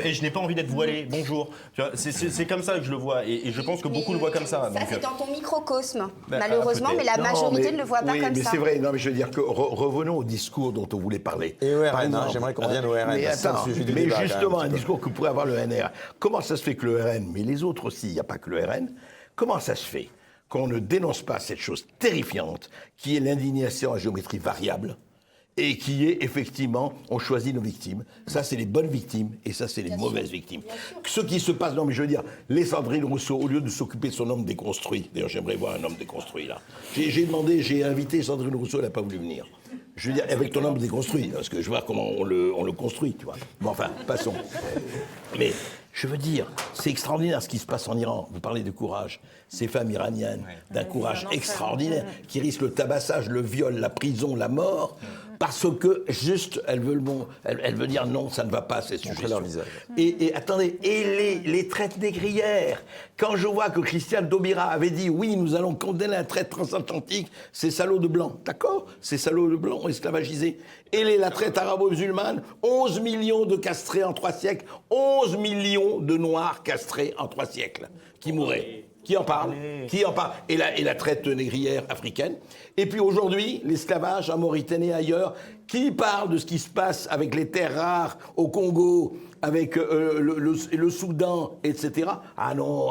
et je n'ai pas envie d'être voilée. Bonjour. Tu vois, c'est comme ça que je le vois et je pense que beaucoup le voient comme ça. Ça, c'est dans ton microcosme, Bah, malheureusement, mais la majorité mais- ne le voit pas oui, comme mais ça. c'est vrai. Non, mais je veux dire que revenons au discours dont on voulait parler. Et au RN, Par hein, exemple, j'aimerais qu'on revienne au RN, Mais c'est ça le attends, sujet du mais débat, quand même, justement, un un petit peu. discours que pourrait avoir le NR. Comment ça se fait que le RN, mais les autres aussi, il n'y a pas que le RN, comment ça se fait qu'on ne dénonce pas cette chose terrifiante qui est l'indignation à géométrie variable et qui est effectivement, on choisit nos victimes. Ça, c'est les bonnes victimes et ça, c'est les mauvaises victimes. Ce qui se passe, non, mais je veux dire, les Sandrine Rousseau, au lieu de s'occuper de son homme déconstruit, d'ailleurs, j'aimerais voir un homme déconstruit, là. J'ai invité Sandrine Rousseau, elle n'a pas voulu venir. Je veux dire, avec ton homme déconstruit, parce que je vois comment on le construit, tu vois. Bon, enfin, passons. Mais je veux dire, c'est extraordinaire ce qui se passe en Iran. Vous parlez de courage. Ces femmes iraniennes, d'un courage extraordinaire, qui risquent le tabassage, le viol, la prison, la mort, parce que juste, elles veulent elle veut dire non, ça ne va pas, c'est Montrer leur visage. Et attendez, et les traites négrières. Quand je vois que Christiane Taubira avait dit oui, nous allons condamner la traite transatlantique, ces salauds de blancs, d'accord? Ces salauds de blancs esclavagisés. Et la traite arabo-musulmane, 11 millions de castrés en 3 siècles, 11 millions de noirs castrés en 3 siècles, qui mouraient. Qui en parle? Qui en parle? Et la traite négrière africaine. Et puis aujourd'hui, l'esclavage en Mauritanie et ailleurs. Qui parle de ce qui se passe avec les terres rares au Congo, avec le Soudan, etc. Ah non.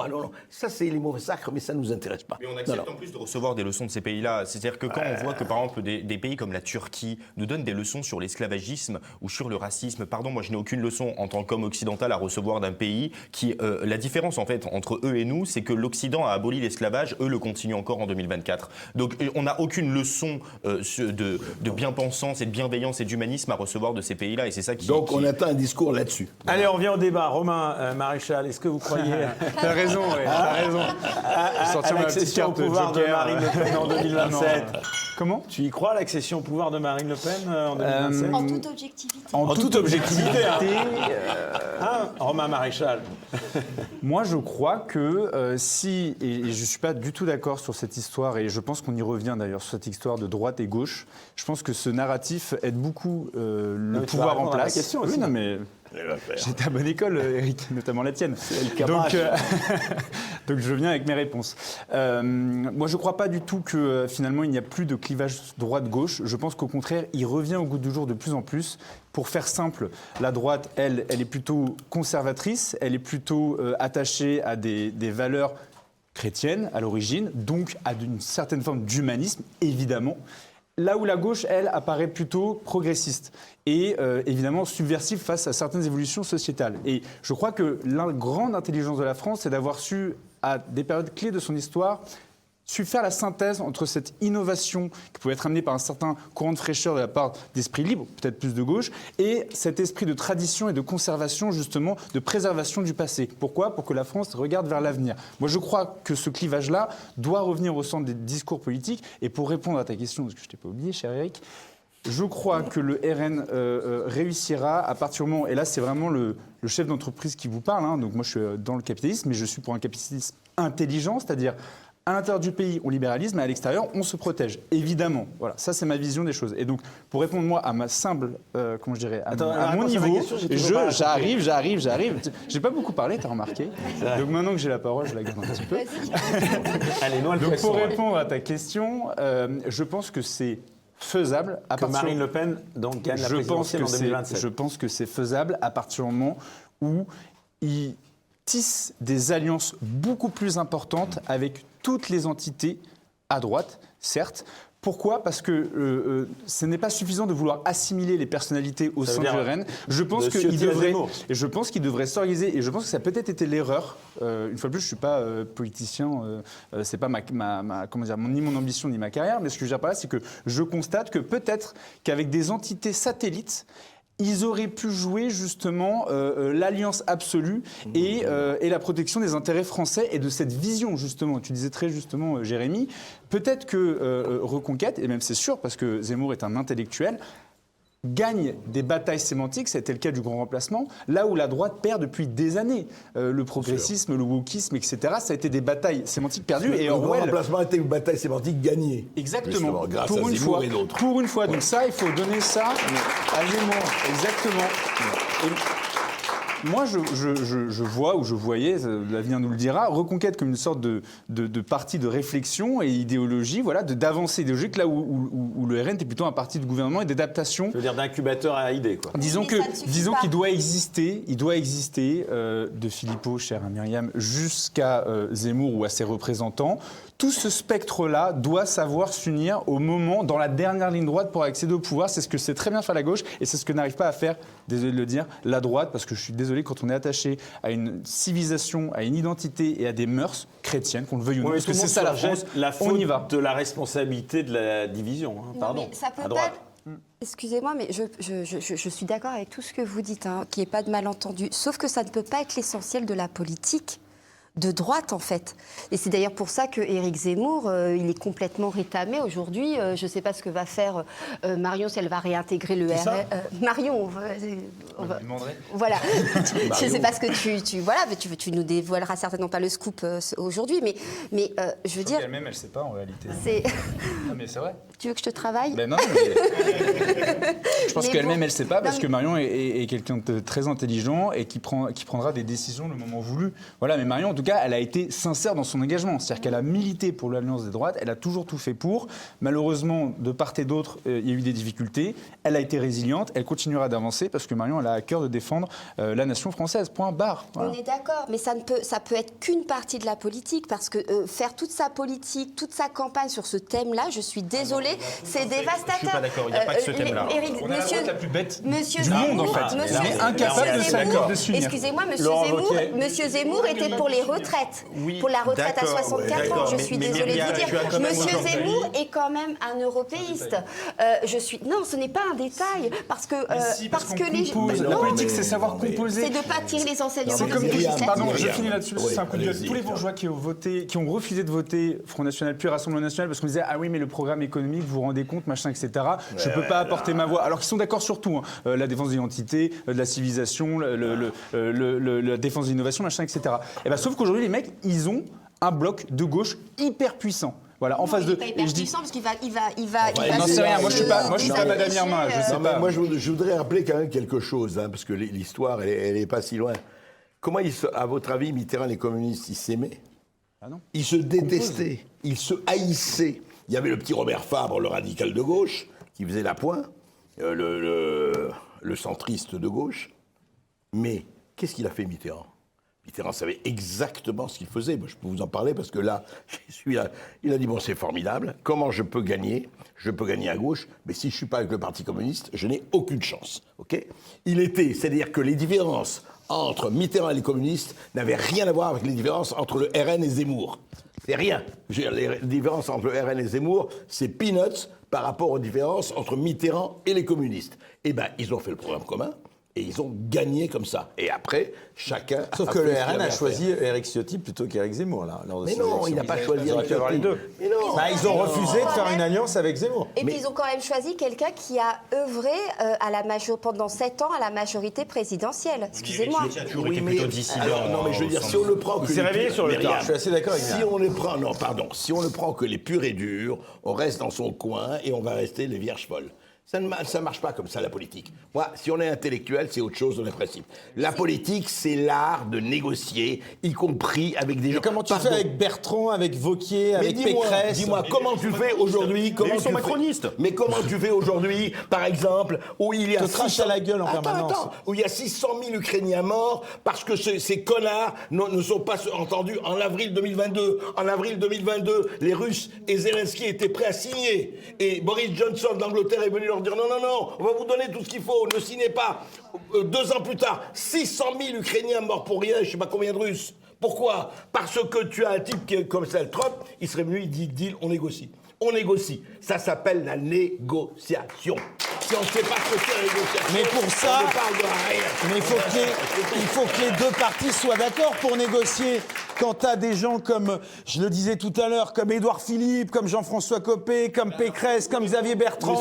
Ça, c'est les mauvais sacres, mais ça ne nous intéresse pas. Mais on accepte en plus de recevoir des leçons de ces pays-là. C'est-à-dire que quand on voit que, par exemple, des pays comme la Turquie nous donnent des leçons sur l'esclavagisme ou sur le racisme, pardon, moi je n'ai aucune leçon en tant qu'homme occidental à recevoir d'un pays qui... la différence, en fait, entre eux et nous, c'est que l'Occident a aboli l'esclavage, eux le continuent encore en 2024. Donc on n'a aucune leçon de bien-pensance et de bienveillance et d'humanisme à recevoir de ces pays-là. Et c'est ça qui... Donc on attend un discours là-dessus. Allez, on revient au débat. Romain Maréchal, est-ce que vous croyez T'as raison, ouais, t'as raison. à sortir ma petite l'accession au carte pouvoir de Joker. Marine Le Pen en 2027? Comment? Tu y crois, l'accession au pouvoir de Marine Le Pen en 2027? En toute objectivité. En toute objectivité, hein, Romain Maréchal. Moi, je crois que si, et je ne suis pas du tout d'accord sur cette histoire, et je pense qu'on y revient d'ailleurs sur cette histoire de droite et gauche, je pense que ce narratif aide beaucoup le tu vas pouvoir en répondre à la place. question Oui, aussi. non, mais j'étais à bonne école, Eric, notamment la tienne. Donc, donc je viens avec mes réponses. Moi, je ne crois pas du tout que finalement il n'y a plus de clivage droite-gauche. Je pense qu'au contraire, il revient au goût du jour de plus en plus. Pour faire simple, la droite, elle est plutôt conservatrice, elle est plutôt attachée à des valeurs chrétiennes à l'origine, donc à une certaine forme d'humanisme, évidemment. Là où la gauche, elle, apparaît plutôt progressiste et évidemment subversive face à certaines évolutions sociétales. Et je crois que la grande intelligence de la France, c'est d'avoir su, à des périodes clés de son histoire, su faire la synthèse entre cette innovation qui pouvait être amenée par un certain courant de fraîcheur de la part d'esprits libres, peut-être plus de gauche, et cet esprit de tradition et de conservation, justement, de préservation du passé. Pourquoi? Pour que la France regarde vers l'avenir. Moi, je crois que ce clivage-là doit revenir au centre des discours politiques. Et pour répondre à ta question, parce que je ne t'ai pas oublié, cher Eric, je crois que le RN réussira à partir du moment, et là c'est vraiment le chef d'entreprise qui vous parle, hein, donc moi je suis dans le capitalisme, mais je suis pour un capitalisme intelligent, c'est-à-dire à l'intérieur du pays, on libéralise, mais à l'extérieur, on se protège. Évidemment. Voilà, ça, c'est ma vision des choses. Et donc, pour répondre, moi, à ma simple, comment je dirais, à mon niveau, j'arrive. J'ai pas beaucoup parlé, t'as remarqué. Donc, maintenant que j'ai la parole, je la garde un petit peu. Allez, noie le Donc, poisson, pour ouais. répondre à ta question, je pense que c'est faisable à Que partir... Marine Le Pen donc, gagne la présidentielle en 2027. Je pense que c'est faisable à partir du moment où il tisse des alliances beaucoup plus importantes avec toutes les entités à droite, certes. Pourquoi? Parce que ce n'est pas suffisant de vouloir assimiler les personnalités au sein du RN. Je pense qu'il devrait s'organiser, et je pense que ça a peut-être été l'erreur. Une fois de plus, je ne suis pas politicien, c'est pas ni mon ambition ni ma carrière, mais ce que je veux dire par là, c'est que je constate que peut-être qu'avec des entités satellites, ils auraient pu jouer justement l'alliance absolue et la protection des intérêts français et de cette vision justement. Tu disais très justement, Jérémy, peut-être que Reconquête, et même c'est sûr parce que Zemmour est un intellectuel, gagne des batailles sémantiques, c'était le cas du grand remplacement, là où la droite perd depuis des années. Le progressisme, le wokisme, etc., ça a été des batailles sémantiques perdues. Et le grand remplacement était une bataille sémantique gagnée. Exactement. Grâce pour à une Zemmour fois, et d'autres. pour une fois. Donc ça, il faut donner ça à Zemmour. Exactement. Et moi, je vois, ou je voyais, l'avenir nous le dira, Reconquête comme une sorte de parti de réflexion et idéologie, voilà, d'avancée idéologique, là où le RN était plutôt un parti de gouvernement et d'adaptation. Je veux dire d'incubateur à idées, quoi. Disons Mais ça ne suffit pas. qu'il doit exister, de Philippot, chère à Myriam, jusqu'à Zemmour ou à ses représentants. Tout ce spectre-là doit savoir s'unir au moment, dans la dernière ligne droite pour accéder au pouvoir. C'est ce que sait très bien faire la gauche et c'est ce que n'arrive pas à faire, désolé de le dire, la droite, parce que je suis désolé, quand on est attaché à une civilisation, à une identité et à des mœurs chrétiennes, qu'on le veuille ou non, parce que c'est ça la France, la on y faute va. de la responsabilité de la division, hein, Non, pardon, mais ça peut à droite. Excusez-moi, mais je suis d'accord avec tout ce que vous dites, hein, qu'il n'y ait pas de malentendu. Sauf que ça ne peut pas être l'essentiel de la politique de droite, en fait. Et c'est d'ailleurs pour ça que Éric Zemmour, il est complètement rétamé aujourd'hui. Je ne sais pas ce que va faire Marion, si elle va réintégrer le RN. Marion, voilà. Je ne sais pas ce que voilà, tu nous dévoileras certainement pas le scoop aujourd'hui, mais je veux dire... Elle-même, elle ne sait pas en réalité. Non, mais c'est vrai. Tu veux que je te travaille? Ben non, mais je pense Mais qu'elle-même, bon, elle ne sait pas, parce non, que Marion est quelqu'un de très intelligent et qui prendra des décisions le moment voulu. Voilà, mais Marion, en tout cas, elle a été sincère dans son engagement. C'est-à-dire qu'elle a milité pour l'Alliance des droites, elle a toujours tout fait pour. Malheureusement, de part et d'autre, il y a eu des difficultés. Elle a été résiliente, elle continuera d'avancer, parce que Marion, elle a à cœur de défendre la nation française. Point barre. Voilà. On est d'accord, mais ça peut être qu'une partie de la politique, parce que faire toute sa politique, toute sa campagne sur ce thème-là, je suis désolée, c'est dévastateur. Je suis pas d'accord, il n'y a pas que ce thème-là. On a la droite la plus bête Monsieur du Zemmour, monde, en fait. Monsieur- Elle est incapable de Monsieur s'accorder, Zemmour, de s'unir. excusez-moi, Laurent Zemmour, Wauquiez. Monsieur Zemmour était pour les retraites, Oui, pour la retraite à d'accord, 64 ans. d'accord, Je mais- suis mais désolée de Myriam, vous tu as dire. quand même Monsieur aujourd'hui- Zemmour est quand même un européiste. Non, ce n'est pas un détail, parce que parce que les compose. La non, politique, c'est savoir composer. c'est de pas tirer les enseignements C'est de comme ces tous, législatives. pardon, je Myriam. finis là-dessus, Oui, c'est un coup de gueule. allez-y. Tous les bourgeois qui ont refusé de voter Front National puis Rassemblement National parce qu'on disait ah oui mais le programme économique, vous vous rendez compte, machin, etc. Je peux pas apporter ma voix. Alors qu'ils sont d'accord sur tout, hein. La défense de l'identité, de la civilisation, la défense de l'innovation, machin, etc. Et ben sauf qu'aujourd'hui les mecs, ils ont un bloc de gauche hyper puissant. Voilà, en face Il de. est pas hyper et je dis, puissant parce qu'il va j'en sais rien. Moi je suis pas Madame désengagé, Irma. Je sais Non, mais pas. moi, je voudrais rappeler quand même quelque chose, hein, parce que l'histoire, elle est pas si loin. Comment, à votre avis, Mitterrand et les communistes, ils s'aimaient? Ah non. Ils se détestaient, ils se haïssaient. Il y avait le petit Robert Fabre, le radical de gauche, qui faisait la pointe, le centriste de gauche. Mais qu'est-ce qu'il a fait, Mitterrand? Mitterrand savait exactement ce qu'il faisait. Moi, je peux vous en parler parce que là, je suis là. Il a dit, bon, c'est formidable. Comment je peux gagner? Je peux gagner à gauche, mais si je ne suis pas avec le Parti communiste, je n'ai aucune chance. Ok? C'est-à-dire que les différences entre Mitterrand et les communistes n'avaient rien à voir avec les différences entre le RN et Zemmour. C'est rien. Je veux dire, les différences entre le RN et Zemmour, c'est peanuts par rapport aux différences entre Mitterrand et les communistes. Eh bien, ils ont fait le programme commun. Et ils ont gagné comme ça. Et après, chacun. Sauf que le RN a choisi Éric Ciotti plutôt qu'Éric Zemmour, là, lors de Mais ces non, élections. il n'a pas choisi Ils auraient Éric pu avoir les Ciotti. deux. Mais non. Bah, ils ont refusé de faire une alliance avec Zemmour. Et puis ils ont quand même choisi quelqu'un qui a œuvré pendant 7 ans à la majorité présidentielle. Excusez-moi. Il a toujours Oui, été mais- plutôt dissident. alors, non, mais je veux dire, si on ne prend que. Il s'est les réveillé purs- sur le mais tard. regarde, Je suis assez d'accord avec Si Myriam. on ne prend. Non, pardon. Si on ne prend que les purs et durs, on reste dans son coin et on va rester les vierges folles. Ça ne marche pas comme ça, la politique. Moi, si on est intellectuel, c'est autre chose dans les principes. La politique, c'est l'art de négocier, y compris avec des gens. Comment tu Pardon. fais avec Bertrand, avec Vauquier, Mais avec Pécresse? dis-moi, comment tu fais aujourd'hui? Mais ils sont macronistes. Mais comment tu fais aujourd'hui, par exemple, où il y a Te crache à la gueule en permanence. où il y a 600 000 Ukrainiens morts parce que ces connards ne sont pas entendus en avril 2022. En avril 2022, les Russes et Zelensky étaient prêts à signer. Et Boris Johnson d'Angleterre est venu leur dire non, on va vous donner tout ce qu'il faut, ne signez pas. 2 ans plus tard, 600 000 Ukrainiens morts pour rien, je ne sais pas combien de Russes. Pourquoi? Parce que tu as un type comme ça, Trump, il serait venu, il dit deal, on négocie. On négocie. Ça s'appelle la négociation. si on ne sait pas ce que c'est la négociation, Mais pour ça, on ne parle de rien. mais il faut que les deux parties soient d'accord pour négocier. Quand tu as des gens comme, je le disais tout à l'heure, comme Édouard Philippe, comme Jean-François Copé, comme Pécresse, comme Xavier Bertrand,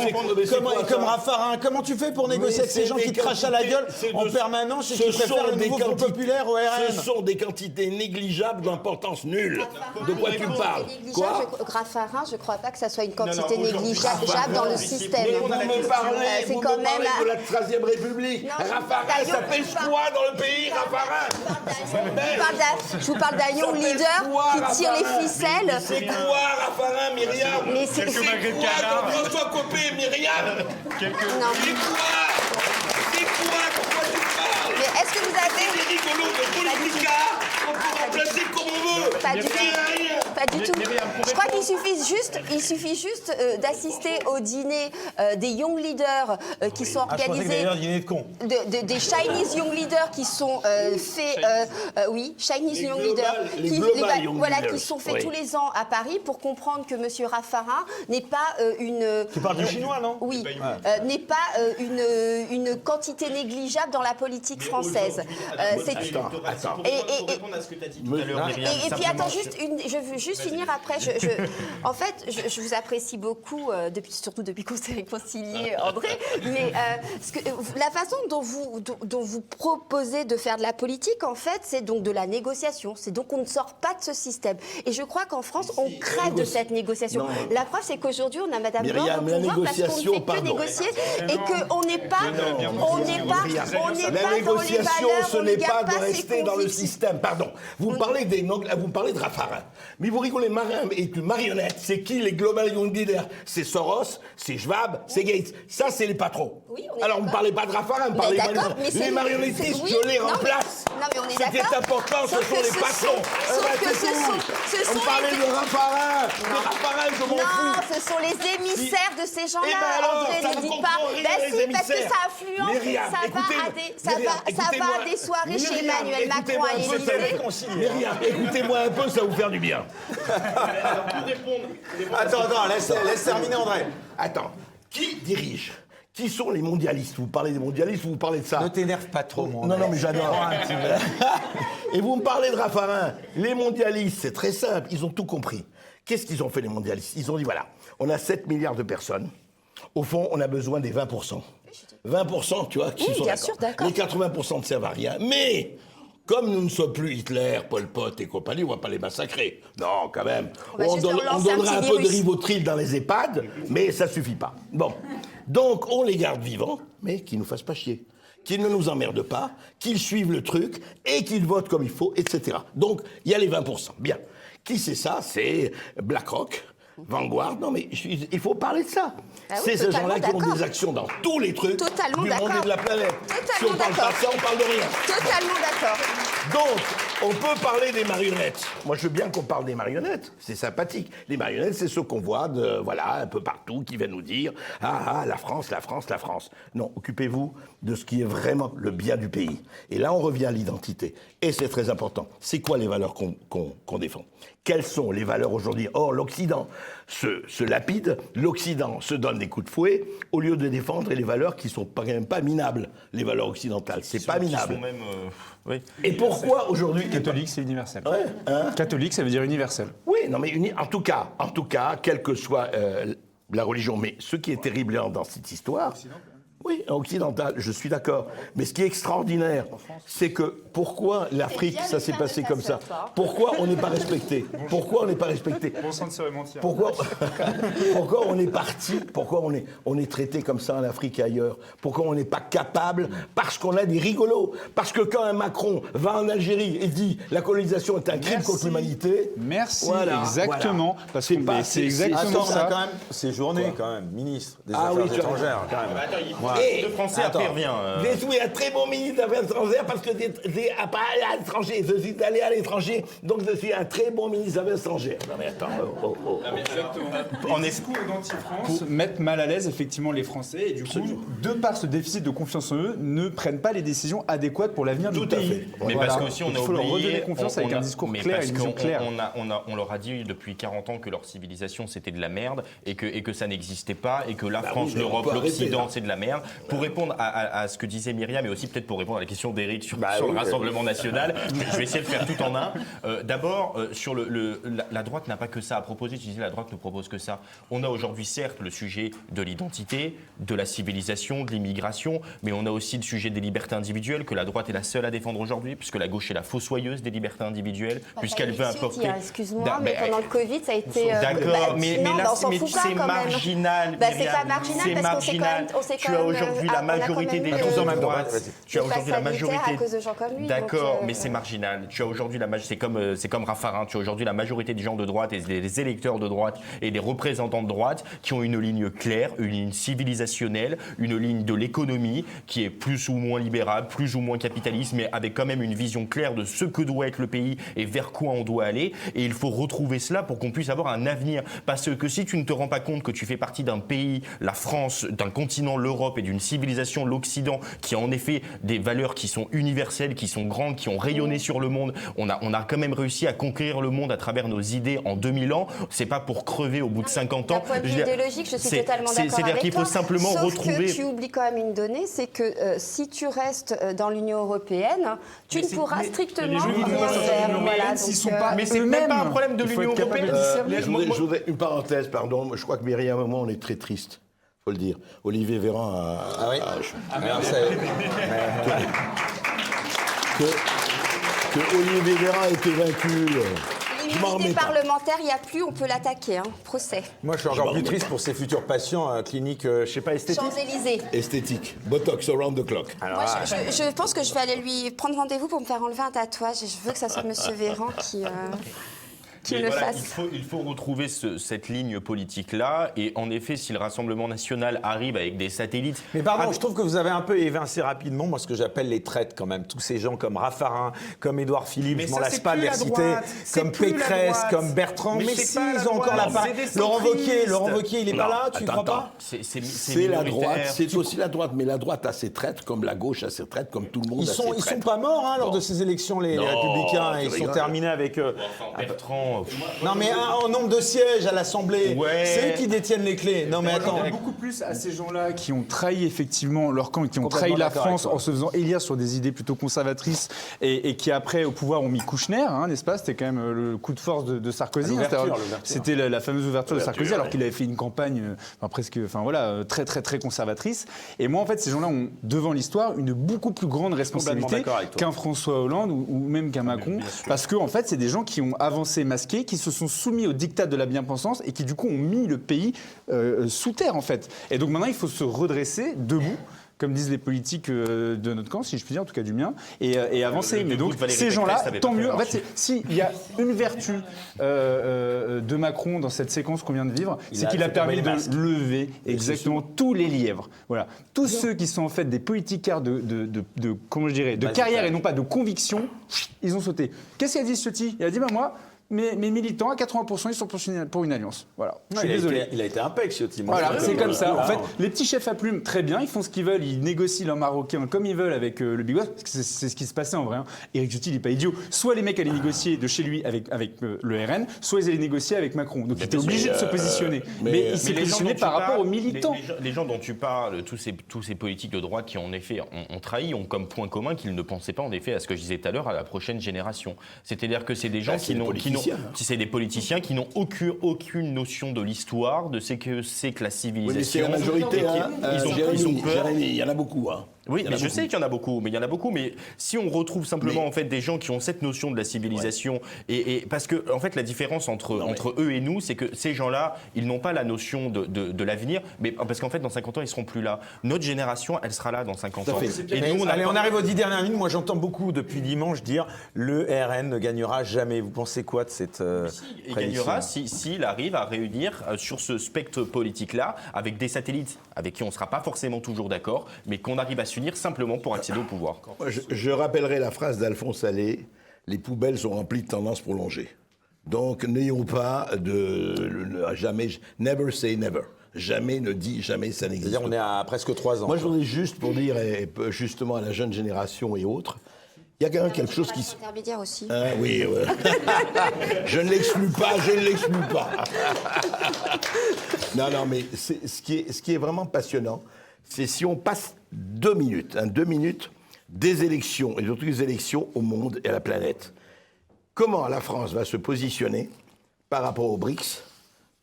comme Raffarin, comment tu fais pour négocier avec ces gens qui te crachent à la gueule en permanence et qui préfèrent le nouveau Front populaire au RN? Ce sont des quantités négligeables d'importance nulle. De quoi tu parles? Raffarin, je ne crois pas que ça soit une quantité négligeable dans le système. Vous me parlez de la 13e République. Non, Raffarin, ça pèse quoi dans le pays, Raffarin? Je vous parle d'un young leader qui tire les ficelles. C'est quoi, Raffarin, Myriam? Mais c'est quoi, Jean-François Copé, Myriam? Non. C'est quoi? Pourquoi tu parles? Mais est-ce que vous avez... C'est des rigolos de politicards qu'on peut remplacer comme on veut. Pas du tout. Pas du tout. Je crois qu'il suffit juste d'assister au dîner des young leaders qui sont organisés. Un dîner de cons. Des Chinese young leaders qui sont faits, Chinese young leaders, qui sont faits tous les ans à Paris pour comprendre que M. Raffarin n'est pas une. Tu parles du chinois, non? Oui, n'est pas une quantité négligeable dans la politique française. Attends. Pour répondre à ce que tu as dit tout à l'heure, Myriam. Et puis attends, je veux juste finir après. En fait, je vous apprécie beaucoup, surtout depuis qu'on s'est réconciliés, André. Mais la façon dont vous proposez de faire de la politique, en fait, c'est donc de la négociation. C'est donc on ne sort pas de ce système. Et je crois qu'en France, on crève de cette négociation. Non. La preuve, c'est qu'aujourd'hui, on a Madame Myriam, Borne au pouvoir parce qu'on ne négociation, fait que pardon. négocier et qu'on n'est pas, La négociation, ce n'est pas de rester dans le convictions. système. Pardon. Vous parlez de Raffarin. Mais vous rigolez, Marin est une marionnette. C'est qui les Global Young Leaders? C'est Soros, c'est Schwab, c'est Gates. Ça, c'est les patrons. Oui, on est Alors, ne parlez pas de Raffarin, Mais parlez pas d'accord, mais les c'est- marionnettistes, oui, je les non, mais- remplace. non, mais on est Ce qui est d'accord. important, ce Sauf sont que les ce patrons. sont- sauf que ce sont On parlait les- de Raffarin. De Raffarin, je m'en Non, fous. ce sont les émissaires de ces Eh gens-là. ben alors, André, ça ne me dites comprend pas. rien, Ben les si, parce que émissaires. ça influence. Myriam, Ça va à des soirées chez Emmanuel Macron à l'Élysée. Myriam, écoutez-moi un peu, ça va vous faire du bien. Attends, laisse terminer André. Attends, qui dirige? Qui sont les mondialistes? Vous parlez des mondialistes, vous parlez de ça? Ne t'énerve pas trop, mon Non, mais j'adore. Et vous me parlez de Raffarin. Les mondialistes, c'est très simple, ils ont tout compris. Qu'est-ce qu'ils ont fait, les mondialistes? Ils ont dit, voilà, on a 7 milliards de personnes. Au fond, on a besoin des 20%. 20%, tu vois, qui Oui, sont bien d'accord. sûr, d'accord. Les 80% ne servent à rien. Mais, comme nous ne sommes plus Hitler, Pol Pot et compagnie, on ne va pas les massacrer. Non, quand même. On va juste leur on lancer un donnera un petit peu de virus. Rivotril dans les EHPAD, mais ça suffit pas. Bon. Donc, on les garde vivants, mais qu'ils ne nous fassent pas chier. Qu'ils ne nous emmerdent pas, qu'ils suivent le truc et qu'ils votent comme il faut, etc. Donc, il y a les 20%. Bien. Qui c'est ça? C'est BlackRock, Vanguard. Non, mais il faut parler de ça. Ah oui, c'est ces totalement gens-là qui ont d'accord. des actions dans tous les trucs Totalement du monde d'accord. et de la planète. Si on Totalement parle pas de ça, d'accord. on parle de rien. Totalement d'accord. Donc, on peut parler des marionnettes. Moi, je veux bien qu'on parle des marionnettes. C'est sympathique. Les marionnettes, c'est ceux qu'on voit un peu partout, qui viennent nous dire « Ah, la France, la France, la France ». Non, occupez-vous de ce qui est vraiment le bien du pays. Et là, on revient à l'identité. Et c'est très important. C'est quoi les valeurs qu'on défend? Quelles sont les valeurs aujourd'hui? Or, l'Occident se lapide, l'Occident se donne des coups de fouet, au lieu de défendre les valeurs qui sont quand même pas minables. Les valeurs occidentales, c'est pas minable. Oui. Et pourquoi aujourd'hui... Catholique, c'est universel. Ouais, hein? Catholique, ça veut dire universel. Oui, non, mais en tout cas, quelle que soit la religion, mais ce qui est terrible dans cette histoire... Oui, occidental, je suis d'accord. Mais ce qui est extraordinaire, c'est que pourquoi l'Afrique, ça s'est passé comme ça? Pourquoi on n'est pas respecté? Pourquoi on n'est pas respecté? Pourquoi on est parti? Pourquoi on est traité comme ça en Afrique et ailleurs? Pourquoi on n'est pas capable? Parce qu'on a des rigolos. Parce que quand un Macron va en Algérie et dit la colonisation est un crime contre l'humanité. Merci, voilà, exactement. voilà. Parce que c'est exactement Attends, on a ça. quand même séjourné, quand même, ministre des Ah Affaires oui, tu as étrangères, quand même. Le français après revient. Je suis un très bon ministre des Affaires étrangères parce que j'ai pas allé à l'étranger. Je suis allé à l'étranger, donc je suis un très bon ministre des Affaires étrangères. Non mais attends. En discours d'anti-France mettent mal à l'aise effectivement les Français et du coup, de par ce déficit de confiance en eux, ne prennent pas les décisions adéquates pour l'avenir du pays. Mais parce qu'aussi on a Il faut leur oublié, redonner confiance avec un discours clair et une vision claire. On leur a dit depuis 40 ans que leur civilisation c'était de la merde et que ça n'existais pas et que la France, l'Europe, l'Occident c'est de la merde. Pour répondre à ce que disait Myriam et aussi peut-être pour répondre à la question d'Éric sur le Rassemblement national, je vais essayer de faire tout en un. D'abord, sur la droite n'a pas que ça à proposer. Tu disais la droite ne propose que ça. On a aujourd'hui certes le sujet de l'identité, de la civilisation, de l'immigration, mais on a aussi le sujet des libertés individuelles que la droite est la seule à défendre aujourd'hui, puisque la gauche est la fossoyeuse des libertés individuelles, puisqu'elle veut apporter. Excuse-moi, mais pendant le Covid, ça a été. D'accord, mais là, c'est marginal. C'est pas marginal parce qu'on s'est tu as aujourd'hui la majorité des gens de droite. Tu as aujourd'hui la majorité. À cause de gens comme lui. D'accord, mais c'est marginal. Tu as aujourd'hui c'est comme Raffarin. Tu as aujourd'hui la majorité des gens de droite et des électeurs de droite et des représentants de droite qui ont une ligne claire, une ligne civilisationnelle, une ligne de l'économie qui est plus ou moins libérale, plus ou moins capitaliste, mais avec quand même une vision claire de ce que doit être le pays et vers quoi on doit aller. Et il faut retrouver cela pour qu'on puisse avoir un avenir. Parce que si tu ne te rends pas compte que tu fais partie d'un pays, la France, d'un continent, l'Europe et d'une civilisation, l'Occident, qui a en effet des valeurs qui sont universelles, qui sont grandes, qui ont rayonné sur le monde. On a quand même réussi à conquérir le monde à travers nos idées en 2000 ans. C'est pas pour crever au bout de 50 ans. D'un point de vue idéologique, je suis totalement d'accord avec toi. C'est-à-dire qu'il faut simplement retrouver... Sauf que tu oublies quand même une donnée, c'est que si tu restes dans l'Union européenne, tu ne pourras strictement rien faire. Mais c'est même pas un problème de l'Union européenne. Je voudrais une parenthèse, pardon. Je crois que Myriam, à un moment, on est très triste. Faut le dire. Olivier Véran a... Ah oui que Olivier Véran a été vaincu. L'immunité parlementaire, il n'y a plus, on peut l'attaquer, procès. Moi, je suis encore plus triste pour ces futurs patients cliniques, je sais pas, esthétiques. Champs-Élysées. Esthétique. Botox around the clock. Alors, moi, je pense que je vais aller lui prendre rendez-vous pour me faire enlever un tatouage. Et je veux que ça soit Monsieur Véran qui le fasse. Il faut retrouver cette ligne politique-là. Et en effet, si le Rassemblement national arrive avec des satellites... Mais pardon, je trouve que vous avez un peu évincé rapidement, moi, ce que j'appelle les traites quand même. Tous ces gens comme Raffarin, comme Édouard Philippe, je m'en lasse pas de les citer, comme Pécresse, comme Bertrand. Mais si, ils ont encore la part. Laurent Wauquiez, il est pas là, tu crois pas? C'est la droite, c'est aussi la droite. Mais la droite a ses traites, comme la gauche a ses traites, comme tout le monde a ses traites. Ils sont pas morts lors de ces élections, les Républicains. Ils sont terminés avec... Bertrand... Non mais en nombre de sièges à l'Assemblée, c'est eux qui détiennent les clés. Non mais attends. Beaucoup plus à ces gens-là qui ont trahi effectivement leur camp, qui ont trahi la France en se faisant élire sur des idées plutôt conservatrices et qui après au pouvoir ont mis Kouchner, n'est-ce pas? C'était quand même le coup de force de Sarkozy. C'était la fameuse ouverture de Sarkozy alors qu'il avait fait une campagne très très très conservatrice. Et moi en fait ces gens-là ont devant l'histoire une beaucoup plus grande responsabilité qu'un François Hollande ou même qu'un Macron, parce que en fait c'est des gens qui ont avancé masqués, qui se sont soumis au diktat de la bien-pensance et qui du coup ont mis le pays sous terre en fait. Et donc maintenant il faut se redresser debout, comme disent les politiques de notre camp, si je puis dire, en tout cas du mien, et avancer. Mais donc ces gens-là, tant mieux. En fait, s'il y a une vertu de Macron dans cette séquence qu'on vient de vivre, c'est qu'il a permis de lever exactement tous les lièvres. Voilà, tous ceux qui sont en fait des politicards comment je dirais, de carrière et non pas de conviction, ils ont sauté. Qu'est-ce qu'il a dit Ciotti? Il a dit moi. Mes militants, à 80%, ils sont pour une alliance. Voilà. Je suis désolé. Il a été impec, Ciotti. Voilà, c'est comme ça. En fait, les petits chefs à plumes, très bien, ils font ce qu'ils veulent, ils négocient leur marocain comme ils veulent avec le Big Boss. C'est ce qui se passait en vrai. Éric Ciotti, il n'est pas idiot. Soit les mecs allaient négocier de chez lui avec le RN, soit ils allaient négocier avec Macron. Donc il était obligé de se positionner. Mais il s'est positionné par rapport aux militants. Les gens dont tu parles, tous ces politiques de droite qui en effet ont trahi, ont comme point commun qu'ils ne pensaient pas en effet à ce que je disais tout à l'heure, à la prochaine génération. C'est-à-dire que c'est des gens c'est des politiciens qui n'ont aucune notion de l'histoire, de ce que c'est que la civilisation. Oui, mais c'est la majorité. Jérémy, il y en a beaucoup. Oui, mais je sais qu'il y en a beaucoup, mais si on retrouve simplement en fait des gens qui ont cette notion de la civilisation et parce que en fait la différence entre eux et nous, c'est que ces gens-là, ils n'ont pas la notion de l'avenir, mais parce qu'en fait dans 50 ans ils seront plus là. Notre génération, elle sera là dans 50 ans. Et nous, on arrive aux 10 dernières minutes. Moi, j'entends beaucoup depuis dimanche dire le RN ne gagnera jamais. Vous pensez quoi de cette il gagnera s'il arrive à réunir sur ce spectre politique-là avec des satellites avec qui on ne sera pas forcément toujours d'accord, mais qu'on arrive à s'unir simplement pour accéder au pouvoir. Je rappellerai la phrase d'Alphonse Allais, les poubelles sont remplies de tendances prolongées. Donc n'ayons pas jamais, never say never. Jamais ne dit jamais, ça n'existe pas. C'est-à-dire on est à presque 3 ans. Moi je voudrais juste pour dire, et justement à la jeune génération et autres, il y a quand même quelque chose qui... intermédiaire aussi. Oui, ouais. Je ne l'exclus pas. Non, mais ce qui est vraiment passionnant, c'est si on passe 2 minutes, 2 minutes des élections, et de toutes les élections au monde et à la planète. Comment la France va se positionner par rapport aux BRICS,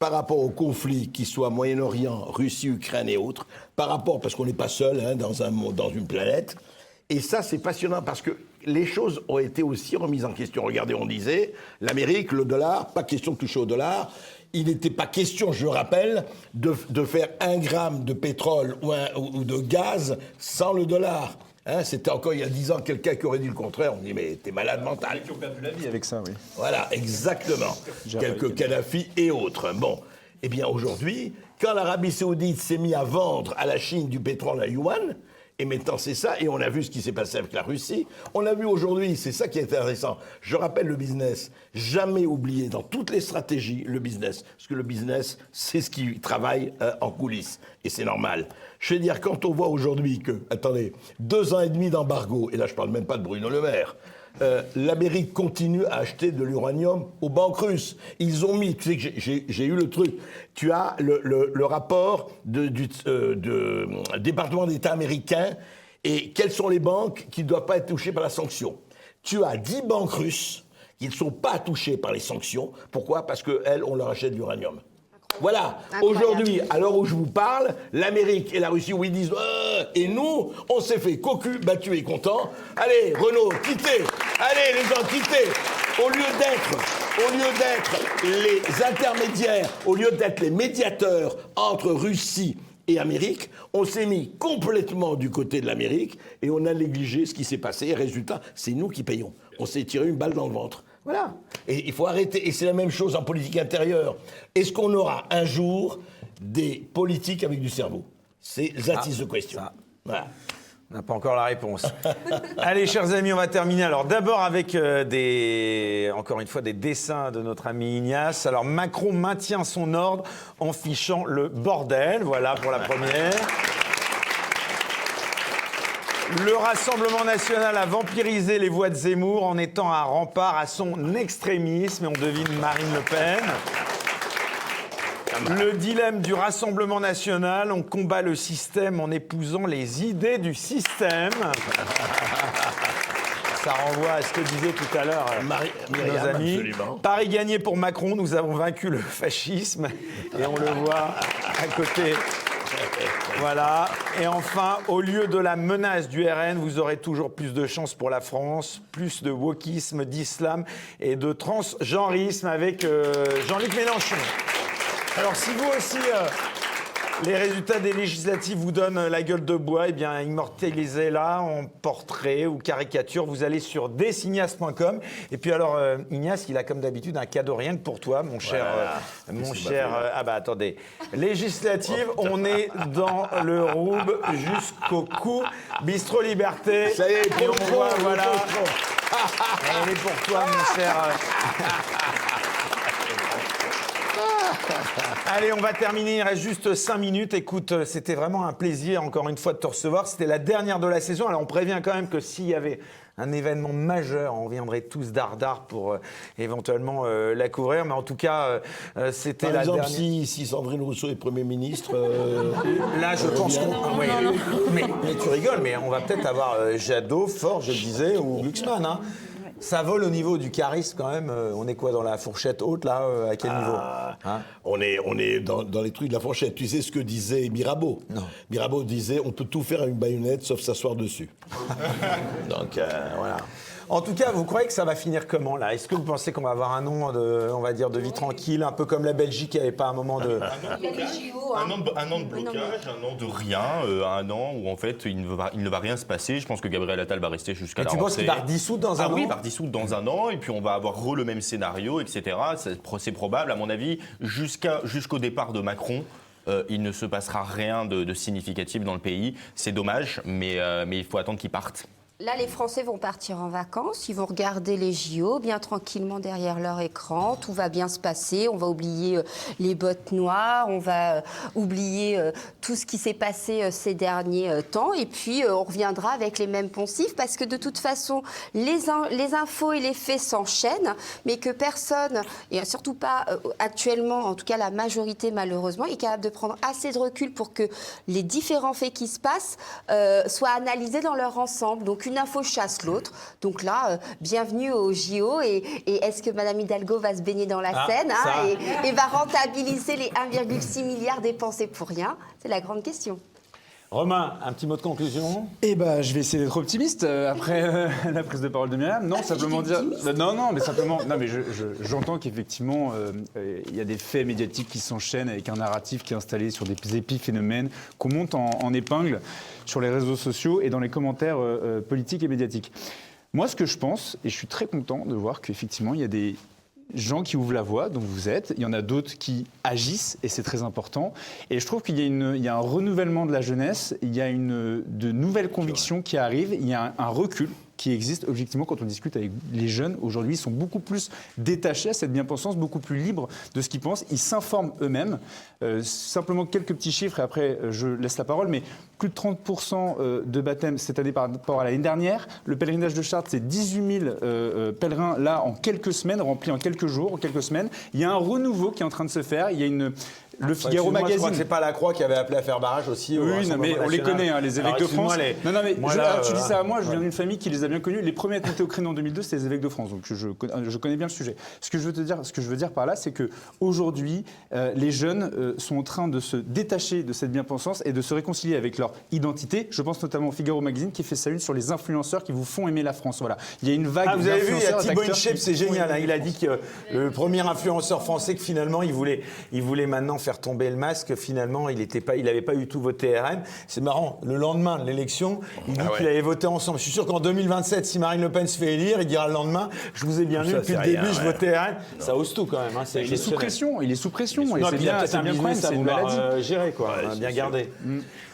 par rapport aux conflits, qu'ils soient Moyen-Orient, Russie, Ukraine et autres, par rapport, parce qu'on n'est pas seul dans une planète. Et ça, c'est passionnant parce que les choses ont été aussi remises en question. Regardez, on disait, l'Amérique, le dollar, pas question de toucher au dollar. Il n'était pas question, je rappelle, de faire 1 gramme de pétrole ou de gaz sans le dollar. C'était encore il y a 10 ans quelqu'un qui aurait dit le contraire. On dit mais t'es malade mental. Qui ont perdu la vie avec ça, oui. Voilà, exactement. Quelques Kadhafi et autres. Bon, eh bien aujourd'hui, quand l'Arabie Saoudite s'est mise à vendre à la Chine du pétrole à yuan, et maintenant c'est ça, et on a vu ce qui s'est passé avec la Russie, on a vu aujourd'hui, c'est ça qui est intéressant. Je rappelle le business, jamais oublier dans toutes les stratégies le business, parce que le business, c'est ce qui travaille en coulisses, et c'est normal. Je veux dire, quand on voit aujourd'hui que, attendez, 2 ans et demi d'embargo, et là je parle même pas de Bruno Le Maire, l'Amérique continue à acheter de l'uranium aux banques russes. Ils ont mis, tu sais que j'ai eu le truc, tu as le rapport du département d'État américain et quelles sont les banques qui ne doivent pas être touchées par la sanction. Tu as 10 banques russes qui ne sont pas touchées par les sanctions. Pourquoi ? Parce qu'elles, on leur achète de l'uranium. Voilà, aujourd'hui, à l'heure où je vous parle, l'Amérique et la Russie, où ils disent et nous, on s'est fait cocu, battu et content. Allez, Renault, quittez. Allez, les gens, quittez. Au lieu d'être les intermédiaires, au lieu d'être les médiateurs entre Russie et Amérique, on s'est mis complètement du côté de l'Amérique et on a négligé ce qui s'est passé. Et résultat, c'est nous qui payons. On s'est tiré une balle dans le ventre. Voilà. Et il faut arrêter. Et c'est la même chose en politique intérieure. Est-ce qu'on aura un jour des politiques avec du cerveau ? C'est that is the question. Voilà. On n'a pas encore la réponse. Allez, chers amis, on va terminer. Alors, d'abord avec encore une fois, des dessins de notre ami Ignace. Alors, Macron maintient son ordre en fichant le bordel. Voilà pour la première. Le Rassemblement national a vampirisé les voix de Zemmour en étant un rempart à son extrémisme. Et on devine Marine Le Pen. Le dilemme du Rassemblement national, on combat le système en épousant les idées du système. Ça renvoie à ce que disait tout à l'heure nos amis. Absolument. Paris gagné pour Macron, nous avons vaincu le fascisme. Et on le voit à côté. Voilà. Et enfin, au lieu de la menace du RN, vous aurez toujours plus de chances pour la France, plus de wokisme, d'islam et de transgenrisme avec Jean-Luc Mélenchon. Alors, si vous aussi, les résultats des législatives vous donnent la gueule de bois, eh bien, immortalisez-la en portrait ou caricature. Vous allez sur designas.com. Et puis alors, Ignace, il a comme d'habitude un cadeau rien que pour toi, mon cher... ah bah attendez. Législative, on est dans le roube jusqu'au cou. Bistro Liberté. Ça y est, et on voit, voilà. Elle est pour toi, mon cher... Allez, on va terminer, il reste juste 5 minutes. Écoute, c'était vraiment un plaisir, encore une fois, de te recevoir. C'était la dernière de la saison. Alors, on prévient quand même que s'il y avait un événement majeur, on viendrait tous dardard pour éventuellement la couvrir. Mais en tout cas, c'était la dernière. Par exemple, si Sandrine Rousseau est Premier ministre... Là, je pense qu'on... Mais tu rigoles, mais on va peut-être avoir Jadot, Faure, je le disais, ou Glucksmann, hein. Ça vole au niveau du charisme quand même. On est quoi dans la fourchette haute là à quel niveau hein? On est dans les trucs de la fourchette. Tu sais ce que disait Mirabeau? Non. Mirabeau disait on peut tout faire avec une baïonnette sauf s'asseoir dessus. Donc voilà. En tout cas, vous croyez que ça va finir comment là? Est-ce que vous pensez qu'on va avoir un an on va dire, de vie tranquille, un peu comme la Belgique qui n'avait pas un moment de... Un an de blocage, un an de rien, un an où en fait il ne va rien se passer. Je pense que Gabriel Attal va rester jusqu'à la rentrée. Tu penses qu'il va redissoudre dans un an? Oui, il va redissoudre dans un an et puis on va avoir le même scénario, etc. C'est probable, à mon avis, jusqu'au départ de Macron. Il ne se passera rien de significatif dans le pays. C'est dommage, mais il faut attendre qu'il parte. Là, les Français vont partir en vacances, ils vont regarder les JO bien tranquillement derrière leur écran, tout va bien se passer, on va oublier les bottes noires, on va oublier tout ce qui s'est passé ces derniers temps et puis on reviendra avec les mêmes poncifs parce que de toute façon, les infos et les faits s'enchaînent, mais que personne, et surtout pas actuellement, en tout cas la majorité malheureusement, est capable de prendre assez de recul pour que les différents faits qui se passent soient analysés dans leur ensemble. Donc une info chasse l'autre. Donc là, bienvenue au JO. Et est-ce que Madame Hidalgo va se baigner dans la Seine et va rentabiliser les 1,6 milliard dépensés pour rien? C'est la grande question. Romain, un petit mot de conclusion? Eh ben, je vais essayer d'être optimiste après la prise de parole de Myriam. Non, simplement dire. Mais j'entends qu'effectivement, il y a des faits médiatiques qui s'enchaînent avec un narratif qui est installé sur des épiphénomènes qu'on monte en épingle sur les réseaux sociaux et dans les commentaires politiques et médiatiques. Moi, ce que je pense, et je suis très content de voir qu'effectivement, il y a des gens qui ouvrent la voie, dont vous êtes. Il y en a d'autres qui agissent, et c'est très important. Et je trouve qu'il y a un renouvellement de la jeunesse, il y a de nouvelles convictions qui arrivent, il y a un recul qui existe objectivement quand on discute avec les jeunes. Aujourd'hui, ils sont beaucoup plus détachés à cette bien-pensance, beaucoup plus libres de ce qu'ils pensent. Ils s'informent eux-mêmes. Simplement quelques petits chiffres, et après, je laisse la parole, mais plus de 30% de baptêmes cette année par rapport à l'année dernière. Le pèlerinage de Chartres, c'est 18 000 pèlerins, là, en quelques semaines, remplis en quelques jours, en quelques semaines. Il y a un renouveau qui est en train de se faire. Il y a le Figaro Magazine. Je crois que c'est pas la Croix qui avait appelé à faire barrage aussi. Oui, non, mais on les connaît, hein, les évêques de France. Non, mais tu dis ça à moi, je viens d'une famille qui les a bien connus. Les premiers à être montés au créneau en 2002, c'était les évêques de France. Donc je connais bien le sujet. Ce que je veux dire par là, c'est qu'aujourd'hui, les jeunes sont en train de se détacher de cette bien-pensance et de se réconcilier avec leur identité. Je pense notamment au Figaro Magazine qui fait sa une sur les influenceurs qui vous font aimer la France. Voilà. Il y a une vague vous avez vu, il y a Thibaut InShape, c'est génial. Hein. Il a dit que le premier influenceur français que finalement il voulait maintenant faire tomber le masque. Finalement, il n'avait pas du tout voté RN. C'est marrant. Le lendemain de l'élection, il dit qu'il avait voté ensemble. Je suis sûr qu'en 2027, si Marine Le Pen se fait élire, il dira le lendemain, je vous ai bien vu depuis le début, je votais RN. Ça ose tout quand même. Hein. Il est sous pression. Et c'est bien, c'est bien business à vouloir gérer quoi. Bien garder.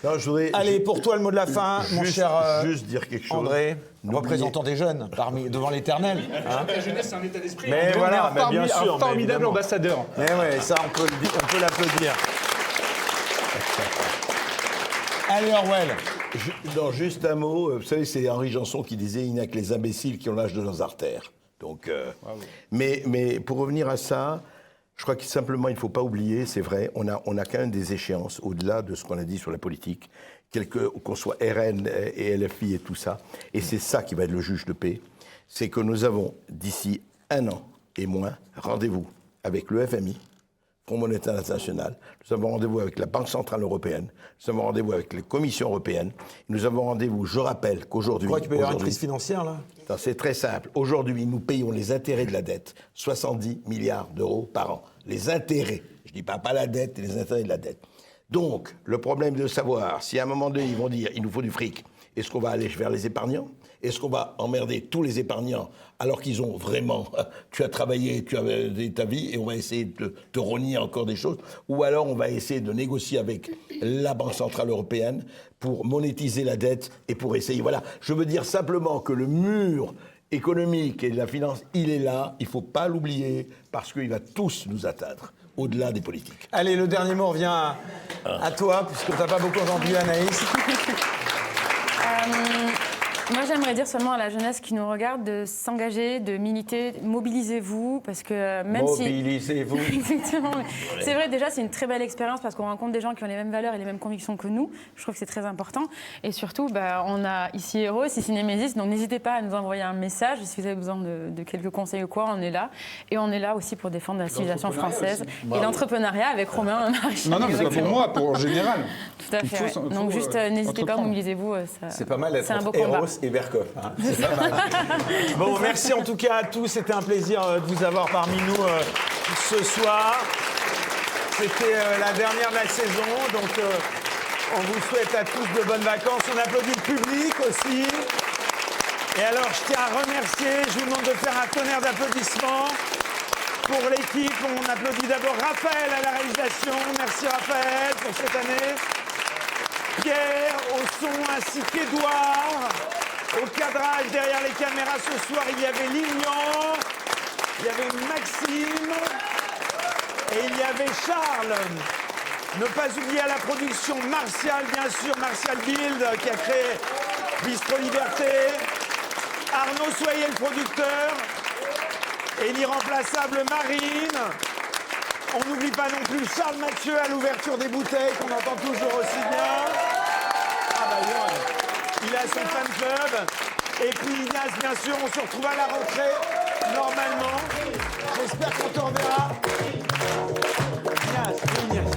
Non, Allez, pour toi le mot de la fin, mon cher juste dire quelque chose. André, représentant des jeunes devant l'Éternel. Hein. La jeunesse, c'est un état d'esprit. Mais voilà, bien sûr. Un formidable ambassadeur. Mais ouais, ça on peut l'applaudir. Allez, Orwell. Non, juste un mot. Vous savez, c'est Henri Janson qui disait « Il n'y a que les imbéciles qui ont l'âge de leurs artères ». Donc, mais pour revenir à ça, je crois que simplement, il ne faut pas oublier, c'est vrai, on a quand même des échéances, au-delà de ce qu'on a dit sur la politique, qu'on soit RN et LFI et tout ça. Et c'est ça qui va être le juge de paix. C'est que nous avons, d'ici un an et moins, rendez-vous avec le FMI, Fonds monétaire international, nous avons rendez-vous avec la Banque centrale européenne, nous avons rendez-vous avec les commissions européennes, nous avons rendez-vous, je rappelle qu'aujourd'hui... Tu crois qu'il peut y avoir une crise financière, là? C'est très simple. Aujourd'hui, nous payons les intérêts de la dette, 70 milliards d'euros par an. Les intérêts, je ne dis pas la dette, les intérêts de la dette. Donc, le problème de savoir si à un moment donné, ils vont dire, il nous faut du fric, est-ce qu'on va aller vers les épargnants? Est-ce qu'on va emmerder tous les épargnants alors qu'ils ont vraiment... Tu as travaillé, tu as ta vie et on va essayer de te rogner encore des choses? Ou alors on va essayer de négocier avec la Banque centrale européenne pour monétiser la dette et pour essayer... Voilà, je veux dire simplement que le mur économique et de la finance, il est là, il ne faut pas l'oublier parce qu'il va tous nous atteindre, au-delà des politiques. Allez, le dernier mot revient à toi, puisque tu n'as pas beaucoup entendu Anaïs. Moi, j'aimerais dire seulement à la jeunesse qui nous regarde de s'engager, de militer, mobilisez-vous, parce que même Mobilisez-vous. Exactement. C'est vrai, déjà, c'est une très belle expérience parce qu'on rencontre des gens qui ont les mêmes valeurs et les mêmes convictions que nous. Je trouve que c'est très important. Et surtout, on a ici Héros, ici Némésis, donc n'hésitez pas à nous envoyer un message si vous avez besoin de quelques conseils ou quoi, on est là. Et on est là aussi pour défendre la civilisation française et l'entrepreneuriat avec Romain Maréchal. Non, mais c'est pas pour moi, pour en général. Tout à fait. Donc juste, n'hésitez pas, mobilisez-vous. C'est pas mal d'être c'est un beau entre combat. Héros et Berkoff. Hein. C'est pas mal. Bon, merci en tout cas à tous. C'était un plaisir de vous avoir parmi nous ce soir. C'était la dernière de la saison, donc on vous souhaite à tous de bonnes vacances. On applaudit le public aussi. Et alors, je tiens à remercier, je vous demande de faire un tonnerre d'applaudissements pour l'équipe. On applaudit d'abord Raphaël à la réalisation. Merci Raphaël pour cette année. Pierre au son ainsi qu'Édouard. Au cadrage derrière les caméras ce soir, il y avait Lignan, il y avait Maxime et il y avait Charles. Ne pas oublier à la production Martial, bien sûr, Martial Bild qui a créé Bistro Liberté. Arnaud Soyer, le producteur. Et l'irremplaçable Marine. On n'oublie pas non plus Charles Mathieu à l'ouverture des bouteilles qu'on entend toujours aussi bien. Ah bah ouais. Il a son fan club. Et puis Ignace, bien sûr, on se retrouve à la rentrée, normalement. J'espère qu'on te reverra. Ignace.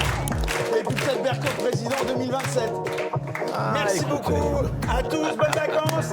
Et puis peut-être Berkoff président 2027. Merci beaucoup à tous, bonnes vacances.